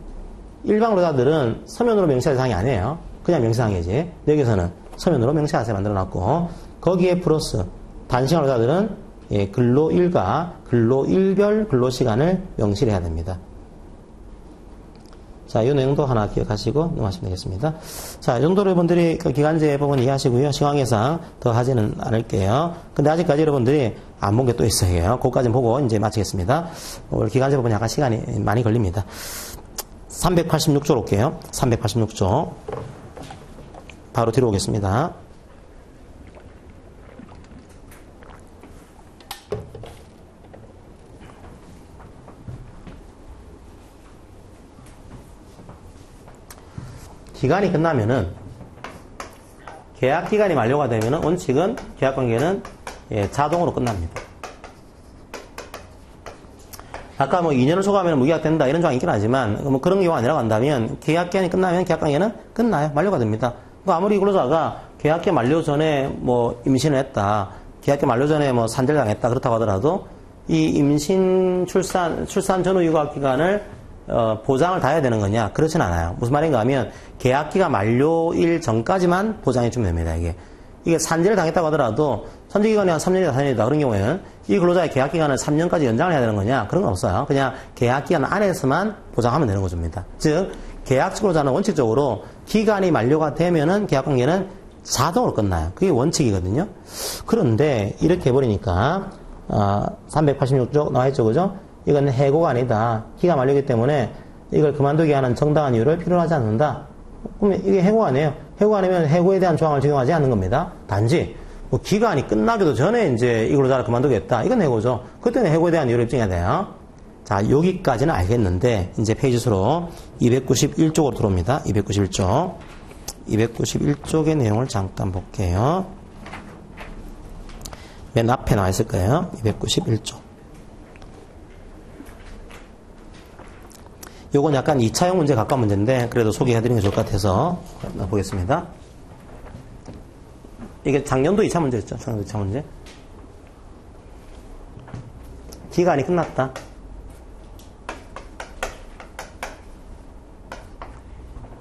일반 근로자들은 서면으로 명시할 사항이 아니에요. 그냥 명시사항이지. 여기서는 서면으로 명시하세요 만들어놨고, 거기에 플러스 단시간 근로자들은 근로일과 근로일별 근로시간을 명시를 해야 됩니다. 자, 이 내용도 하나 기억하시고 넘어가시면 되겠습니다. 자, 이 정도로 여러분들이 그 기간제 부분 이해하시고요. 시황예상 더 하지는 않을게요. 근데 아직까지 여러분들이 안 본 게 또 있어요. 그것까지 보고 이제 마치겠습니다. 오늘 기간제 부분 약간 시간이 많이 걸립니다. 386조로 올게요. 386조. 바로 뒤로 오겠습니다. 기간이 끝나면은, 계약 기간이 만료가 되면은 원칙은 계약 관계는 자동으로 끝납니다. 아까 뭐 2년을 초과하면 무계약된다 이런 조항이 있긴 하지만 뭐 그런 경우가 아니라고 한다면 계약 기간이 끝나면 계약 관계는 끝나요. 만료가 됩니다. 아무리 근로자가 계약기 만료 전에 뭐 임신을 했다, 계약기 만료 전에 뭐 산재를 당했다 그렇다고 하더라도 이 임신 출산 전후 육아 기간을 보장을 다 해야 되는 거냐? 그렇진 않아요. 무슨 말인가 하면 계약기가 만료일 전까지만 보장해 주면 됩니다. 이게 산재를 당했다고 하더라도 선제기간이 한 3년이다 4년이다 그런 경우에는 이 근로자의 계약기간을 3년까지 연장을 해야 되는 거냐? 그런 건 없어요. 그냥 계약기간 안에서만 보장하면 되는 것입니다. 즉 계약직 근로자는 원칙적으로 기간이 만료가 되면은 계약관계는 자동으로 끝나요. 그게 원칙이거든요. 그런데 이렇게 해버리니까 386쪽 나와있죠. 그죠? 이건 해고가 아니다. 기간 만료이기 때문에 이걸 그만두게 하는 정당한 이유를 필요로 하지 않는다. 그러면 이게 해고가 아니에요. 해고가 아니면 해고에 대한 조항을 적용하지 않는 겁니다. 단지 뭐 기간이 끝나기도 전에 이제 이 근로자를 그만두겠다. 이건 해고죠. 그때는 해고에 대한 이유를 입증해야 돼요. 자, 여기까지는 알겠는데 이제 페이지 수로 291쪽으로 들어옵니다. 291쪽. 291쪽의 내용을 잠깐 볼게요. 맨 앞에 나와 있을 거예요. 291쪽. 요건 약간 2차형 문제 가까운 문제인데 그래도 소개해드리는 게 좋을 것 같아서 보겠습니다. 이게 작년도 2차 문제였죠. 작년도 2차 문제. 기간이 끝났다.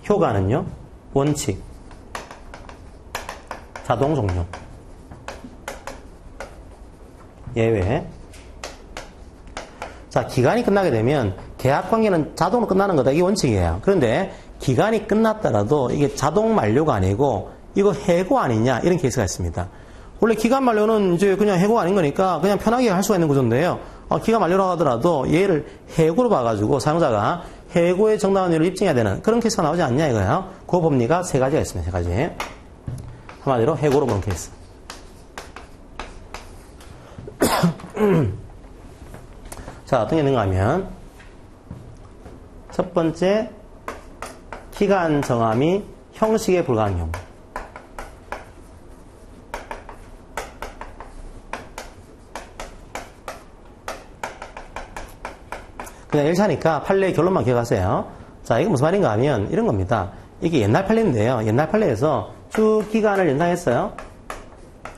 효과는요. 원칙. 자동 종료. 예외. 자, 기간이 끝나게 되면 계약관계는 자동으로 끝나는 거다. 이게 원칙이에요. 그런데 기간이 끝났더라도 이게 자동 만료가 아니고 이거 해고 아니냐 이런 케이스가 있습니다. 원래 기간 만료는 이제 그냥 해고가 아닌 거니까 그냥 편하게 할 수가 있는 구조인데요. 기간 만료라고 하더라도 얘를 해고로 봐가지고 사용자가 해고의 정당한 이유를 입증해야 되는 그런 케이스가 나오지 않냐 이거예요. 그 법리가 세 가지가 있습니다. 세 가지. 한마디로 해고로 보는 케이스. 자, 어떤 게 있는가 하면 첫 번째 기간 정함이 형식에 불과한 경우. 그냥 1차니까 판례의 결론만 기억하세요. 자, 이게 무슨 말인가 하면 이런 겁니다. 이게 옛날 판례인데요. 옛날 판례에서 쭉 기간을 연장했어요.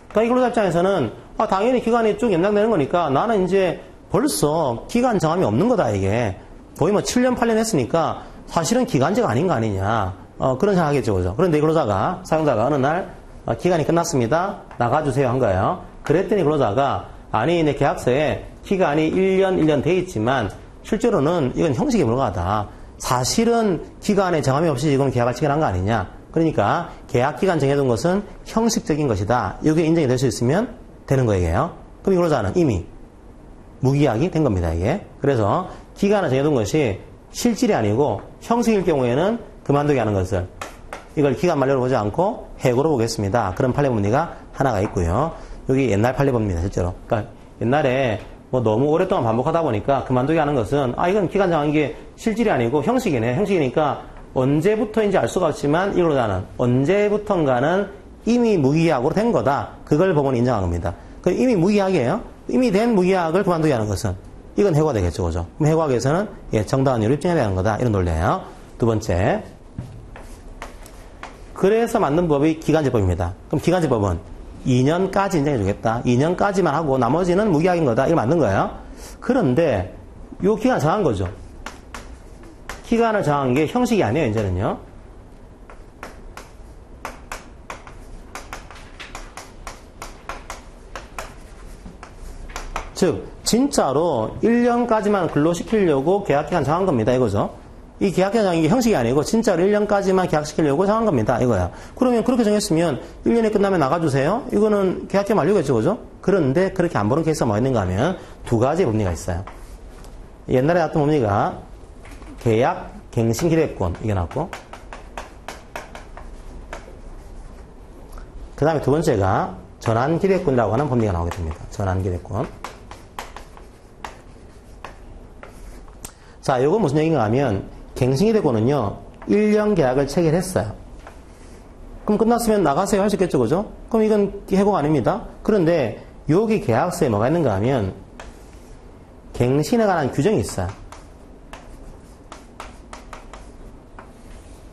그러니까 이 근로자 입장에서는 당연히 기간이 쭉 연장되는 거니까 나는 이제 벌써 기간 정함이 없는 거다 이게. 거의 뭐 7년 8년 했으니까 사실은 기간제가 아닌 거 아니냐. 그런 생각하겠죠. 그죠? 그런데 이 근로자가 사용자가 어느 날 기간이 끝났습니다. 나가주세요 한 거예요. 그랬더니 근로자가 아니 내 계약서에 기간이 1년 돼 있지만 실제로는 이건 형식에 불과하다. 사실은 기간에 정함이 없이 이건 계약을 체결한 거 아니냐. 그러니까 계약기간 정해둔 것은 형식적인 것이다. 이게 인정이 될 수 있으면 되는 거예요. 그럼 이 근로자는 이미 무기약이 된 겁니다. 이게. 그래서 기간을 정해둔 것이 실질이 아니고 형식일 경우에는 그만두게 하는 것을 이걸 기간 만료로 보지 않고 해고로 보겠습니다. 그런 판례 법리가 하나가 있고요. 여기 옛날 판례 법리입니다. 실제로. 그러니까 옛날에 뭐 너무 오랫동안 반복하다 보니까 그만두게 하는 것은 이건 기간 정한 게 실질이 아니고 형식이네. 형식이니까 언제부터인지 알 수가 없지만 이 근로자는 언제부턴가는 이미 무기약으로 된 거다. 그걸 법원이 인정한 겁니다. 그 이미 무기약이에요. 이미 된 무기약을 그만두게 하는 것은 이건 해고가 되겠죠. 그죠? 그럼 해고하기위해서는 정당한 이유를 입증해야 되는 거다. 이런 논리예요. 두 번째. 그래서 만든 법이 기간제법입니다. 그럼 기간제법은 2년까지 인정해 주겠다. 2년까지만 하고 나머지는 무기약인 거다. 이걸 만든 거예요. 그런데 요 기간 정한 거죠. 기간을 정한 게 형식이 아니에요. 이제는요. 즉 진짜로 1년까지만 근로시키려고 계약기간 정한 겁니다. 이거죠. 이 계약기간 정한 게 형식이 아니고 진짜로 1년까지만 계약시키려고 정한 겁니다. 이거야. 그러면 그렇게 정했으면 1년이 끝나면 나가주세요. 이거는 계약기간 만료겠죠. 그죠? 그런데 그렇게 안 보는 케이스가 뭐가 있는가 하면 두 가지 법리가 있어요. 옛날에 나왔던 법리가 계약 갱신 기대권 이게 나왔고 그 다음에 두 번째가 전환 기대권이라고 하는 법리가 나오게 됩니다. 전환 기대권. 자, 이건 무슨 얘기인가 하면 갱신기대권은요 1년 계약을 체결했어요. 그럼 끝났으면 나가세요 할 수 있겠죠. 그죠? 그럼 이건 해고가 아닙니다. 그런데 여기 계약서에 뭐가 있는가 하면 갱신에 관한 규정이 있어요.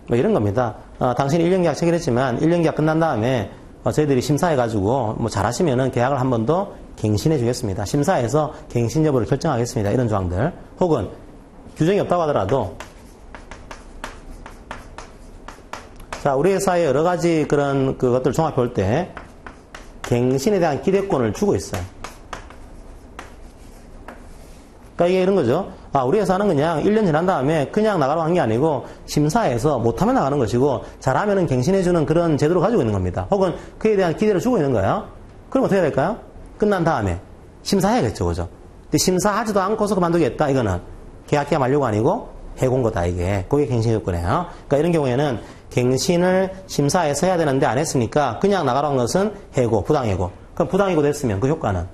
뭐 이런 겁니다. 당신이 1년 계약 체결했지만 1년 계약 끝난 다음에 저희들이 심사해가지고 뭐 잘하시면은 계약을 한 번 더 갱신해 주겠습니다. 심사해서 갱신 여부를 결정하겠습니다. 이런 조항들. 혹은 규정이 없다고 하더라도 자, 우리 회사에 여러 가지 그런 그것들 종합해 볼 때 갱신에 대한 기대권을 주고 있어요. 그러니까 이게 이런 거죠. 아, 우리 회사는 그냥 1년 지난 다음에 그냥 나가라고 한 게 아니고 심사해서 못하면 나가는 것이고 잘하면은 갱신해주는 그런 제도를 가지고 있는 겁니다. 혹은 그에 대한 기대를 주고 있는 거예요. 그럼 어떻게 해야 될까요? 끝난 다음에 심사해야겠죠. 그죠? 근데 심사하지도 않고서 그만두겠다. 이거는 계약기간 만료가 아니고 해고인 거다, 이게. 그게 갱신 요건이에요. 그러니까 이런 경우에는 갱신을 심사해서 해야 되는데 안 했으니까 그냥 나가라는 것은 해고, 부당해고. 그럼 부당해고 됐으면 그 효과는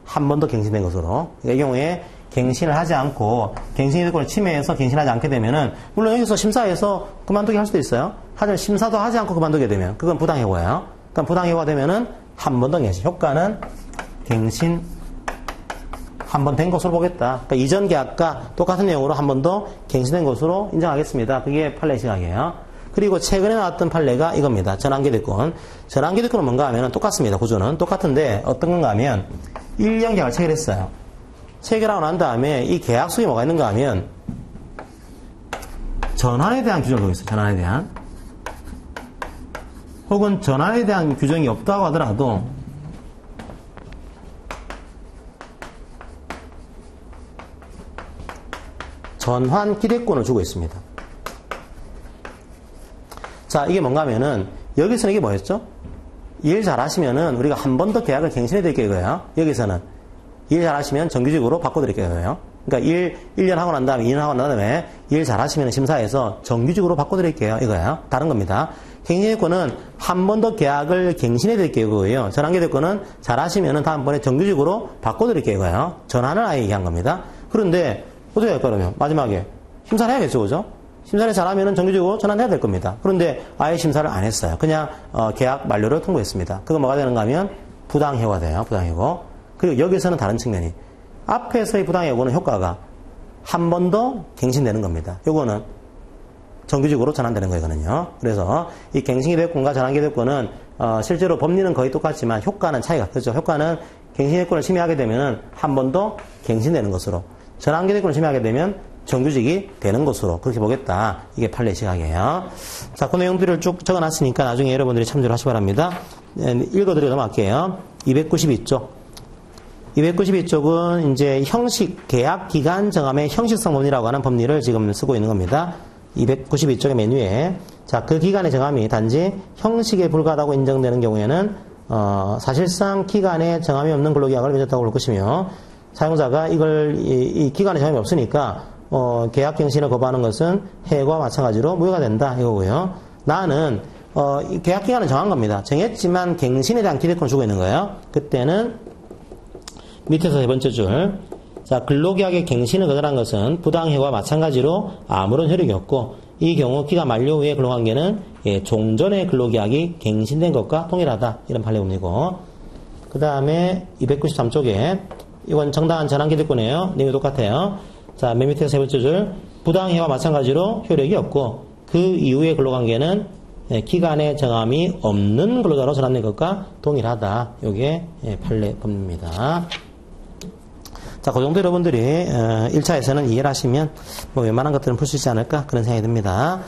한 번 더 갱신된 것으로. 그러니까 이 경우에 갱신을 하지 않고 갱신 요건을 침해해서 갱신하지 않게 되면은 물론 여기서 심사해서 그만두게 할 수도 있어요. 하지만 심사도 하지 않고 그만두게 되면 그건 부당해고예요. 그럼 부당해고가 되면은 한 번 더 갱신. 효과는 갱신 한 번 된 것으로 보겠다. 그러니까 이전 계약과 똑같은 내용으로 한 번 더 갱신된 것으로 인정하겠습니다. 그게 판례 시각이에요. 그리고 최근에 나왔던 판례가 이겁니다. 전환기득권. 전환기득권은 뭔가 하면 똑같습니다. 구조는 똑같은데 어떤 건가 하면 1년 계약을 체결했어요. 체결하고 난 다음에 이 계약 속에 뭐가 있는가 하면 전환에 대한 규정을 두고 있어요. 전환에 대한. 혹은 전환에 대한 규정이 없다고 하더라도 전환 기대권을 주고 있습니다. 자, 이게 뭔가 하면은 여기서는 이게 뭐였죠? 일 잘하시면은 우리가 한 번 더 계약을 갱신해 드릴게요, 이거예요. 여기서는 일 잘하시면 정규직으로 바꿔드릴게요, 이거예요. 그러니까 1년 하고 난 다음에 2년 하고 난 다음에 일 잘하시면 심사해서 정규직으로 바꿔드릴게요, 이거예요. 다른 겁니다. 갱신기득권은 한 번 더 계약을 갱신해 드릴게요, 이거예요. 전환기득권은 잘하시면은 다음번에 정규직으로 바꿔드릴게요, 이거예요. 전환을 아예 얘기한 겁니다. 그런데 어떻게 할까 그러면 마지막에 심사를 해야겠죠, 그죠? 심사를 잘하면은 정규직으로 전환해야 될 겁니다. 그런데 아예 심사를 안 했어요. 그냥 계약 만료를 통보했습니다. 그거 뭐가 되는가 하면 부당해고가 돼요. 부당해고. 그리고 여기서는 다른 측면이 앞에서의 부당해고는 효과가 한 번 더 갱신되는 겁니다. 요거는 정규직으로 전환되는 거거든요. 그래서 이 갱신기득권과 전환기득권은 실제로 법리는 거의 똑같지만 효과는 차이가 크죠. 효과는 갱신기득권을 침해하게 되면 한 번 더 갱신되는 것으로, 전환기득권을 침해하게 되면 정규직이 되는 것으로 그렇게 보겠다. 이게 판례 시각이에요. 자, 그 내용들을 쭉 적어놨으니까 나중에 여러분들이 참조를 하시기 바랍니다. 읽어드리고 넘어갈게요. 292쪽. 292쪽은 이제 형식, 계약 기간 정함의 형식성 법리라고 하는 법리를 지금 쓰고 있는 겁니다. 292쪽의 메뉴에. 자, 그 기간의 정함이 단지 형식에 불과하다고 인정되는 경우에는, 사실상 기간에 정함이 없는 근로계약을 맺었다고 볼 것이며, 사용자가 이 기간에 정함이 없으니까, 계약 갱신을 거부하는 것은 해고와 마찬가지로 무효가 된다. 이거고요. 나는, 이 계약 기간을 정한 겁니다. 정했지만 갱신에 대한 기대권을 주고 있는 거예요. 그때는 밑에서 세 번째 줄. 자, 근로계약의 갱신을 거절한 것은 부당해고와 마찬가지로 아무런 효력이 없고, 이 경우 기간 만료 후의 근로관계는 종전의 근로계약이 갱신된 것과 동일하다. 이런 판례문이고. 그 다음에 293쪽에, 이건 정당한 전환기득권이에요. 내용이 똑같아요. 자, 맨 밑에 세 번째 줄. 부당해와 마찬가지로 효력이 없고 그 이후의 근로관계는 기간의 정함이 없는 근로자로 전환된 것과 동일하다. 이게 판례 법리입니다. 자, 그 정도 여러분들이 1차에서는 이해를 하시면 뭐 웬만한 것들은 풀 수 있지 않을까 그런 생각이 듭니다.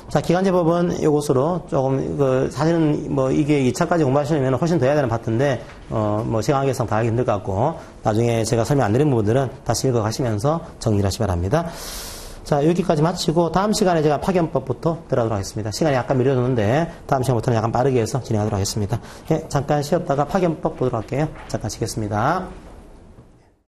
자, 기간제법은 이것으로 조금 사실은 뭐 이게 2차까지 공부하시려면 훨씬 더 해야 되는 파트인데 뭐 시간 관계상 다 하기 힘들 것 같고 나중에 제가 설명 안 드린 부분들은 다시 읽어가시면서 정리를 하시기 바랍니다. 자, 여기까지 마치고 다음 시간에 제가 파견법부터 들어가도록 하겠습니다. 시간이 약간 미뤄졌는데 다음 시간부터는 약간 빠르게 해서 진행하도록 하겠습니다. 예, 잠깐 쉬었다가 파견법 보도록 할게요. 잠깐 쉬겠습니다.